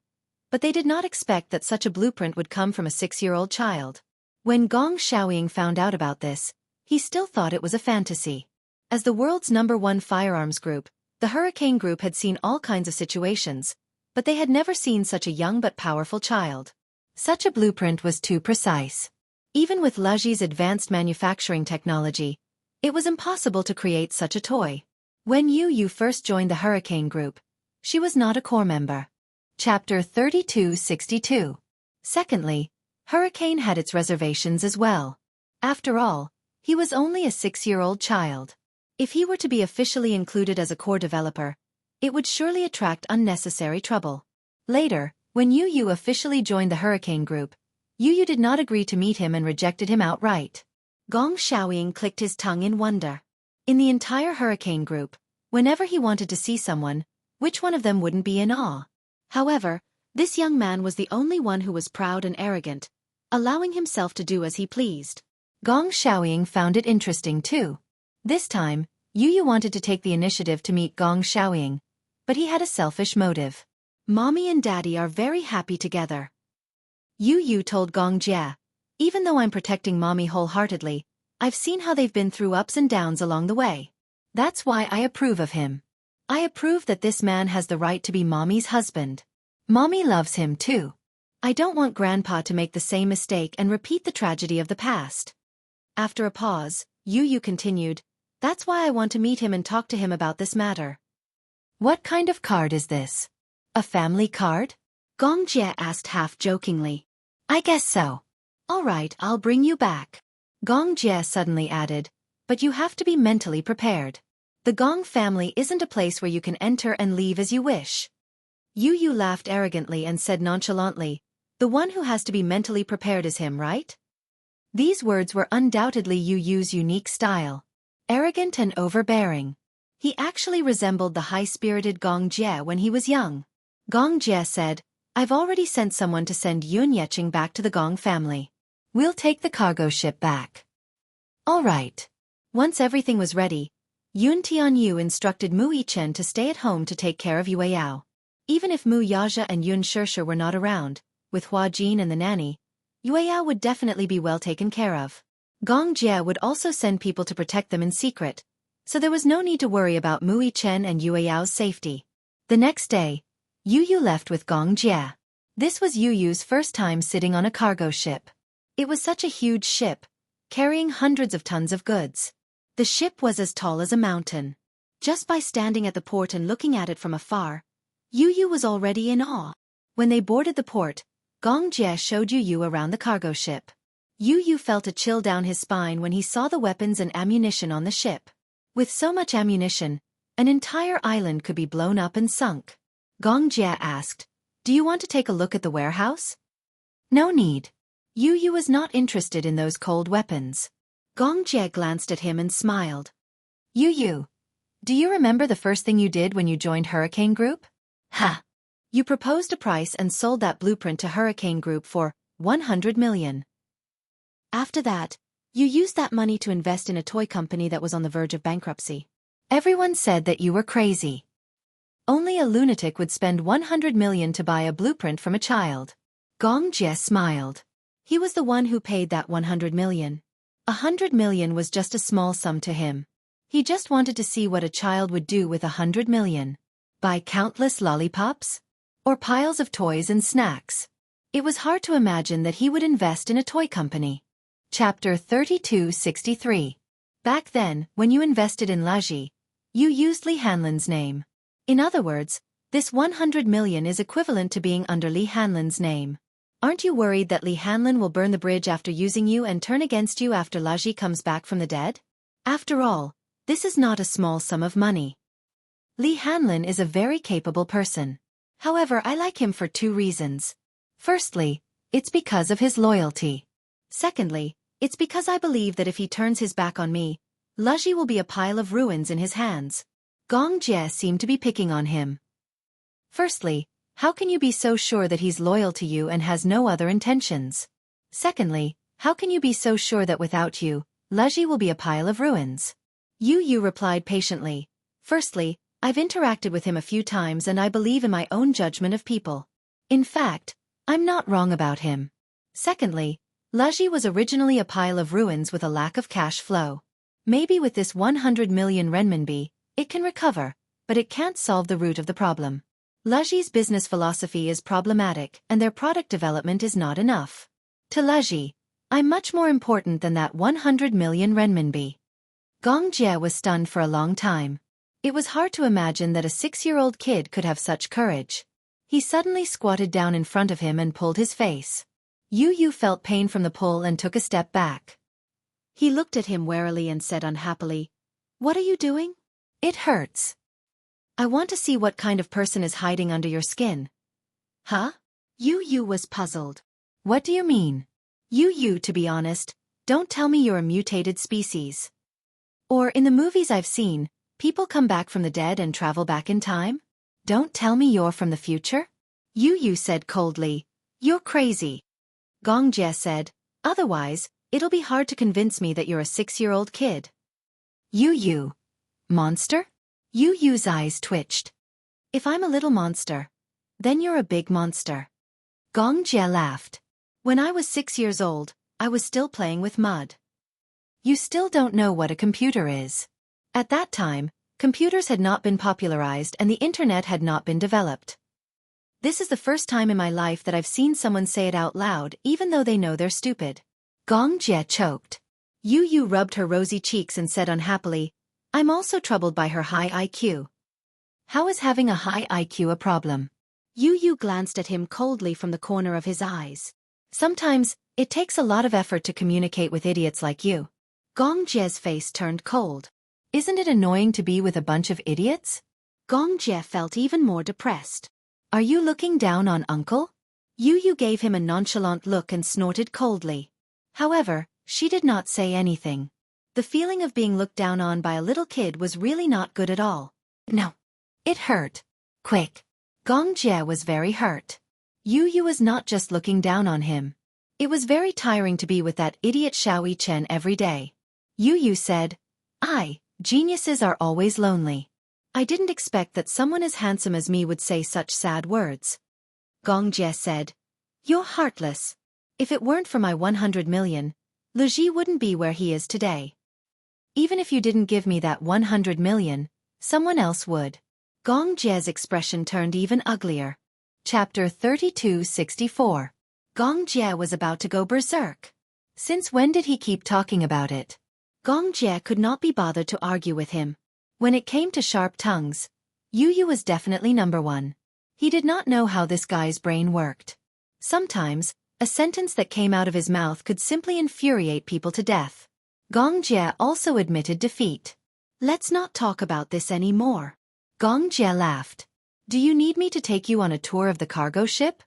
But they did not expect that such a blueprint would come from a 6-year-old child. When Gong Xiaoying found out about this, he still thought it was a fantasy. As the world's #1 firearms group, the Hurricane Group had seen all kinds of situations, but they had never seen such a young but powerful child. Such a blueprint was too precise. Even with Luji's advanced manufacturing technology, it was impossible to create such a toy. When Yu first joined the Hurricane Group, she was not a core member. Chapter 3262. Secondly, Hurricane had its reservations as well. After all, he was only a 6-year-old child. If he were to be officially included as a core developer, it would surely attract unnecessary trouble. Later, when Yu officially joined the Hurricane Group, Yu did not agree to meet him and rejected him outright. Gong Xiaoying clicked his tongue in wonder. In the entire Hurricane Group, whenever he wanted to see someone, which one of them wouldn't be in awe? However, this young man was the only one who was proud and arrogant, allowing himself to do as he pleased. Gong Xiaoying found it interesting too. This time, Yu wanted to take the initiative to meet Gong Xiaoying, but he had a selfish motive. Mommy and Daddy are very happy together. Yu told Gong Jie, even though I'm protecting Mommy wholeheartedly, I've seen how they've been through ups and downs along the way. That's why I approve of him. I approve that this man has the right to be Mommy's husband. Mommy loves him too. I don't want Grandpa to make the same mistake and repeat the tragedy of the past. After a pause, Yu continued, that's why I want to meet him and talk to him about this matter. What kind of card is this? A family card? Gong Jie asked half-jokingly. I guess so. All right, I'll bring you back. Gong Jie suddenly added, but you have to be mentally prepared. The Gong family isn't a place where you can enter and leave as you wish. Yu laughed arrogantly and said nonchalantly, the one who has to be mentally prepared is him, right? These words were undoubtedly Yu's unique style. Arrogant and overbearing. He actually resembled the high-spirited Gong Jie when he was young. Gong Jie said, I've already sent someone to send Yun Yeching back to the Gong family. We'll take the cargo ship back. All right. Once everything was ready, Yun Tianyu instructed Mu Yichen to stay at home to take care of Yueyao. Even if Mu Yaja and Yun Shirshir were not around, with Hua Jin and the nanny, Yueyao would definitely be well taken care of. Gong Jie would also send people to protect them in secret, so there was no need to worry about Mu Yichen and Yueyao's safety. The next day, Yu Yu left with Gong Jie. This was Yu Yu's first time sitting on a cargo ship. It was such a huge ship, carrying hundreds of tons of goods. The ship was as tall as a mountain. Just by standing at the port and looking at it from afar, Yu Yu was already in awe. When they boarded the port, Gong Jie showed Yu Yu around the cargo ship. Yu Yu felt a chill down his spine when he saw the weapons and ammunition on the ship. With so much ammunition, an entire island could be blown up and sunk. Gong Jie asked, "Do you want to take a look at the warehouse?" "No need." Yu Yu was not interested in those cold weapons. Gong Jie glanced at him and smiled. "Yu Yu, do you remember the first thing you did when you joined Hurricane Group?" "Ha! You proposed a price and sold that blueprint to Hurricane Group for 100 million. After that, you used that money to invest in a toy company that was on the verge of bankruptcy. Everyone said that you were crazy. Only a lunatic would spend 100 million to buy a blueprint from a child." Gong Jie smiled. He was the one who paid that 100 million. 100 million was just a small sum to him. He just wanted to see what a child would do with 100 million. Buy countless lollipops? Or piles of toys and snacks? It was hard to imagine that he would invest in a toy company. Chapter 3263. Back then, when you invested in Laji, you used Li Hanlin's name. In other words, this 100 million is equivalent to being under Li Hanlin's name. Aren't you worried that Li Hanlin will burn the bridge after using you and turn against you after Laji comes back from the dead? After all, this is not a small sum of money. Li Hanlin is a very capable person. However, I like him for 2 reasons. Firstly, it's because of his loyalty. Secondly, it's because I believe that if he turns his back on me, Laji will be a pile of ruins in his hands. Gong Jie seemed to be picking on him. Firstly, how can you be so sure that he's loyal to you and has no other intentions? Secondly, how can you be so sure that without you, Laji will be a pile of ruins? Yu Yu replied patiently. Firstly, I've interacted with him a few times and I believe in my own judgment of people. In fact, I'm not wrong about him. Secondly, Laji was originally a pile of ruins with a lack of cash flow. Maybe with this 100 million renminbi, it can recover, but it can't solve the root of the problem. Laji's business philosophy is problematic and their product development is not enough. To Laji, I'm much more important than that 100 million renminbi. Gong Jie was stunned for a long time. It was hard to imagine that a 6-year-old kid could have such courage. He suddenly squatted down in front of him and pulled his face. Yu Yu felt pain from the pull and took a step back. He looked at him warily and said unhappily, "What are you doing? It hurts. I want to see what kind of person is hiding under your skin." "Huh?" Yu Yu was puzzled. "What do you mean?" "Yu Yu, to be honest, don't tell me you're a mutated species. Or in the movies I've seen, people come back from the dead and travel back in time? Don't tell me you're from the future?" Yu Yu said coldly, "You're crazy." Gong Jie said, "Otherwise, it'll be hard to convince me that you're a 6-year-old kid." "Yu Yu. Monster?" Yu Yu's eyes twitched. "If I'm a little monster, then you're a big monster." Gong Jie laughed. "When I was 6 years old, I was still playing with mud." "You still don't know what a computer is." At that time, computers had not been popularized and the internet had not been developed. This is the first time in my life that I've seen someone say it out loud even though they know they're stupid. Gong Jie choked. Yu Yu rubbed her rosy cheeks and said unhappily, "I'm also troubled by her high IQ." "How is having a high IQ a problem?" Yu Yu glanced at him coldly from the corner of his eyes. "Sometimes, it takes a lot of effort to communicate with idiots like you." Gong Jie's face turned cold. "Isn't it annoying to be with a bunch of idiots?" Gong Jie felt even more depressed. "Are you looking down on Uncle?" Yu Yu gave him a nonchalant look and snorted coldly. However, she did not say anything. The feeling of being looked down on by a little kid was really not good at all. No. It hurt. Quick. Gong Jie was very hurt. Yu Yu was not just looking down on him. It was very tiring to be with that idiot Xiao Chen every day. Yu Yu said, Geniuses are always lonely. I didn't expect that someone as handsome as me would say such sad words. Gong Jie said, You're heartless. If it weren't for my 100 million, Lu Ji wouldn't be where he is today. Even if you didn't give me that 100 million, someone else would. Gong Jie's expression turned even uglier. Chapter 3264. Gong Jie was about to go berserk. Since when did he keep talking about it? Gong Jie could not be bothered to argue with him. When it came to sharp tongues, Yu Yu was definitely number one. He did not know how this guy's brain worked. Sometimes, a sentence that came out of his mouth could simply infuriate people to death. Gong Jie also admitted defeat. Let's not talk about this anymore. Gong Jie laughed. Do you need me to take you on a tour of the cargo ship?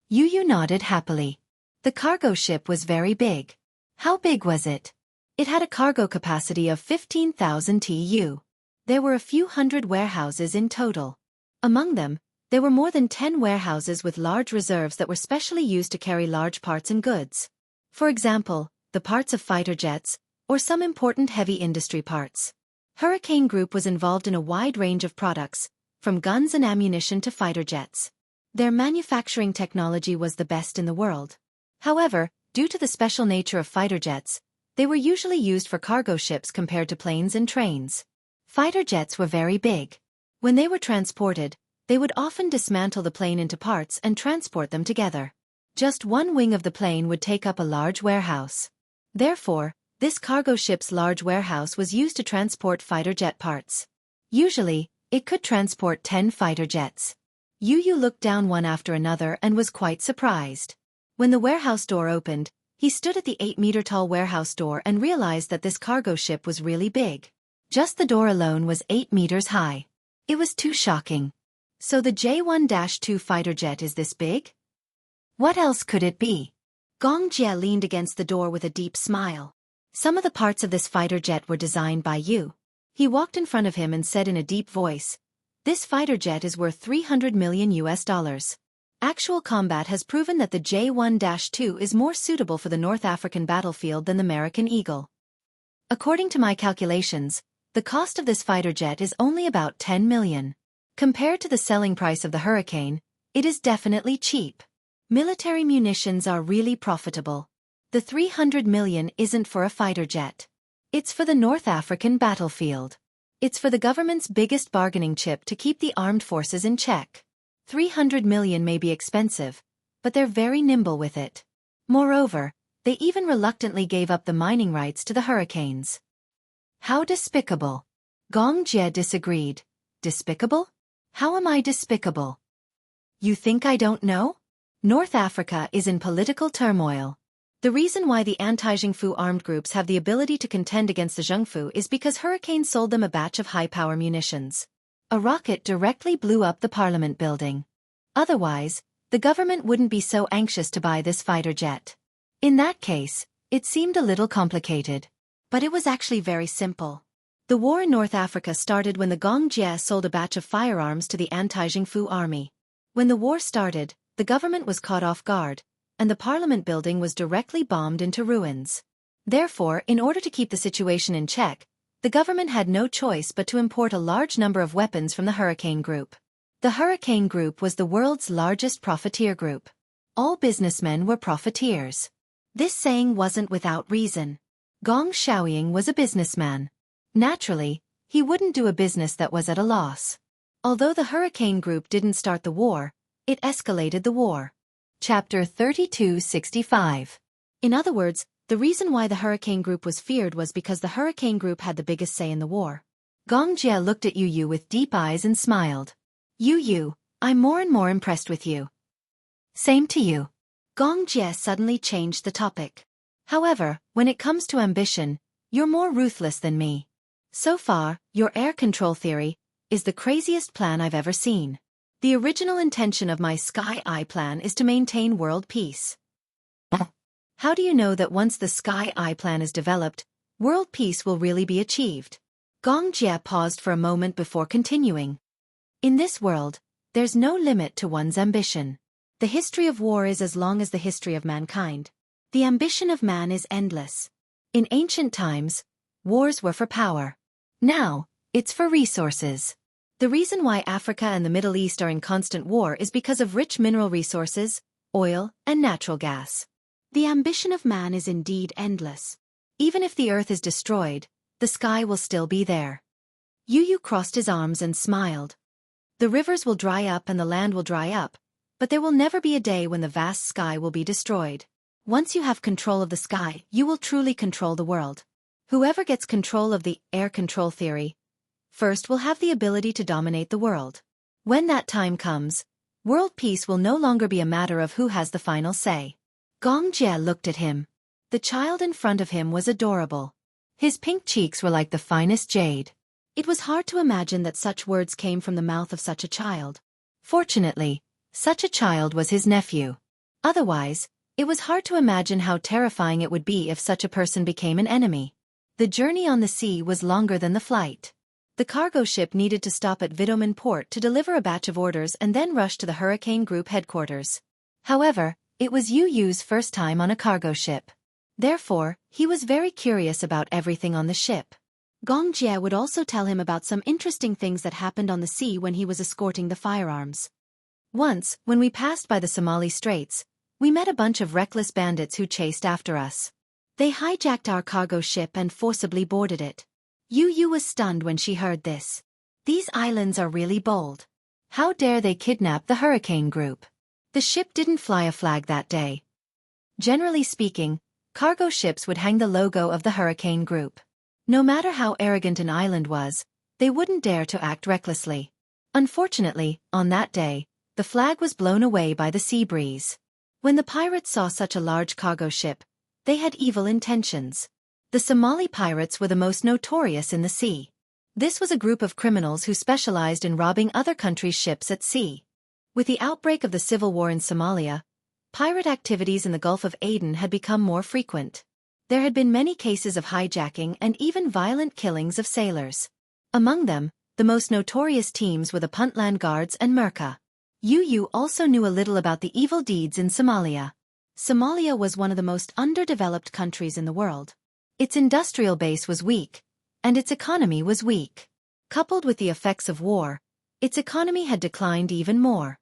Yu Yu nodded happily. The cargo ship was very big. How big was it? It had a cargo capacity of 15,000 TEU. There were a few hundred warehouses in total. Among them, there were more than 10 warehouses with large reserves that were specially used to carry large parts and goods. For example, the parts of fighter jets, or some important heavy industry parts. Hurricane Group was involved in a wide range of products, from guns and ammunition to fighter jets. Their manufacturing technology was the best in the world. However, due to the special nature of fighter jets, they were usually used for cargo ships compared to planes and trains. Fighter jets were very big. When they were transported, they would often dismantle the plane into parts and transport them together. Just one wing of the plane would take up a large warehouse. Therefore, this cargo ship's large warehouse was used to transport fighter jet parts. Usually, it could transport 10 fighter jets. Yu Yu looked down one after another and was quite surprised. When the warehouse door opened, he stood at the 8-meter-tall warehouse door and realized that this cargo ship was really big. Just the door alone was 8 meters high. It was too shocking. So the J-1-2 fighter jet is this big? What else could it be? Gong Jie leaned against the door with a deep smile. Some of the parts of this fighter jet were designed by you. He walked in front of him and said in a deep voice, This fighter jet is worth $300 million. Actual combat has proven that the J-1-2 is more suitable for the North African battlefield than the American Eagle. According to my calculations, the cost of this fighter jet is only about 10 million. Compared to the selling price of the Hurricane, it is definitely cheap. Military munitions are really profitable. The 300 million isn't for a fighter jet. It's for the North African battlefield. It's for the government's biggest bargaining chip to keep the armed forces in check. 300 million may be expensive, but they're very nimble with it. Moreover, they even reluctantly gave up the mining rights to the Hurricanes. How despicable. Gong Jie disagreed. Despicable? How am I despicable? You think I don't know? North Africa is in political turmoil. The reason why the anti-Zhengfu armed groups have the ability to contend against the Zhengfu is because Hurricane sold them a batch of high-power munitions. A rocket directly blew up the parliament building. Otherwise, the government wouldn't be so anxious to buy this fighter jet. In that case, it seemed a little complicated. But it was actually very simple. The war in North Africa started when the Gong Jie sold a batch of firearms to the anti-Zhengfu army. When the war started, the government was caught off guard, and the parliament building was directly bombed into ruins. Therefore, in order to keep the situation in check, the government had no choice but to import a large number of weapons from the Hurricane Group. The Hurricane Group was the world's largest profiteer group. All businessmen were profiteers. This saying wasn't without reason. Gong Xiaoying was a businessman. Naturally, he wouldn't do a business that was at a loss. Although the Hurricane Group didn't start the war, it escalated the war. Chapter 3265. In other words, the reason why the Hurricane Group was feared was because the Hurricane Group had the biggest say in the war. Gong Jie looked at Yu Yu with deep eyes and smiled. Yu Yu, I'm more and more impressed with you. Same to you. Gong Jie suddenly changed the topic. However, when it comes to ambition, you're more ruthless than me. So far, your air control theory is the craziest plan I've ever seen. The original intention of my Sky Eye plan is to maintain world peace. How do you know that once the Sky Eye plan is developed, world peace will really be achieved? Gong Jie paused for a moment before continuing. In this world, there's no limit to one's ambition. The history of war is as long as the history of mankind. The ambition of man is endless. In ancient times, wars were for power. Now, it's for resources. The reason why Africa and the Middle East are in constant war is because of rich mineral resources, oil, and natural gas. The ambition of man is indeed endless. Even if the earth is destroyed, the sky will still be there. Yu crossed his arms and smiled. The rivers will dry up and the land will dry up, but there will never be a day when the vast sky will be destroyed. Once you have control of the sky, you will truly control the world. Whoever gets control of the air control theory first will have the ability to dominate the world. When that time comes, world peace will no longer be a matter of who has the final say. Gong Jie looked at him. The child in front of him was adorable. His pink cheeks were like the finest jade. It was hard to imagine that such words came from the mouth of such a child. Fortunately, such a child was his nephew. Otherwise, it was hard to imagine how terrifying it would be if such a person became an enemy. The journey on the sea was longer than the flight. The cargo ship needed to stop at Vitomin port to deliver a batch of orders and then rush to the Hurricane Group headquarters. However, it was Yu's first time on a cargo ship. Therefore, he was very curious about everything on the ship. Gong Jie would also tell him about some interesting things that happened on the sea when he was escorting the firearms. Once, when we passed by the Somali Straits, we met a bunch of reckless bandits who chased after us. They hijacked our cargo ship and forcibly boarded it. Yu was stunned when she heard this. These islands are really bold. How dare they kidnap the Hurricane Group? The ship didn't fly a flag that day. Generally speaking, cargo ships would hang the logo of the Hurricane Group. No matter how arrogant an island was, they wouldn't dare to act recklessly. Unfortunately, on that day, the flag was blown away by the sea breeze. When the pirates saw such a large cargo ship, they had evil intentions. The Somali pirates were the most notorious in the sea. This was a group of criminals who specialized in robbing other countries' ships at sea. With the outbreak of the civil war in Somalia, pirate activities in the Gulf of Aden had become more frequent. There had been many cases of hijacking and even violent killings of sailors. Among them, the most notorious teams were the Puntland Guards and Merca. Yu also knew a little about the evil deeds in Somalia. Somalia was one of the most underdeveloped countries in the world. Its industrial base was weak, and its economy was weak. Coupled with the effects of war, its economy had declined even more.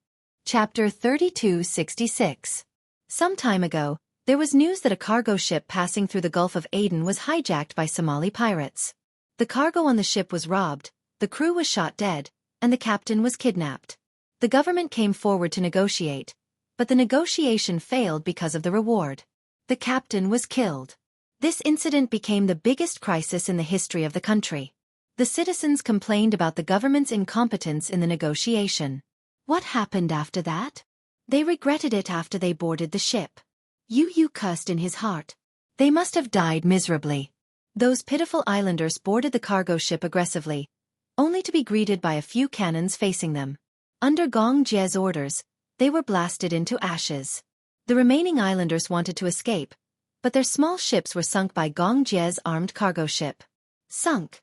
Chapter 3266. Some time ago, there was news that a cargo ship passing through the Gulf of Aden was hijacked by Somali pirates. The cargo on the ship was robbed, the crew was shot dead, and the captain was kidnapped. The government came forward to negotiate, but the negotiation failed because of the reward. The captain was killed. This incident became the biggest crisis in the history of the country. The citizens complained about the government's incompetence in the negotiation. What happened after that? They regretted it after they boarded the ship. Yu cursed in his heart. They must have died miserably. Those pitiful islanders boarded the cargo ship aggressively, only to be greeted by a few cannons facing them. Under Gong Jie's orders, they were blasted into ashes. The remaining islanders wanted to escape, but their small ships were sunk by Gong Jie's armed cargo ship. Sunk.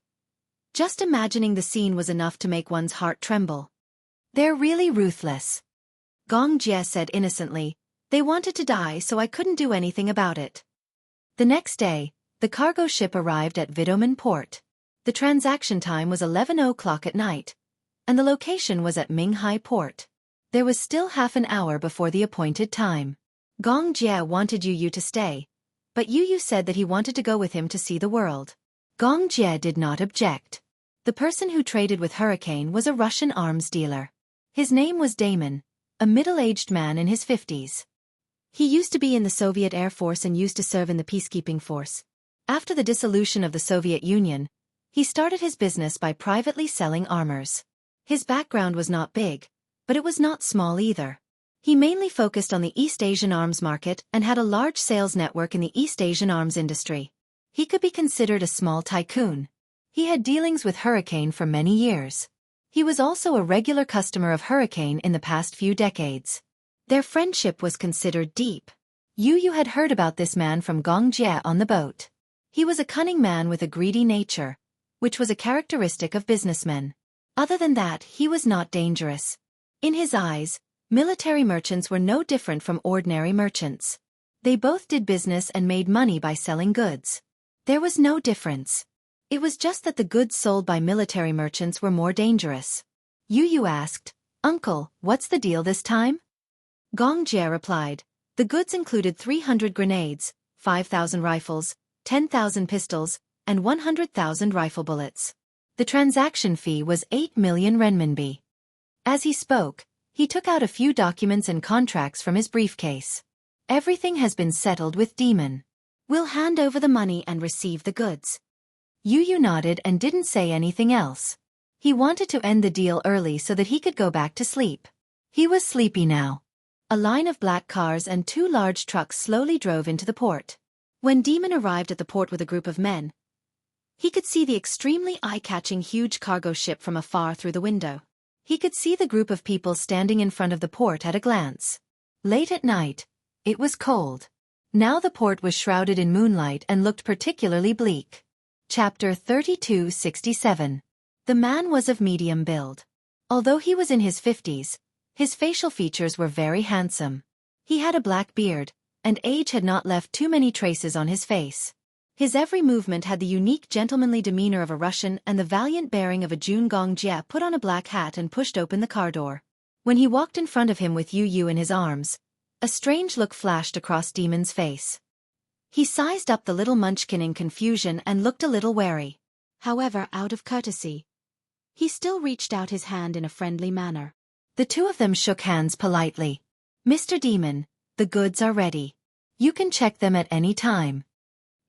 Just imagining the scene was enough to make one's heart tremble. They're really ruthless. Gong Jie said innocently, they wanted to die so I couldn't do anything about it. The next day, the cargo ship arrived at Vitomin port. The transaction time was 11 o'clock at night, and the location was at Minghai port. There was still half an hour before the appointed time. Gong Jie wanted Yu to stay, but Yu said that he wanted to go with him to see the world. Gong Jie did not object. The person who traded with Hurricane was a Russian arms dealer. His name was Damon, a middle-aged man in his 50s. He used to be in the Soviet Air Force and used to serve in the peacekeeping force. After the dissolution of the Soviet Union, he started his business by privately selling armors. His background was not big, but it was not small either. He mainly focused on the East Asian arms market and had a large sales network in the East Asian arms industry. He could be considered a small tycoon. He had dealings with Hurricane for many years. He was also a regular customer of Hurricane in the past few decades. Their friendship was considered deep. Yu had heard about this man from Gong Jie on the boat. He was a cunning man with a greedy nature, which was a characteristic of businessmen. Other than that, he was not dangerous. In his eyes, Military merchants were no different from ordinary merchants. They both did business and made money by selling goods. There was no difference. It was just that the goods sold by military merchants were more dangerous. Yu asked, "Uncle, what's the deal this time?" Gong Jie replied, "The goods included 300 grenades, 5,000 rifles, 10,000 pistols, and 100,000 rifle bullets. The transaction fee was 8 million renminbi." As he spoke, he took out a few documents and contracts from his briefcase. "Everything has been settled with Demon. We'll hand over the money and receive the goods." Yu nodded and didn't say anything else. He wanted to end the deal early so that he could go back to sleep. He was sleepy now. A line of black cars and 2 large trucks slowly drove into the port. When Demon arrived at the port with a group of men, he could see the extremely eye-catching huge cargo ship from afar through the window. He could see the group of people standing in front of the port at a glance. Late at night, it was cold. Now the port was shrouded in moonlight and looked particularly bleak. Chapter 3267. The man was of medium build. Although he was in his 50s, his facial features were very handsome. He had a black beard, and age had not left too many traces on his face. His every movement had the unique gentlemanly demeanor of a Russian and the valiant bearing of a Jun. Gong Jie put on a black hat and pushed open the car door. When he walked in front of him with Yu in his arms, a strange look flashed across Demon's face. He sized up the little munchkin in confusion and looked a little wary. However, out of courtesy, he still reached out his hand in a friendly manner. The two of them shook hands politely. "Mr. Demon, the goods are ready. You can check them at any time."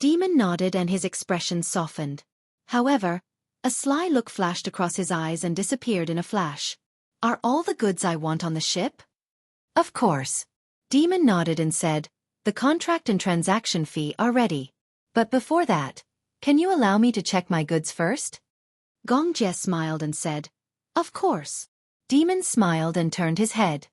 Demon nodded and his expression softened. However, a sly look flashed across his eyes and disappeared in a flash. "Are all the goods I want on the ship?" "Of course." Demon nodded and said, "The contract and transaction fee are ready. But before that, can you allow me to check my goods first?" Gong Jie smiled and said, "Of course." Demon smiled and turned his head.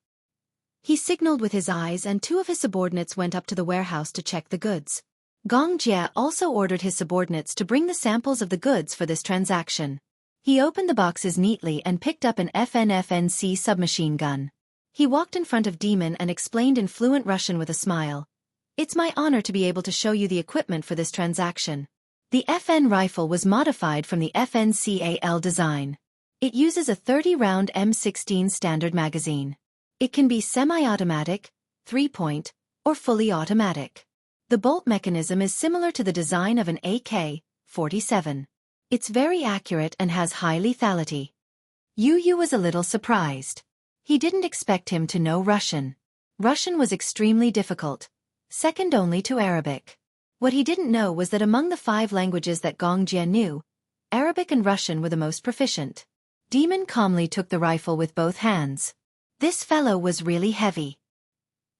He signaled with his eyes and 2 of his subordinates went up to the warehouse to check the goods. Gong Jie also ordered his subordinates to bring the samples of the goods for this transaction. He opened the boxes neatly and picked up an FNFNC submachine gun. He walked in front of Demon and explained in fluent Russian with a smile, "It's my honor to be able to show you the equipment for this transaction." The FN rifle was modified from the FNCAL design. It uses a 30-round M16 standard magazine. It can be semi-automatic, 3-point, or fully automatic. The bolt mechanism is similar to the design of an AK-47. It's very accurate and has high lethality. Yu was a little surprised. He didn't expect him to know Russian. Russian was extremely difficult, second only to Arabic. What he didn't know was that among the 5 languages that Gong Jie knew, Arabic and Russian were the most proficient. Demon calmly took the rifle with both hands. This fellow was really heavy.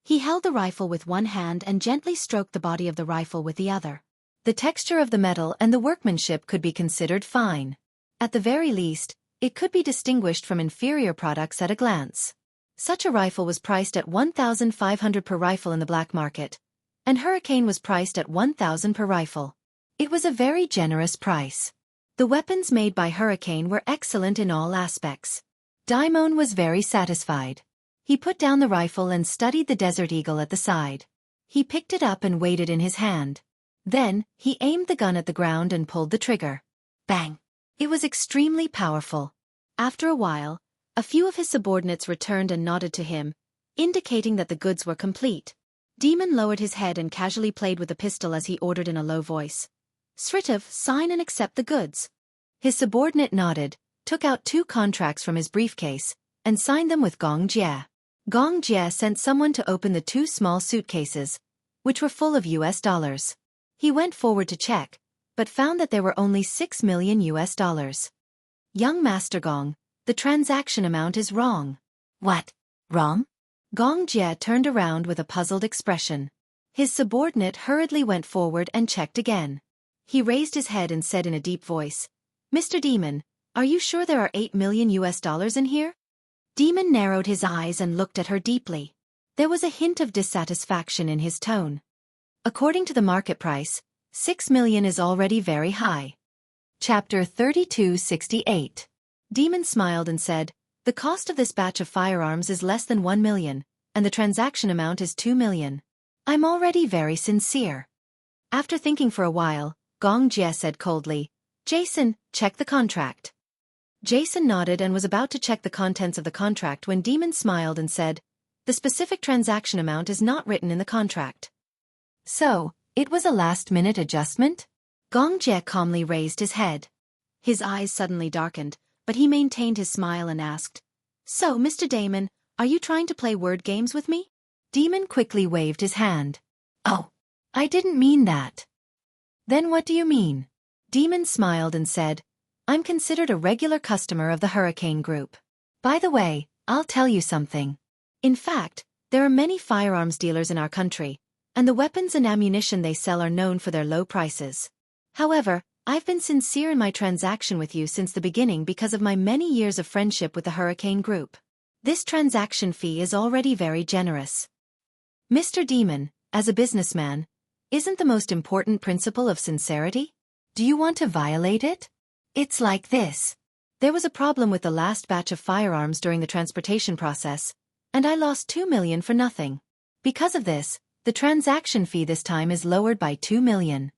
He held the rifle with one hand and gently stroked the body of the rifle with the other. The texture of the metal and the workmanship could be considered fine. At the very least, it could be distinguished from inferior products at a glance. Such a rifle was priced at 1,500 per rifle in the black market, and Hurricane was priced at 1,000 per rifle. It was a very generous price. The weapons made by Hurricane were excellent in all aspects. Daimon was very satisfied. He put down the rifle and studied the Desert Eagle at the side. He picked it up and weighed it in his hand. Then, he aimed the gun at the ground and pulled the trigger. Bang! It was extremely powerful. After a while, a few of his subordinates returned and nodded to him, indicating that the goods were complete. Demon lowered his head and casually played with the pistol as he ordered in a low voice, "Sritov, sign and accept the goods." His subordinate nodded, took out 2 contracts from his briefcase, and signed them with Gong Jie. Gong Jie sent someone to open the 2 small suitcases, which were full of US dollars. He went forward to check, but found that there were only $6 million US. "Young Master Gong, the transaction amount is wrong." "What? Wrong?" Gong Jie turned around with a puzzled expression. His subordinate hurriedly went forward and checked again. He raised his head and said in a deep voice, "Mr. Demon, are you sure there are $8 million US in here?" Demon narrowed his eyes and looked at her deeply. There was a hint of dissatisfaction in his tone. "According to the market price, 6 million is already very high." Chapter 3268. Demon smiled and said, The cost of this batch of firearms is less than 1 million, and the transaction amount is 2 million. I'm already very sincere. After thinking for a while, Gong Jie said coldly, Jason, check the contract. Jason nodded and was about to check the contents of the contract when Demon smiled and said, the specific transaction amount is not written in the contract. So, it was a last-minute adjustment? Gong Jie calmly raised his head. His eyes suddenly darkened, but he maintained his smile and asked, So, Mr. Damon, are you trying to play word games with me? Demon quickly waved his hand. Oh, I didn't mean that. Then what do you mean? Demon smiled and said, I'm considered a regular customer of the Hurricane Group. By the way, I'll tell you something. In fact, there are many firearms dealers in our country, and the weapons and ammunition they sell are known for their low prices. However, I've been sincere in my transaction with you since the beginning because of my many years of friendship with the Hurricane Group. This transaction fee is already very generous. Mr. Demon, as a businessman, isn't the most important principle of sincerity? Do you want to violate it? It's like this. There was a problem with the last batch of firearms during the transportation process, and I lost 2 million for nothing. Because of this, the transaction fee this time is lowered by 2 million.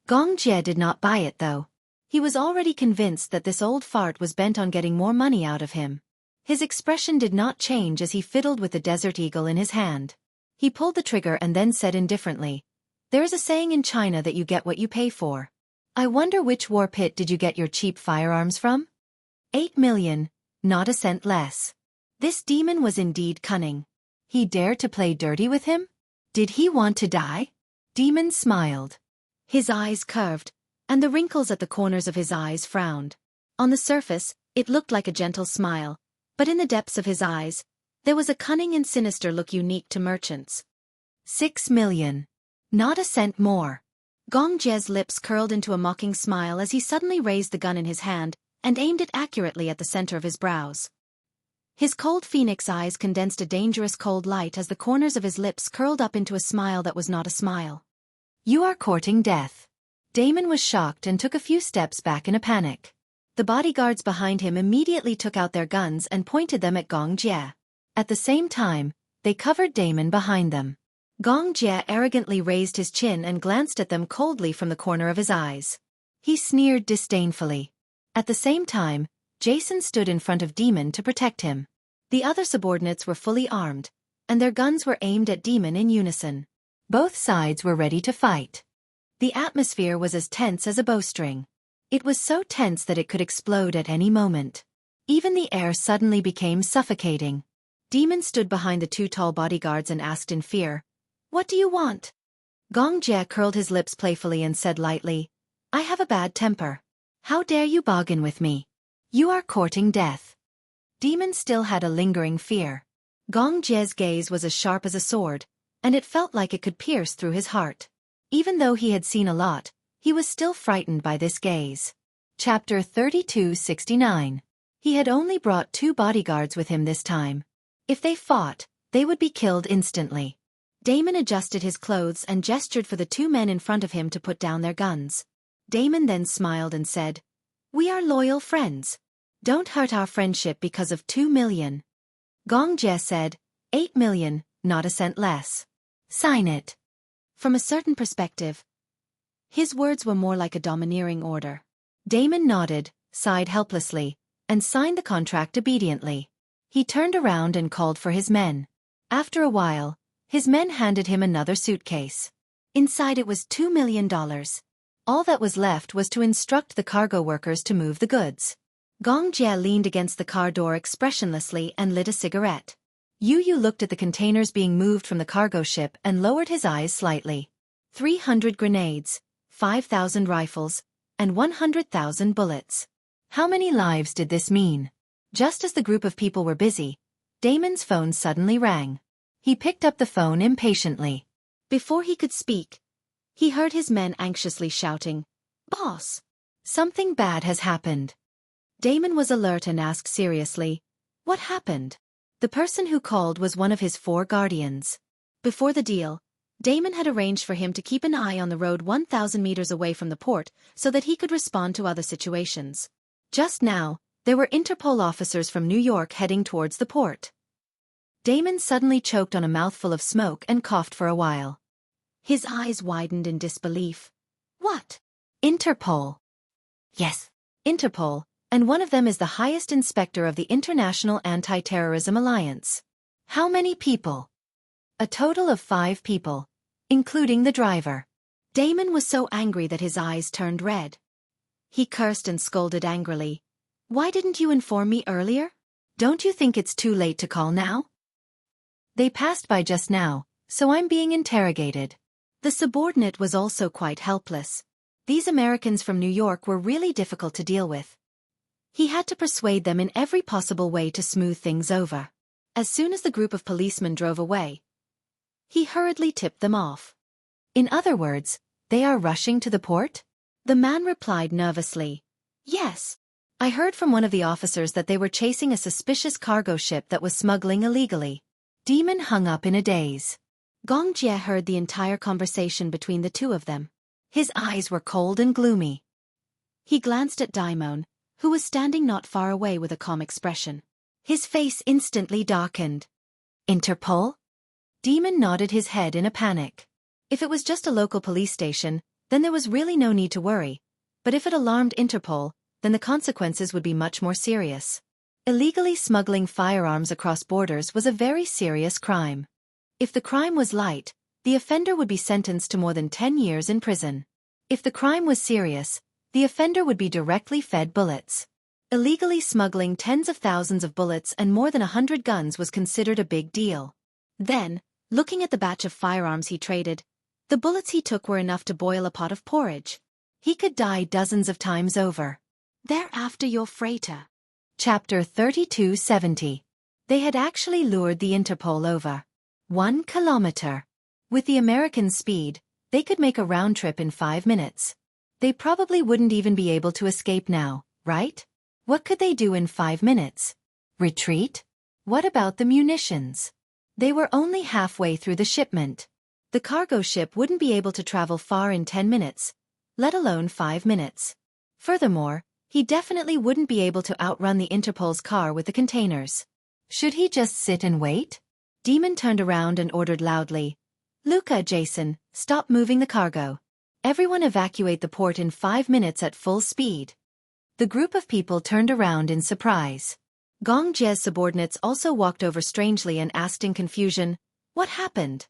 Gong Jie did not buy it though. He was already convinced that this old fart was bent on getting more money out of him. His expression did not change as he fiddled with the Desert Eagle in his hand. He pulled the trigger and then said indifferently, There is a saying in China that you get what you pay for. I wonder which war pit did you get your cheap firearms from? 8 million, not a cent less. This demon was indeed cunning. He dared to play dirty with him? Did he want to die? Demon smiled. His eyes curved, and the wrinkles at the corners of his eyes frowned. On the surface, it looked like a gentle smile, but in the depths of his eyes, there was a cunning and sinister look unique to merchants. 6 million. Not a cent more. Gong Jie's lips curled into a mocking smile as he suddenly raised the gun in his hand and aimed it accurately at the center of his brows. His cold phoenix eyes condensed a dangerous cold light as the corners of his lips curled up into a smile that was not a smile. You are courting death. Damon was shocked and took a few steps back in a panic. The bodyguards behind him immediately took out their guns and pointed them at Gong Jie. At the same time, they covered Damon behind them. Gong Jie arrogantly raised his chin and glanced at them coldly from the corner of his eyes. He sneered disdainfully. At the same time, Jason stood in front of Demon to protect him. The other subordinates were fully armed, and their guns were aimed at Demon in unison. Both sides were ready to fight. The atmosphere was as tense as a bowstring. It was so tense that it could explode at any moment. Even the air suddenly became suffocating. Demon stood behind the two tall bodyguards and asked in fear, What do you want? Gong Jie curled his lips playfully and said lightly, I have a bad temper. How dare you bargain with me? You are courting death. Demon still had a lingering fear. Gong Jie's gaze was as sharp as a sword, and it felt like it could pierce through his heart. Even though he had seen a lot, he was still frightened by this gaze. Chapter 3269. He had only brought 2 bodyguards with him this time. If they fought, they would be killed instantly. Damon adjusted his clothes and gestured for the 2 men in front of him to put down their guns. Damon then smiled and said, We are loyal friends. Don't hurt our friendship because of 2 million. Gong Jie said, 8 million, not a cent less. Sign it. From a certain perspective, his words were more like a domineering order. Damon nodded, sighed helplessly, and signed the contract obediently. He turned around and called for his men. After a while, his men handed him another suitcase. Inside it was $2 million. All that was left was to instruct the cargo workers to move the goods. Gong Jie leaned against the car door expressionlessly and lit a cigarette. Yu looked at the containers being moved from the cargo ship and lowered his eyes slightly. 300 grenades, 5,000 rifles, and 100,000 bullets. How many lives did this mean? Just as the group of people were busy, Damon's phone suddenly rang. He picked up the phone impatiently. Before he could speak, he heard his men anxiously shouting, Boss! Something bad has happened. Damon was alert and asked seriously, What happened? The person who called was one of his 4 guardians. Before the deal, Damon had arranged for him to keep an eye on the road 1,000 meters away from the port so that he could respond to other situations. Just now, There were Interpol officers from New York heading towards the port. Damon suddenly choked on a mouthful of smoke and coughed for a while. His eyes widened in disbelief. What? Interpol? Yes, Interpol, and one of them is the highest inspector of the International Anti-Terrorism Alliance. How many people? A total of 5 people, including the driver. Damon was so angry that his eyes turned red. He cursed and scolded angrily. Why didn't you inform me earlier? Don't you think it's too late to call now? They passed by just now, so I'm being interrogated. The subordinate was also quite helpless. These Americans from New York were really difficult to deal with. He had to persuade them in every possible way to smooth things over. As soon as the group of policemen drove away, he hurriedly tipped them off. In other words, they are rushing to the port? The man replied nervously. Yes. I heard from one of the officers that they were chasing a suspicious cargo ship that was smuggling illegally. Damon hung up in a daze. Gong Jie heard the entire conversation between the two of them. His eyes were cold and gloomy. He glanced at Daimon, who was standing not far away with a calm expression. His face instantly darkened. Interpol? Damon nodded his head in a panic. If it was just a local police station, then there was really no need to worry. But if it alarmed Interpol, then the consequences would be much more serious. Illegally smuggling firearms across borders was a very serious crime. If the crime was light, the offender would be sentenced to more than 10 years in prison. If the crime was serious, the offender would be directly fed bullets. Illegally smuggling tens of thousands of bullets and more than 100 guns was considered a big deal. Then, looking at the batch of firearms he traded, the bullets he took were enough to boil a pot of porridge. He could die dozens of times over. They're after your freighter. Chapter 3270. They had actually lured the Interpol over 1 kilometer. With the American speed, they could make a round trip in 5 minutes. They probably wouldn't even be able to escape now, right? What could they do in 5 minutes? Retreat? What about the munitions? They were only halfway through the shipment. The cargo ship wouldn't be able to travel far in 10 minutes, let alone 5 minutes. Furthermore, he definitely wouldn't be able to outrun the Interpol's car with the containers. Should he just sit and wait? Damon turned around and ordered loudly, Luca, Jason, stop moving the cargo. Everyone evacuate the port in 5 minutes at full speed. The group of people turned around in surprise. Gong Jie's subordinates also walked over strangely and asked in confusion, What happened?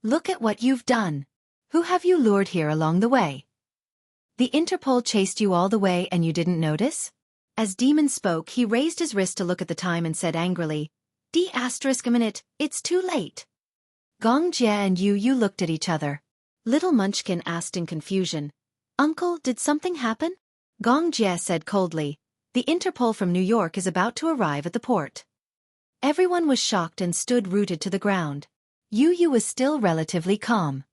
Look at what you've done. Who have you lured here along the way? The Interpol chased you all the way and you didn't notice? As Damon spoke, he raised his wrist to look at the time and said angrily, a minute, it's too late. Gong Jie and you looked at each other. Little Munchkin asked in confusion, Uncle, did something happen? Gong Jie said coldly, The Interpol from New York is about to arrive at the port. Everyone was shocked and stood rooted to the ground. Yu was still relatively calm.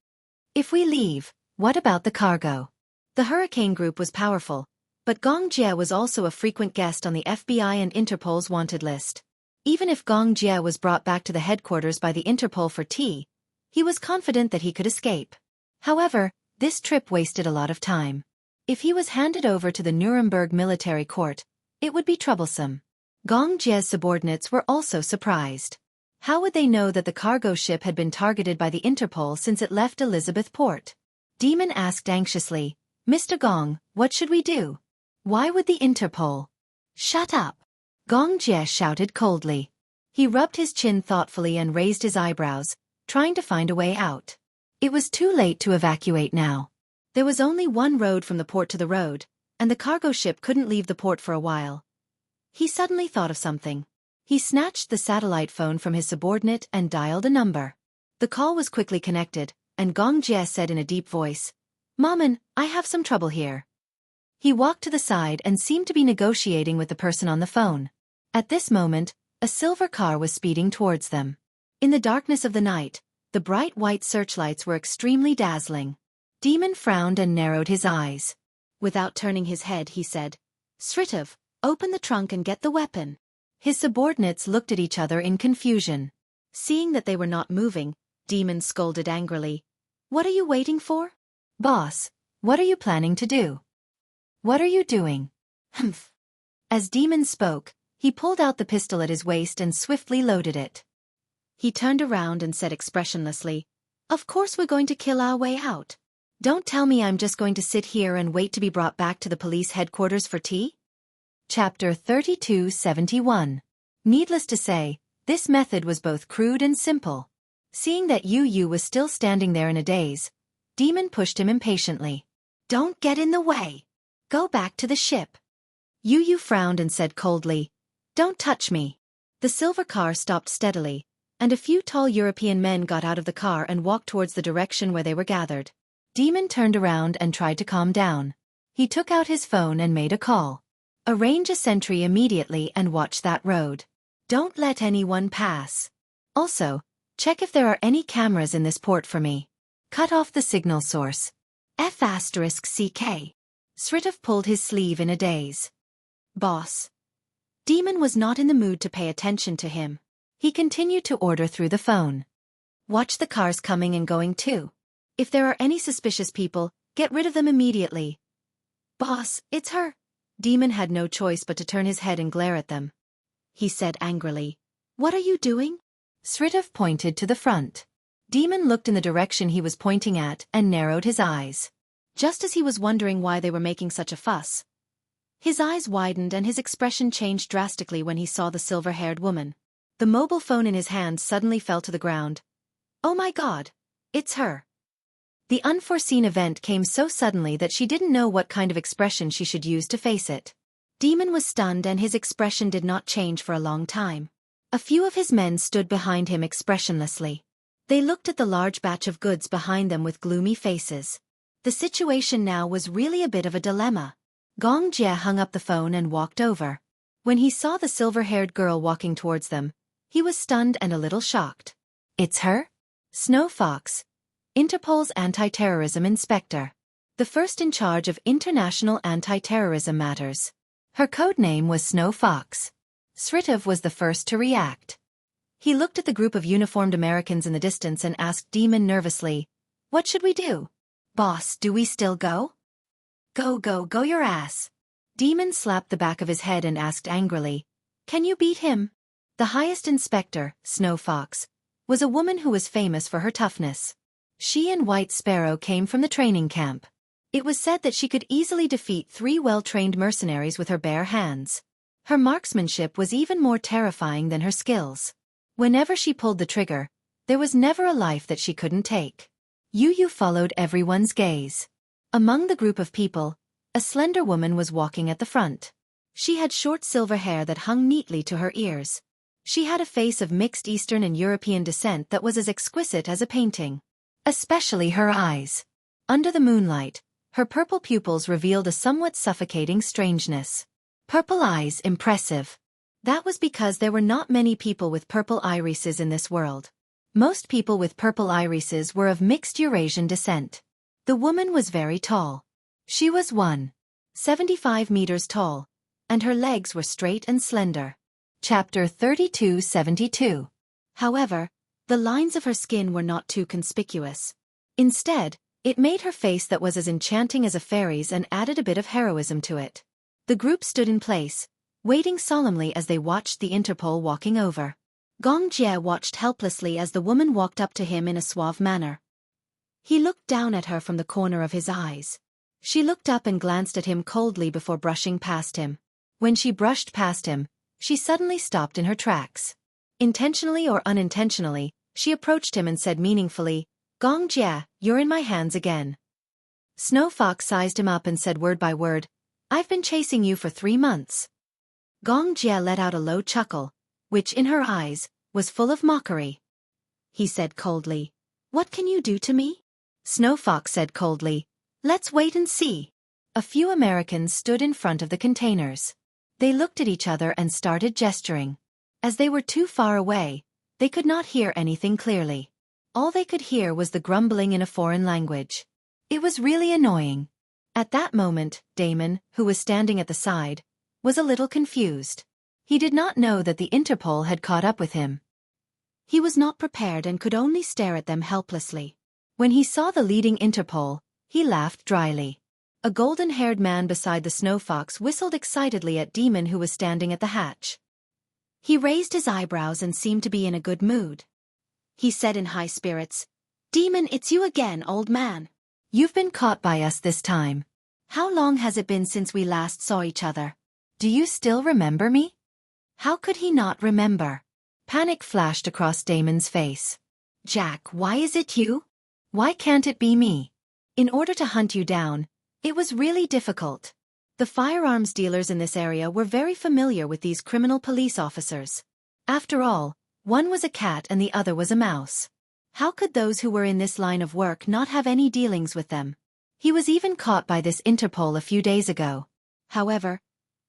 If we leave, what about the cargo? The Hurricane Group was powerful, but Gong Jie was also a frequent guest on the FBI and Interpol's wanted list. Even if Gong Jie was brought back to the headquarters by the Interpol for tea, he was confident that he could escape. However, this trip wasted a lot of time. If he was handed over to the Nuremberg military court, it would be troublesome. Gong Jie's subordinates were also surprised. How would they know that the cargo ship had been targeted by the Interpol since it left Elizabeth Port? Damon asked anxiously, Mr. Gong, what should we do? Why would the Interpol? Shut up! Gong Jie shouted coldly. He rubbed his chin thoughtfully and raised his eyebrows, trying to find a way out. It was too late to evacuate now. There was only one road from the port to the road, and the cargo ship couldn't leave the port for a while. He suddenly thought of something. He snatched the satellite phone from his subordinate and dialed a number. The call was quickly connected, and Gong Jie said in a deep voice, Maman, I have some trouble here. He walked to the side and seemed to be negotiating with the person on the phone. At this moment, a silver car was speeding towards them. In the darkness of the night, the bright white searchlights were extremely dazzling. Damon frowned and narrowed his eyes. Without turning his head, he said, Sritov, open the trunk and get the weapon. His subordinates looked at each other in confusion. Seeing that they were not moving, Damon scolded angrily. What are you waiting for? Boss, what are you planning to do? What are you doing? Humph. As Demon spoke, he pulled out the pistol at his waist and swiftly loaded it. He turned around and said expressionlessly, "Of course we're going to kill our way out. Don't tell me I'm just going to sit here and wait to be brought back to the police headquarters for tea?" Chapter 3271. Needless to say, this method was both crude and simple. Seeing that Yu was still standing there in a daze, Demon pushed him impatiently. "Don't get in the way. Go back to the ship." Yu frowned and said coldly, "Don't touch me." The silver car stopped steadily, and a few tall European men got out of the car and walked towards the direction where they were gathered. Demon turned around and tried to calm down. He took out his phone and made a call. "Arrange a sentry immediately and watch that road. Don't let anyone pass. Also, check if there are any cameras in this port for me. Cut off the signal source. F***CK. Sritov pulled his sleeve in a daze. "Boss." Demon was not in the mood to pay attention to him. He continued to order through the phone. "Watch the cars coming and going too. If there are any suspicious people, get rid of them immediately." "Boss, it's her." Demon had no choice but to turn his head and glare at them. He said angrily, "What are you doing?" Sritov pointed to the front. Demon looked in the direction he was pointing at and narrowed his eyes. Just as he was wondering why they were making such a fuss, his eyes widened and his expression changed drastically when he saw the silver-haired woman. The mobile phone in his hand suddenly fell to the ground. "Oh my God! It's her!" The unforeseen event came so suddenly that she didn't know what kind of expression she should use to face it. Demon was stunned and his expression did not change for a long time. A few of his men stood behind him expressionlessly. They looked at the large batch of goods behind them with gloomy faces. The situation now was really a bit of a dilemma. Gong Jie hung up the phone and walked over. When he saw the silver-haired girl walking towards them, he was stunned and a little shocked. "It's her?" Snow Fox, Interpol's anti-terrorism inspector. The first in charge of international anti-terrorism matters. Her code name was Snow Fox. Sritov was the first to react. He looked at the group of uniformed Americans in the distance and asked Demon nervously, "What should we do?" "Boss, do we still go?" Go your ass." Demon slapped the back of his head and asked angrily, "Can you beat him?" The highest inspector, Snow Fox, was a woman who was famous for her toughness. She and White Sparrow came from the training camp. It was said that she could easily defeat 3 well-trained mercenaries with her bare hands. Her marksmanship was even more terrifying than her skills. Whenever she pulled the trigger, there was never a life that she couldn't take. Yu followed everyone's gaze. Among the group of people, a slender woman was walking at the front. She had short silver hair that hung neatly to her ears. She had a face of mixed Eastern and European descent that was as exquisite as a painting. Especially her eyes. Under the moonlight, her purple pupils revealed a somewhat suffocating strangeness. Purple eyes, impressive. That was because there were not many people with purple irises in this world. Most people with purple irises were of mixed Eurasian descent. The woman was very tall. She was 1.75 meters tall, and her legs were straight and slender. Chapter 3272. However, the lines of her skin were not too conspicuous. Instead, it made her face that was as enchanting as a fairy's and added a bit of heroism to it. The group stood in place, waiting solemnly as they watched the Interpol walking over. Gong Jie watched helplessly as the woman walked up to him in a suave manner. He looked down at her from the corner of his eyes. She looked up and glanced at him coldly before brushing past him. When she brushed past him, she suddenly stopped in her tracks. Intentionally or unintentionally, she approached him and said meaningfully, "Gong Jie, you're in my hands again." Snow Fox sized him up and said word by word, "I've been chasing you for 3 months." Gong Jie let out a low chuckle, which in her eyes, was full of mockery. He said coldly, "What can you do to me?" Snow Fox said coldly, "Let's wait and see." A few Americans stood in front of the containers. They looked at each other and started gesturing. As they were too far away, they could not hear anything clearly. All they could hear was the grumbling in a foreign language. It was really annoying. At that moment, Damon, who was standing at the side, was a little confused. He did not know that the Interpol had caught up with him. He was not prepared and could only stare at them helplessly. When he saw the leading Interpol, he laughed dryly. A golden-haired man beside the snow fox whistled excitedly at Demon, who was standing at the hatch. He raised his eyebrows and seemed to be in a good mood. He said in high spirits, "Demon, it's you again, old man. You've been caught by us this time. How long has it been since we last saw each other? Do you still remember me?" How could he not remember? Panic flashed across Damon's face. "Jack, why is it you? Why can't it be me? In order to hunt you down, it was really difficult." The firearms dealers in this area were very familiar with these criminal police officers. After all, one was a cat and the other was a mouse. How could those who were in this line of work not have any dealings with them? He was even caught by this Interpol a few days ago. However,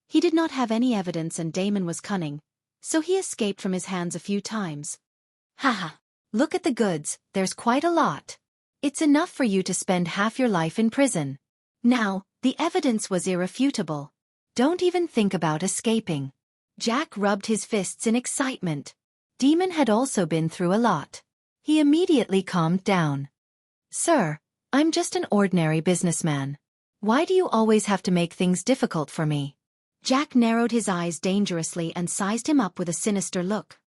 he did not have any evidence and Damon was cunning, so he escaped from his hands a few times. "Haha, look at the goods, there's quite a lot. It's enough for you to spend half your life in prison." Now, the evidence was irrefutable. Don't even think about escaping. Jack rubbed his fists in excitement. Demon had also been through a lot. He immediately calmed down. "Sir, I'm just an ordinary businessman. Why do you always have to make things difficult for me?" Jack narrowed his eyes dangerously and sized him up with a sinister look.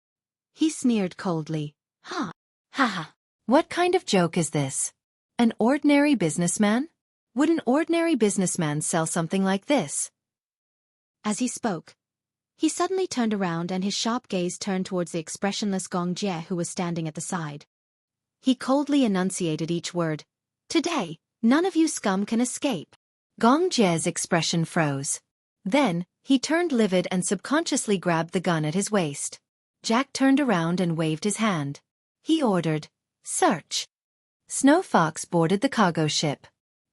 He sneered coldly. "Ha! Ha ha! What kind of joke is this? An ordinary businessman? Would an ordinary businessman sell something like this?" As he spoke, he suddenly turned around and his sharp gaze turned towards the expressionless Gong Jie, who was standing at the side. He coldly enunciated each word. "Today, none of you scum can escape." Gong Jie's expression froze. Then, he turned livid and subconsciously grabbed the gun at his waist. Jack turned around and waved his hand. He ordered, "Search." Snow Fox boarded the cargo ship.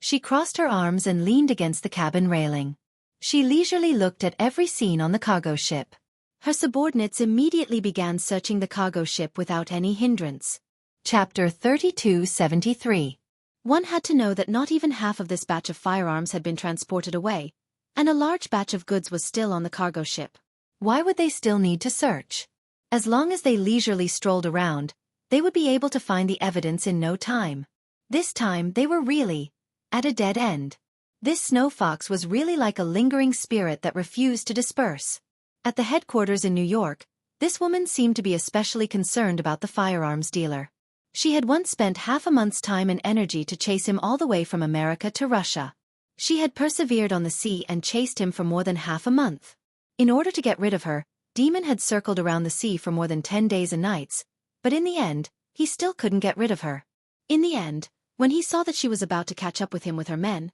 She crossed her arms and leaned against the cabin railing. She leisurely looked at every scene on the cargo ship. Her subordinates immediately began searching the cargo ship without any hindrance. Chapter 3273. One had to know that not even half of this batch of firearms had been transported away, and a large batch of goods was still on the cargo ship. Why would they still need to search? As long as they leisurely strolled around, they would be able to find the evidence in no time. This time they were really at a dead end. This snow fox was really like a lingering spirit that refused to disperse. At the headquarters in New York, this woman seemed to be especially concerned about the firearms dealer. She had once spent half a month's time and energy to chase him all the way from America to Russia. She had persevered on the sea and chased him for more than half a month. In order to get rid of her, Demon had circled around the sea for more than 10 days and nights, but in the end, he still couldn't get rid of her. In the end, when he saw that she was about to catch up with him with her men,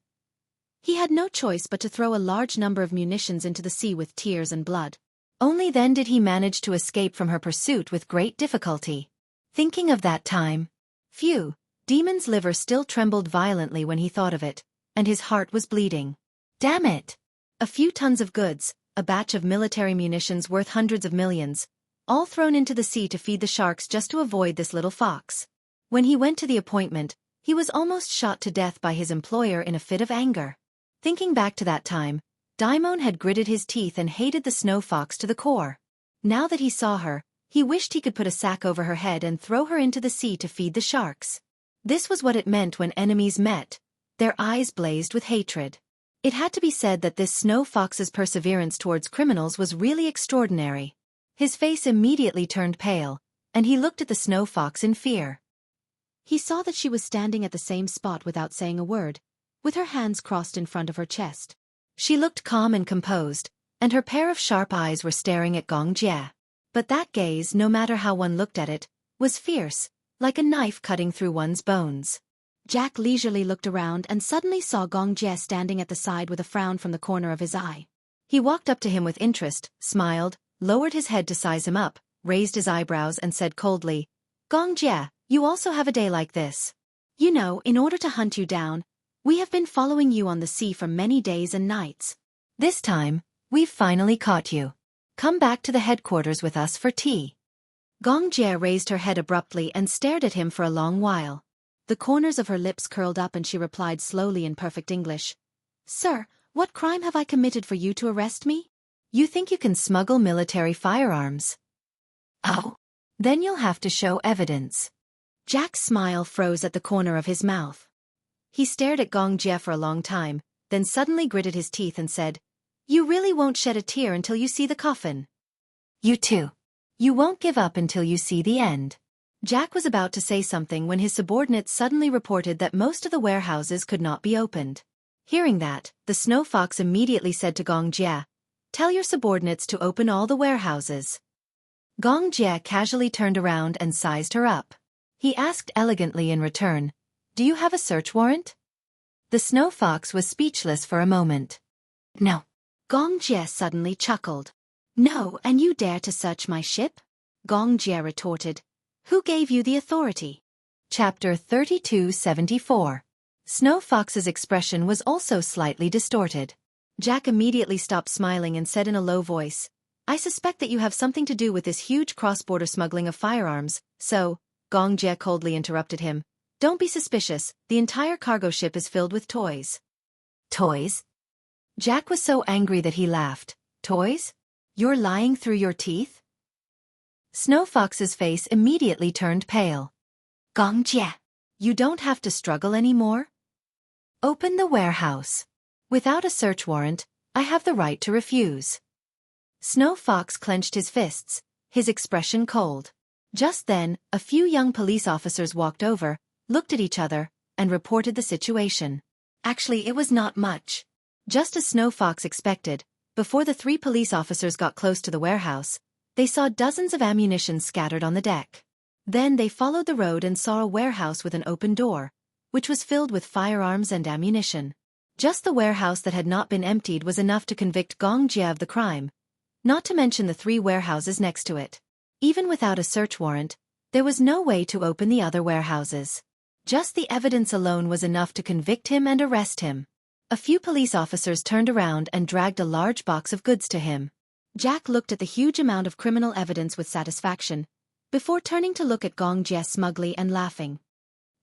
he had no choice but to throw a large number of munitions into the sea with tears and blood. Only then did he manage to escape from her pursuit with great difficulty. Thinking of that time, phew, Demon's liver still trembled violently when he thought of it, and his heart was bleeding. Damn it! A few tons of goods, a batch of military munitions worth hundreds of millions, all thrown into the sea to feed the sharks just to avoid this little fox. When he went to the appointment, he was almost shot to death by his employer in a fit of anger. Thinking back to that time, Daimon had gritted his teeth and hated the snow fox to the core. Now that he saw her, he wished he could put a sack over her head and throw her into the sea to feed the sharks. This was what it meant when enemies met. Their eyes blazed with hatred. It had to be said that this snow fox's perseverance towards criminals was really extraordinary. His face immediately turned pale, and he looked at the snow fox in fear. He saw that she was standing at the same spot without saying a word, with her hands crossed in front of her chest. She looked calm and composed, and her pair of sharp eyes were staring at Gong Jie. But that gaze, no matter how one looked at it, was fierce, like a knife cutting through one's bones. Jack leisurely looked around and suddenly saw Gong Jie standing at the side with a frown from the corner of his eye. He walked up to him with interest, smiled, lowered his head to size him up, raised his eyebrows and said coldly, "Gong Jie, you also have a day like this. You know, in order to hunt you down, we have been following you on the sea for many days and nights. This time, we've finally caught you. Come back to the headquarters with us for tea." Gong Jie raised her head abruptly and stared at him for a long while. The corners of her lips curled up and she replied slowly in perfect English, "Sir, what crime have I committed for you to arrest me? You think you can smuggle military firearms? Oh, then you'll have to show evidence." Jack's smile froze at the corner of his mouth. He stared at Gong Jie for a long time, then suddenly gritted his teeth and said, "You really won't shed a tear until you see the coffin. You too. You won't give up until you see the end." Jack was about to say something when his subordinates suddenly reported that most of the warehouses could not be opened. Hearing that, the Snow Fox immediately said to Gong Jia, "Tell your subordinates to open all the warehouses." Gong Jia casually turned around and sized her up. He asked elegantly in return, "Do you have a search warrant?" The Snow Fox was speechless for a moment. "No." Gong Jia suddenly chuckled. "No, and you dare to search my ship?" Gong Jia retorted, "Who gave you the authority?" Chapter 3274. Snow Fox's expression was also slightly distorted. Jack immediately stopped smiling and said in a low voice, "I suspect that you have something to do with this huge cross-border smuggling of firearms, so," Gong Jia coldly interrupted him, "don't be suspicious, the entire cargo ship is filled with toys." Toys? Jack was so angry that he laughed. Toys? You're lying through your teeth? Snow Fox's face immediately turned pale. "Gong Jia, you don't have to struggle anymore. Open the warehouse. Without a search warrant, I have the right to refuse." Snow Fox clenched his fists, his expression cold. Just then, a few young police officers walked over, looked at each other, and reported the situation. Actually, it was not much. Just as Snow Fox expected, before the 3 police officers got close to the warehouse, they saw dozens of ammunition scattered on the deck. Then they followed the road and saw a warehouse with an open door, which was filled with firearms and ammunition. Just the warehouse that had not been emptied was enough to convict Gong Jia of the crime, not to mention the 3 warehouses next to it. Even without a search warrant, there was no way to open the other warehouses. Just the evidence alone was enough to convict him and arrest him. A few police officers turned around and dragged a large box of goods to him. Jack looked at the huge amount of criminal evidence with satisfaction, before turning to look at Gong Jia smugly and laughing.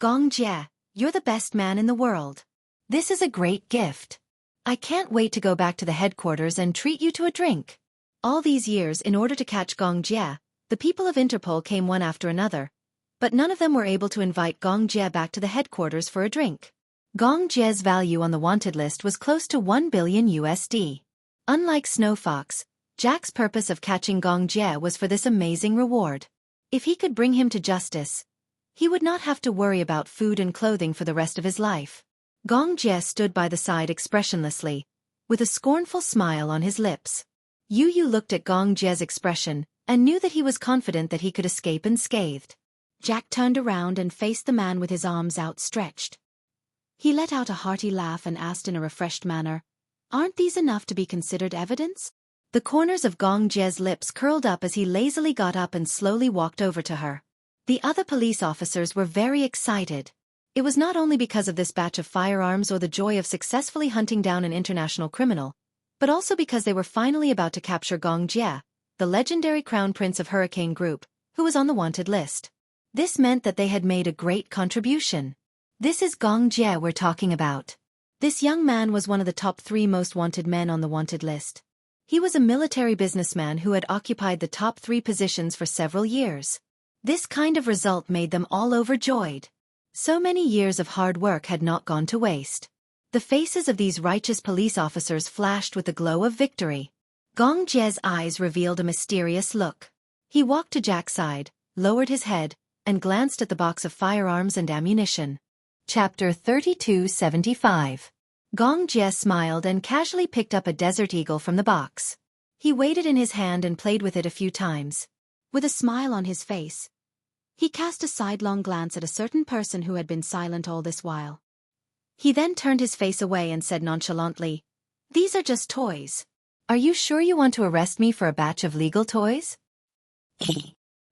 "Gong Jia, you're the best man in the world. This is a great gift. I can't wait to go back to the headquarters and treat you to a drink." All these years, in order to catch Gong Jia, the people of Interpol came one after another, but none of them were able to invite Gong Jia back to the headquarters for a drink. Gong Jia's value on the wanted list was close to $1 billion USD. Unlike Snow Fox, Jack's purpose of catching Gong Jia was for this amazing reward. If he could bring him to justice, he would not have to worry about food and clothing for the rest of his life. Gong Jia stood by the side expressionlessly, with a scornful smile on his lips. Yu looked at Gong Jia's expression, and knew that he was confident that he could escape unscathed. Jack turned around and faced the man with his arms outstretched. He let out a hearty laugh and asked in a refreshed manner, "Aren't these enough to be considered evidence?" The corners of Gong Jia's lips curled up as he lazily got up and slowly walked over to her. The other police officers were very excited. It was not only because of this batch of firearms or the joy of successfully hunting down an international criminal, but also because they were finally about to capture Gong Jia, the legendary crown prince of Hurricane Group, who was on the wanted list. This meant that they had made a great contribution. This is Gong Jia we're talking about. This young man was one of the top 3 most wanted men on the wanted list. He was a military businessman who had occupied the top 3 positions for several years. This kind of result made them all overjoyed. So many years of hard work had not gone to waste. The faces of these righteous police officers flashed with the glow of victory. Gong Jia's eyes revealed a mysterious look. He walked to Jack's side, lowered his head, and glanced at the box of firearms and ammunition. Chapter 3275. Gong Jia smiled and casually picked up a desert eagle from the box. He weighed it in his hand and played with it a few times. With a smile on his face, he cast a sidelong glance at a certain person who had been silent all this while. He then turned his face away and said nonchalantly, "These are just toys. Are you sure you want to arrest me for a batch of legal toys?"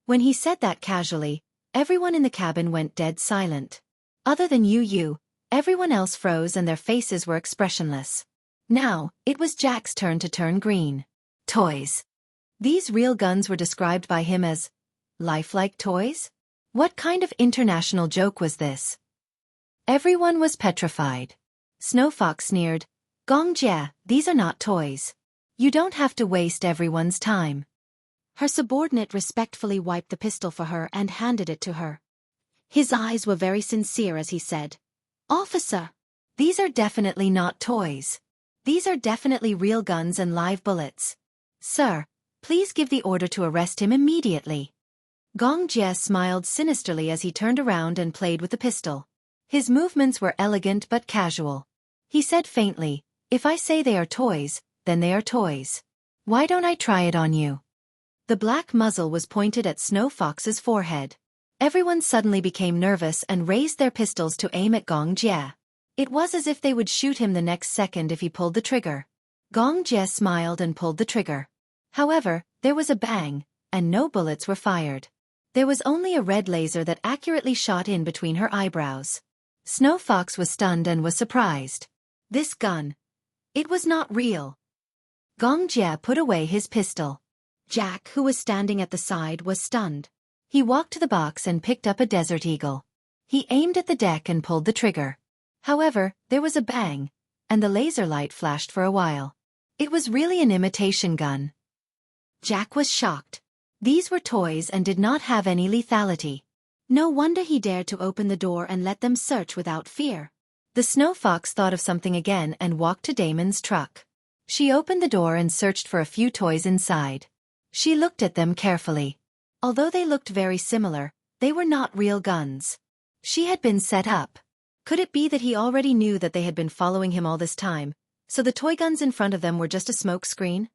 When he said that casually, everyone in the cabin went dead silent. Other than Yu, everyone else froze and their faces were expressionless. Now, it was Jack's turn to turn green. Toys. These real guns were described by him as lifelike toys? What kind of international joke was this? Everyone was petrified. Snow Fox sneered, "Gong Jia, these are not toys. You don't have to waste everyone's time." Her subordinate respectfully wiped the pistol for her and handed it to her. His eyes were very sincere as he said, "Officer, These are definitely not toys. These are definitely real guns and live bullets. Sir, please give the order to arrest him immediately. Gong Jie smiled sinisterly as he turned around and played with the pistol. His movements were elegant but casual. He said faintly, "If I say they are toys, then they are toys. Why don't I try it on you?" The black muzzle was pointed at Snow Fox's forehead. Everyone suddenly became nervous and raised their pistols to aim at Gong Jie. It was as if they would shoot him the next second if he pulled the trigger. Gong Jie smiled and pulled the trigger. However, there was a bang, and no bullets were fired. There was only a red laser that accurately shot in between her eyebrows. Snow Fox was stunned and was surprised. This gun. It was not real. Gong Jie put away his pistol. Jack, who was standing at the side, was stunned. He walked to the box and picked up a Desert Eagle. He aimed at the deck and pulled the trigger. However, there was a bang, and the laser light flashed for a while. It was really an imitation gun. Jack was shocked. These were toys and did not have any lethality. No wonder he dared to open the door and let them search without fear. The Snow Fox thought of something again and walked to Damon's truck. She opened the door and searched for a few toys inside. She looked at them carefully. Although they looked very similar, they were not real guns. She had been set up. Could it be that he already knew that they had been following him all this time, so the toy guns in front of them were just a smoke screen?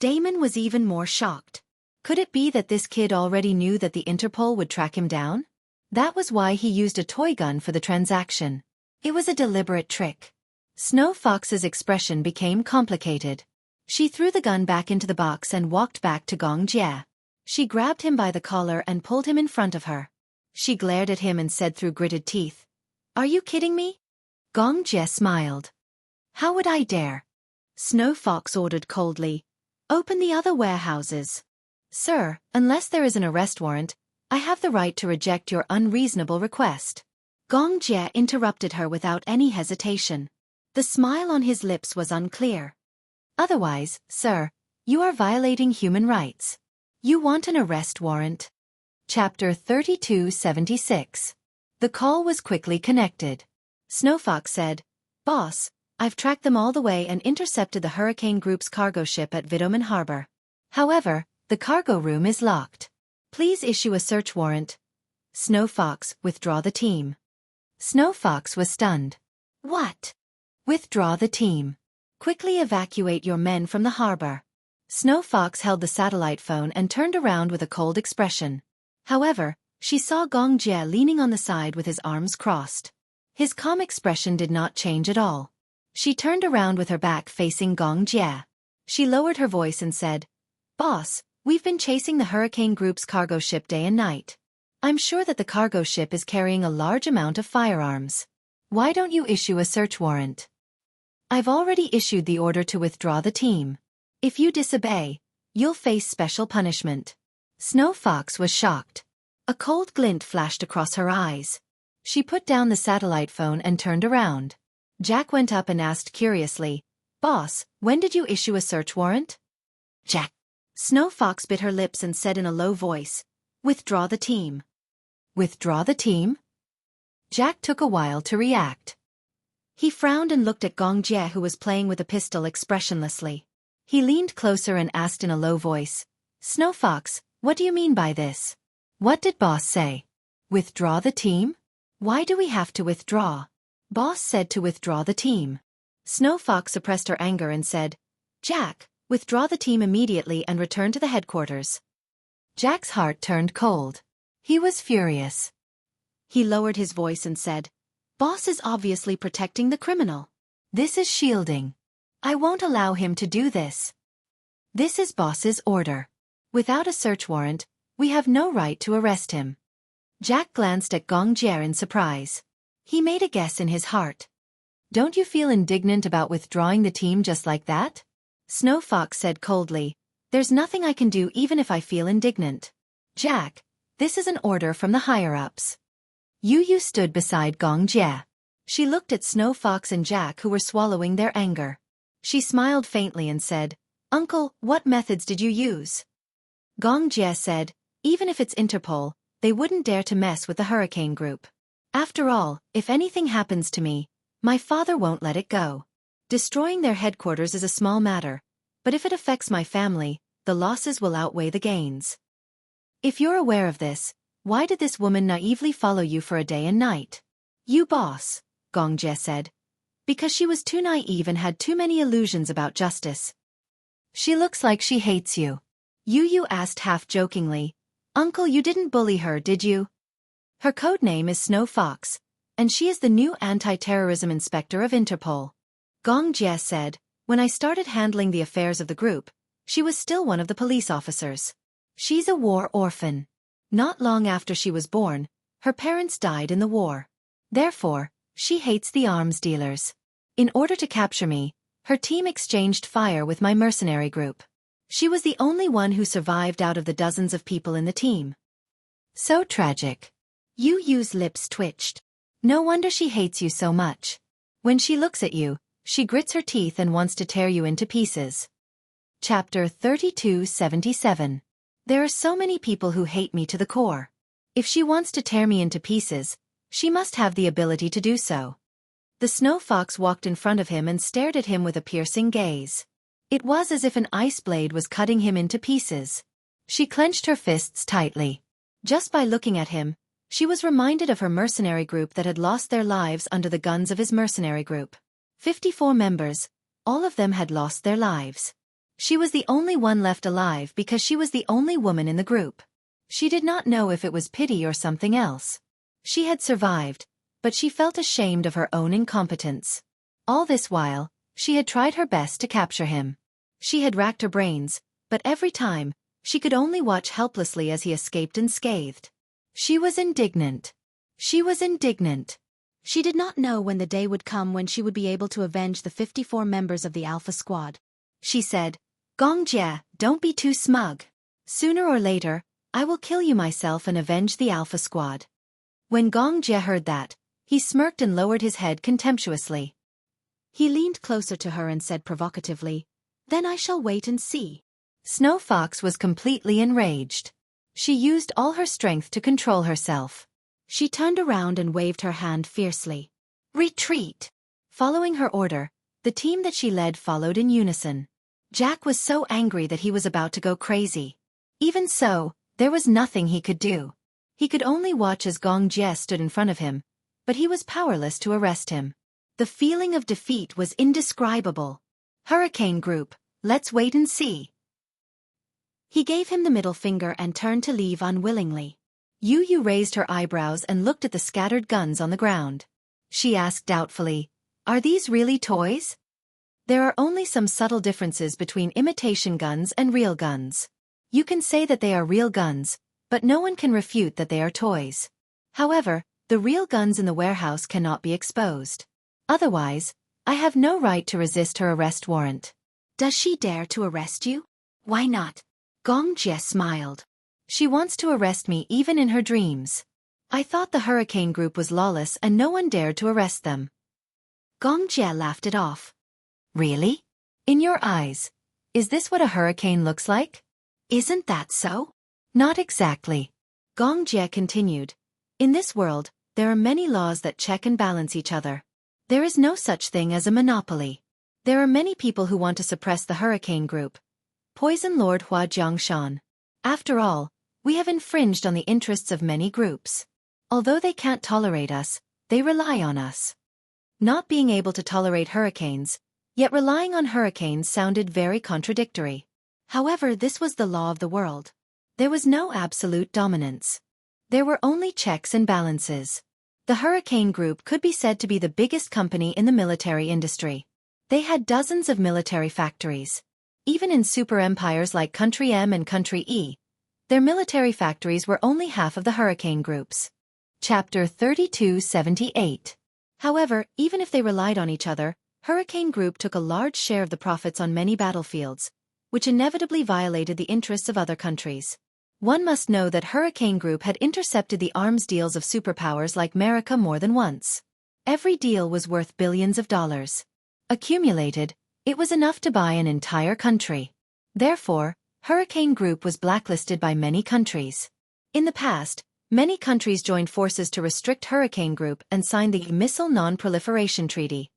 Damon was even more shocked. Could it be that this kid already knew that the Interpol would track him down? That was why he used a toy gun for the transaction. It was a deliberate trick. Snow Fox's expression became complicated. She threw the gun back into the box and walked back to Gong Jie. She grabbed him by the collar and pulled him in front of her. She glared at him and said through gritted teeth, "Are you kidding me?" Gong Jie smiled. "How would I dare?" Snow Fox ordered coldly, "Open the other warehouses." "Sir, unless there is an arrest warrant, I have the right to reject your unreasonable request." Gong Jie interrupted her without any hesitation. The smile on his lips was unclear. "Otherwise, sir, you are violating human rights. You want an arrest warrant." Chapter 3276. The call was quickly connected. Snow Fox said, "Boss, I've tracked them all the way and intercepted the Hurricane Group's cargo ship at Vitoman Harbor. However, the cargo room is locked. Please issue a search warrant." Snow Fox, withdraw the team. Snow Fox was stunned. "What?" "Withdraw the team. Quickly evacuate your men from the harbor." Snow Fox held the satellite phone and turned around with a cold expression. However, she saw Gong Jie leaning on the side with his arms crossed. His calm expression did not change at all. She turned around with her back facing Gong Jie. She lowered her voice and said, "Boss, we've been chasing the Hurricane Group's cargo ship day and night. I'm sure that the cargo ship is carrying a large amount of firearms. Why don't you issue a search warrant?" "I've already issued the order to withdraw the team. If you disobey, you'll face special punishment." Snow Fox was shocked. A cold glint flashed across her eyes. She put down the satellite phone and turned around. Jack went up and asked curiously, "Boss, when did you issue a search warrant?" "Jack." Snow Fox bit her lips and said in a low voice, "Withdraw the team." "Withdraw the team?" Jack took a while to react. He frowned and looked at Gong Jie, who was playing with a pistol expressionlessly. He leaned closer and asked in a low voice, "Snow Fox, what do you mean by this? What did Boss say? Withdraw the team? Why do we have to withdraw? Boss said to withdraw the team." Snow Fox suppressed her anger and said, "Jack, withdraw the team immediately and return to the headquarters." Jack's heart turned cold. He was furious. He lowered his voice and said, "Boss is obviously protecting the criminal. This is shielding. I won't allow him to do this. This is Boss's order. Without a search warrant, we have no right to arrest him." Jack glanced at Gong Jie in surprise. He made a guess in his heart. "Don't you feel indignant about withdrawing the team just like that?" Snow Fox said coldly, "There's nothing I can do even if I feel indignant. Jack, this is an order from the higher-ups." Yu stood beside Gong Jie. She looked at Snow Fox and Jack, who were swallowing their anger. She smiled faintly and said, "Uncle, what methods did you use?" Gong Jie said, "Even if it's Interpol, they wouldn't dare to mess with the Hurricane Group. After all, if anything happens to me, My father won't let it go. Destroying their headquarters is a small matter, but if it affects my family, the losses will outweigh the gains. If you're aware of this, why did this woman naively follow you for a day and night? You boss, Gongjie said. Because she was too naive and had too many illusions about justice. She looks like she hates you. Yu asked half-jokingly. Uncle, you didn't bully her, did you? Her code name is Snow Fox, and she is the new anti-terrorism inspector of Interpol. Gongjie said, when I started handling the affairs of the group, she was still one of the police officers. She's a war orphan. Not long after she was born, her parents died in the war. Therefore, she hates the arms dealers. In order to capture me, her team exchanged fire with my mercenary group. She was the only one who survived out of the dozens of people in the team. So tragic. Yu's lips twitched. No wonder she hates you so much. When she looks at you, she grits her teeth and wants to tear you into pieces. Chapter 3277. There are so many people who hate me to the core. If she wants to tear me into pieces, she must have the ability to do so. The snow fox walked in front of him and stared at him with a piercing gaze. It was as if an ice blade was cutting him into pieces. She clenched her fists tightly. Just by looking at him, she was reminded of her mercenary group that had lost their lives under the guns of his mercenary group. 54 members, all of them had lost their lives. She was the only one left alive because she was the only woman in the group. She did not know if it was pity or something else. She had survived, but she felt ashamed of her own incompetence. All this while, she had tried her best to capture him. She had racked her brains, but every time, she could only watch helplessly as he escaped unscathed. She was indignant. She was indignant. She did not know when the day would come when she would be able to avenge the 54 members of the Alpha Squad. She said, Gongjie, don't be too smug. Sooner or later, I will kill you myself and avenge the Alpha Squad. When Gongjie heard that, he smirked and lowered his head contemptuously. He leaned closer to her and said provocatively, Then I shall wait and see. Snow Fox was completely enraged. She used all her strength to control herself. She turned around and waved her hand fiercely. Retreat! Following her order, the team that she led followed in unison. Jack was so angry that he was about to go crazy. Even so, there was nothing he could do. He could only watch as Gongjie stood in front of him, but he was powerless to arrest him. The feeling of defeat was indescribable. Hurricane Group, let's wait and see. He gave him the middle finger and turned to leave unwillingly. Yu raised her eyebrows and looked at the scattered guns on the ground. She asked doubtfully, Are these really toys? There are only some subtle differences between imitation guns and real guns. You can say that they are real guns, but no one can refute that they are toys. However, the real guns in the warehouse cannot be exposed. Otherwise, I have no right to resist her arrest warrant. Does she dare to arrest you? Why not? Gongjie smiled. She wants to arrest me even in her dreams. I thought the Hurricane Group was lawless and no one dared to arrest them. Gongjie laughed it off. Really? In your eyes, is this what a hurricane looks like? Isn't that so? Not exactly. Gongjie continued. In this world, there are many laws that check and balance each other. There is no such thing as a monopoly. There are many people who want to suppress the Hurricane Group. Poison Lord Hua Jiangshan. After all, we have infringed on the interests of many groups. Although they can't tolerate us, they rely on us. Not being able to tolerate hurricanes, yet relying on hurricanes sounded very contradictory. However, this was the law of the world. There was no absolute dominance. There were only checks and balances. The Hurricane Group could be said to be the biggest company in the military industry. They had dozens of military factories. Even in super empires like Country M and Country E, their military factories were only half of the Hurricane Group's. Chapter 3278. However, even if they relied on each other, Hurricane Group took a large share of the profits on many battlefields, which inevitably violated the interests of other countries. One must know that Hurricane Group had intercepted the arms deals of superpowers like America more than once. Every deal was worth billions of dollars. Accumulated, it was enough to buy an entire country. Therefore, Hurricane Group was blacklisted by many countries. In the past, Many countries joined forces to restrict Hurricane Group and signed the Missile Non-Proliferation Treaty.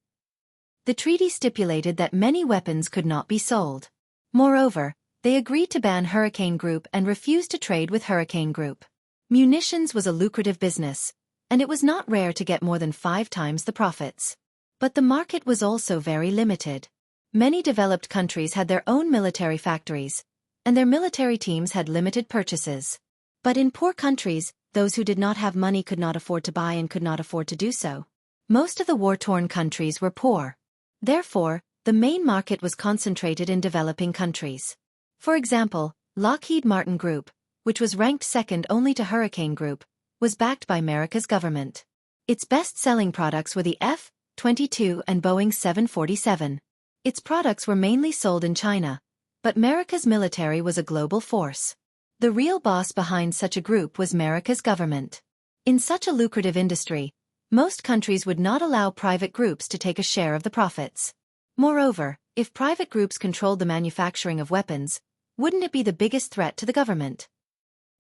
The treaty stipulated that many weapons could not be sold. Moreover, they agreed to ban Hurricane Group and refused to trade with Hurricane Group. Munitions was a lucrative business, and it was not rare to get more than 5 times the profits. But the market was also very limited. Many developed countries had their own military factories, and their military teams had limited purchases. But in poor countries, those who did not have money could not afford to buy and could not afford to do so. Most of the war-torn countries were poor. Therefore, the main market was concentrated in developing countries. For example, Lockheed Martin Group, which was ranked second only to Hurricane Group, was backed by America's government. Its best-selling products were the F-22 and Boeing 747. Its products were mainly sold in China, but America's military was a global force. The real boss behind such a group was America's government. In such a lucrative industry, most countries would not allow private groups to take a share of the profits. Moreover, if private groups controlled the manufacturing of weapons, wouldn't it be the biggest threat to the government?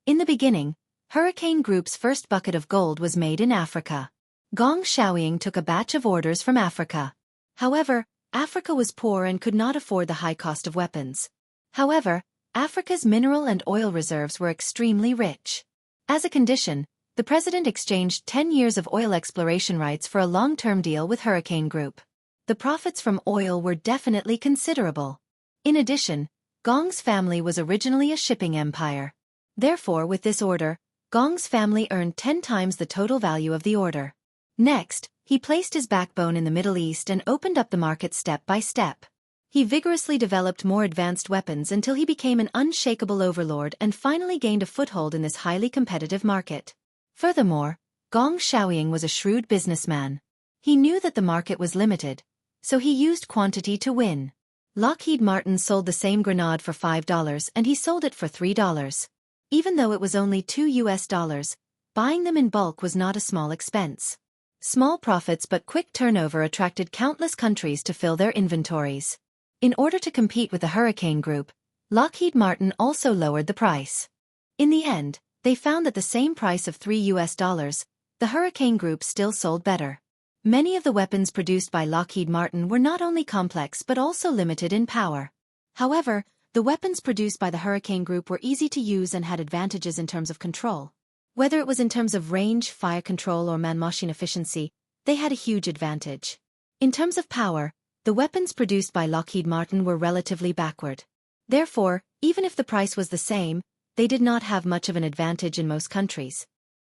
In the beginning, Hurricane Group's first bucket of gold was made in Africa. Gong Xiaoying took a batch of orders from Africa. However, Africa was poor and could not afford the high cost of weapons. However, Africa's mineral and oil reserves were extremely rich. As a condition, the president exchanged 10 years of oil exploration rights for a long-term deal with Hurricane Group. The profits from oil were definitely considerable. In addition, Gong's family was originally a shipping empire. Therefore, with this order, Gong's family earned 10 times the total value of the order. Next, he placed his backbone in the Middle East and opened up the market step by step. He vigorously developed more advanced weapons until he became an unshakable overlord and finally gained a foothold in this highly competitive market. Furthermore, Gong Xiaoying was a shrewd businessman. He knew that the market was limited, so he used quantity to win. Lockheed Martin sold the same grenade for $5 and he sold it for $3. Even though it was only $2, buying them in bulk was not a small expense. Small profits but quick turnover attracted countless countries to fill their inventories. In order to compete with the Hurricane Group, Lockheed Martin also lowered the price. In the end, they found that the same price of $3, the Hurricane Group still sold better. Many of the weapons produced by Lockheed Martin were not only complex but also limited in power. However, the weapons produced by the Hurricane Group were easy to use and had advantages in terms of control. Whether it was in terms of range, fire control or man-machine efficiency, they had a huge advantage. In terms of power, the weapons produced by Lockheed Martin were relatively backward. Therefore, even if the price was the same, they did not have much of an advantage in most countries.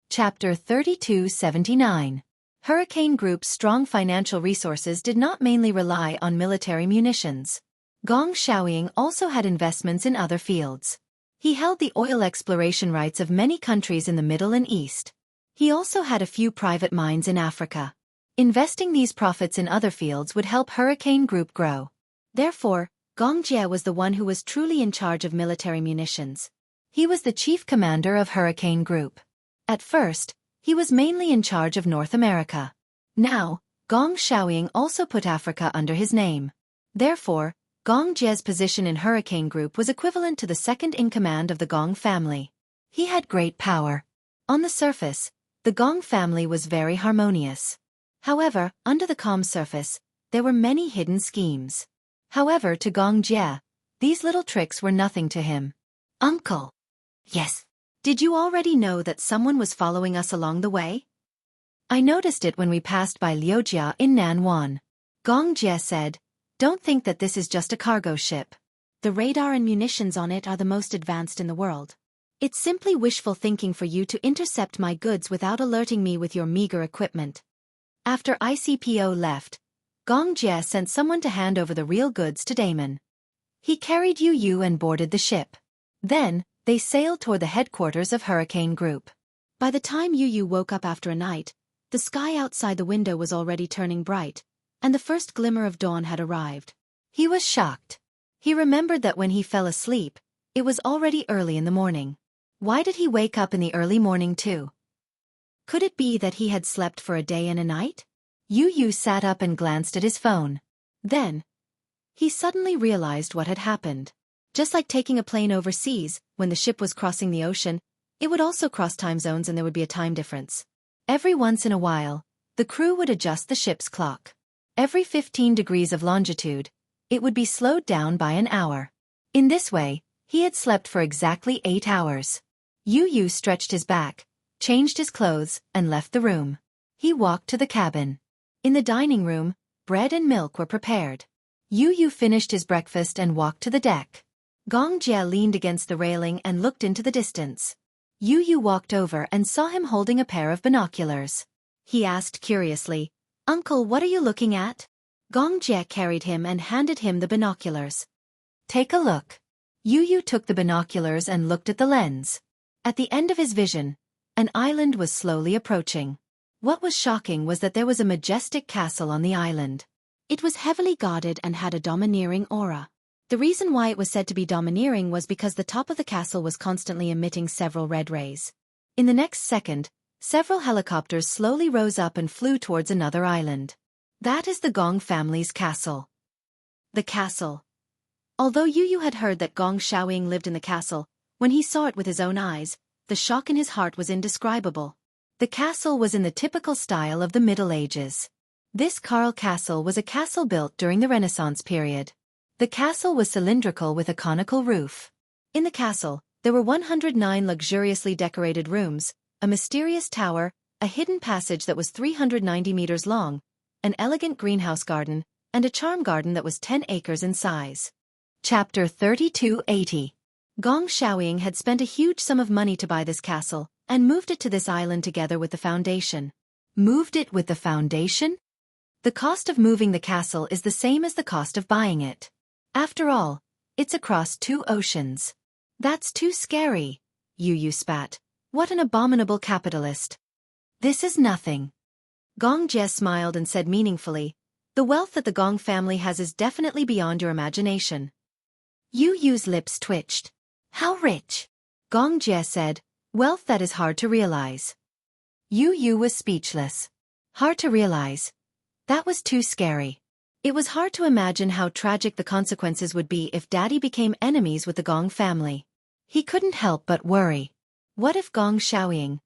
Chapter 3279. Hurricane Group's strong financial resources did not mainly rely on military munitions. Gong Xiaoying also had investments in other fields. He held the oil exploration rights of many countries in the Middle and East. He also had a few private mines in Africa. Investing these profits in other fields would help Hurricane Group grow. Therefore, Gong Jie was the one who was truly in charge of military munitions. He was the chief commander of Hurricane Group. At first, he was mainly in charge of North America. Now, Gong Xiaoying also put Africa under his name. Therefore, Gong Jie's position in Hurricane Group was equivalent to the second-in-command of the Gong family. He had great power. On the surface, the Gong family was very harmonious. However, under the calm surface, there were many hidden schemes. However, to Gong Jie, these little tricks were nothing to him. Uncle. Yes. Did you already know that someone was following us along the way? I noticed it when we passed by Liujia in Nanwan. Gong Jie said, "Don't think that this is just a cargo ship. The radar and munitions on it are the most advanced in the world. It's simply wishful thinking for you to intercept my goods without alerting me with your meager equipment." After ICPO left, Gong Jie sent someone to hand over the real goods to Damon. He carried Yu and boarded the ship. Then, they sailed toward the headquarters of Hurricane Group. By the time Yu woke up after a night, the sky outside the window was already turning bright, and the first glimmer of dawn had arrived. He was shocked. He remembered that when he fell asleep, it was already early in the morning. Why did he wake up in the early morning too? Could it be that he had slept for a day and a night? Yu sat up and glanced at his phone. Then, he suddenly realized what had happened. Just like taking a plane overseas, when the ship was crossing the ocean, It would also cross time zones and there would be a time difference. Every once in a while, the crew would adjust the ship's clock. Every 15 degrees of longitude, it would be slowed down by an hour. In this way, he had slept for exactly 8 hours. Yu stretched his back, changed his clothes, and left the room. He walked to the cabin. In the dining room, bread and milk were prepared. Yu finished his breakfast and walked to the deck. Gong Jie leaned against the railing and looked into the distance. Yu walked over and saw him holding a pair of binoculars. He asked curiously, "Uncle, what are you looking at?" Gong Jie carried him and handed him the binoculars. "Take a look." Yu took the binoculars and looked at the lens. At the end of his vision, an island was slowly approaching. What was shocking was that there was a majestic castle on the island. It was heavily guarded and had a domineering aura. The reason why it was said to be domineering was because the top of the castle was constantly emitting several red rays. In the next second, several helicopters slowly rose up and flew towards another island. That is the Gong family's castle. The castle. Although Yu had heard that Gong Xiaoying lived in the castle, when he saw it with his own eyes, the shock in his heart was indescribable. The castle was in the typical style of the Middle Ages. This Karl Castle was a castle built during the Renaissance period. The castle was cylindrical with a conical roof. In the castle, there were 109 luxuriously decorated rooms, a mysterious tower, a hidden passage that was 390 meters long, an elegant greenhouse garden, and a charm garden that was 10 acres in size. Chapter 3280. Gong Xiaoying had spent a huge sum of money to buy this castle, and moved it to this island together with the foundation. Moved it with the foundation? The cost of moving the castle is the same as the cost of buying it. After all, it's across 2 oceans. That's too scary, Yu spat. What an abominable capitalist. This is nothing. Gong Jie smiled and said meaningfully, "The wealth that the Gong family has is definitely beyond your imagination." Yu's lips twitched. "How rich?" Gong Jie said, "Wealth that is hard to realize." Yu was speechless. Hard to realize. That was too scary. It was hard to imagine how tragic the consequences would be if Daddy became enemies with the Gong family. He couldn't help but worry. What if Gong Xiaoying,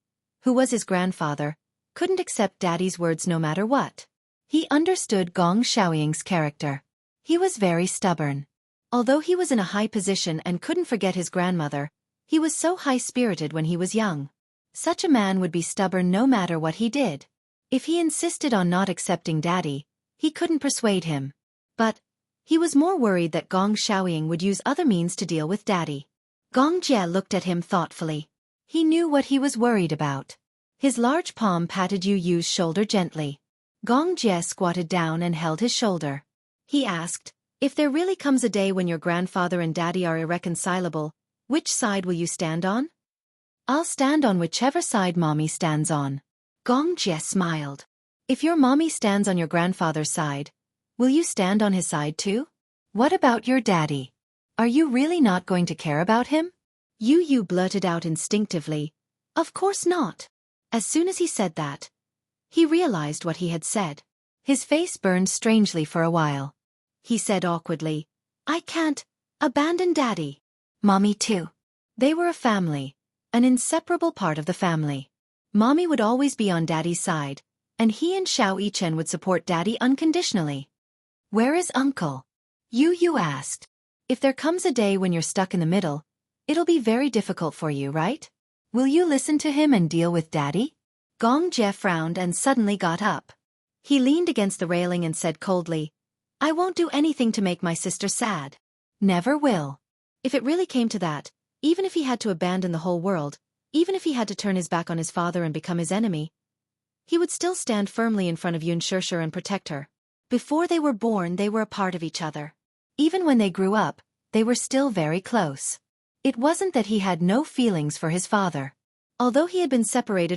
who was his grandfather, couldn't accept Daddy's words no matter what? He understood Gong Xiaoying's character. He was very stubborn. Although he was in a high position and couldn't forget his grandmother, he was so high-spirited when he was young. Such a man would be stubborn no matter what he did. If he insisted on not accepting Daddy, he couldn't persuade him. But he was more worried that Gong Xiaoying would use other means to deal with Daddy. Gong Jie looked at him thoughtfully. He knew what he was worried about. His large palm patted Yu's shoulder gently. Gong Jie squatted down and held his shoulder. He asked, "If there really comes a day when your grandfather and Daddy are irreconcilable, which side will you stand on?" "I'll stand on whichever side Mommy stands on." Gong Jie smiled. "If your mommy stands on your grandfather's side, will you stand on his side too? What about your daddy? Are you really not going to care about him?" Yu blurted out instinctively, "Of course not." As soon as he said that, he realized what he had said. His face burned strangely for a while. He said awkwardly, "I can't abandon Daddy. Mommy too." They were a family, an inseparable part of the family. Mommy would always be on Daddy's side, and he and Xiao Yichen would support Daddy unconditionally. "Where is Uncle?" Yu asked. "If there comes a day when you're stuck in the middle, it'll be very difficult for you, right? Will you listen to him and deal with Daddy?" Gong Jie frowned and suddenly got up. He leaned against the railing and said coldly, "I won't do anything to make my sister sad. Never will." If it really came to that, even if he had to abandon the whole world, even if he had to turn his back on his father and become his enemy, he would still stand firmly in front of Yun Shishir and protect her. Before they were born, they were a part of each other. Even when they grew up, they were still very close. It wasn't that he had no feelings for his father. Although he had been separated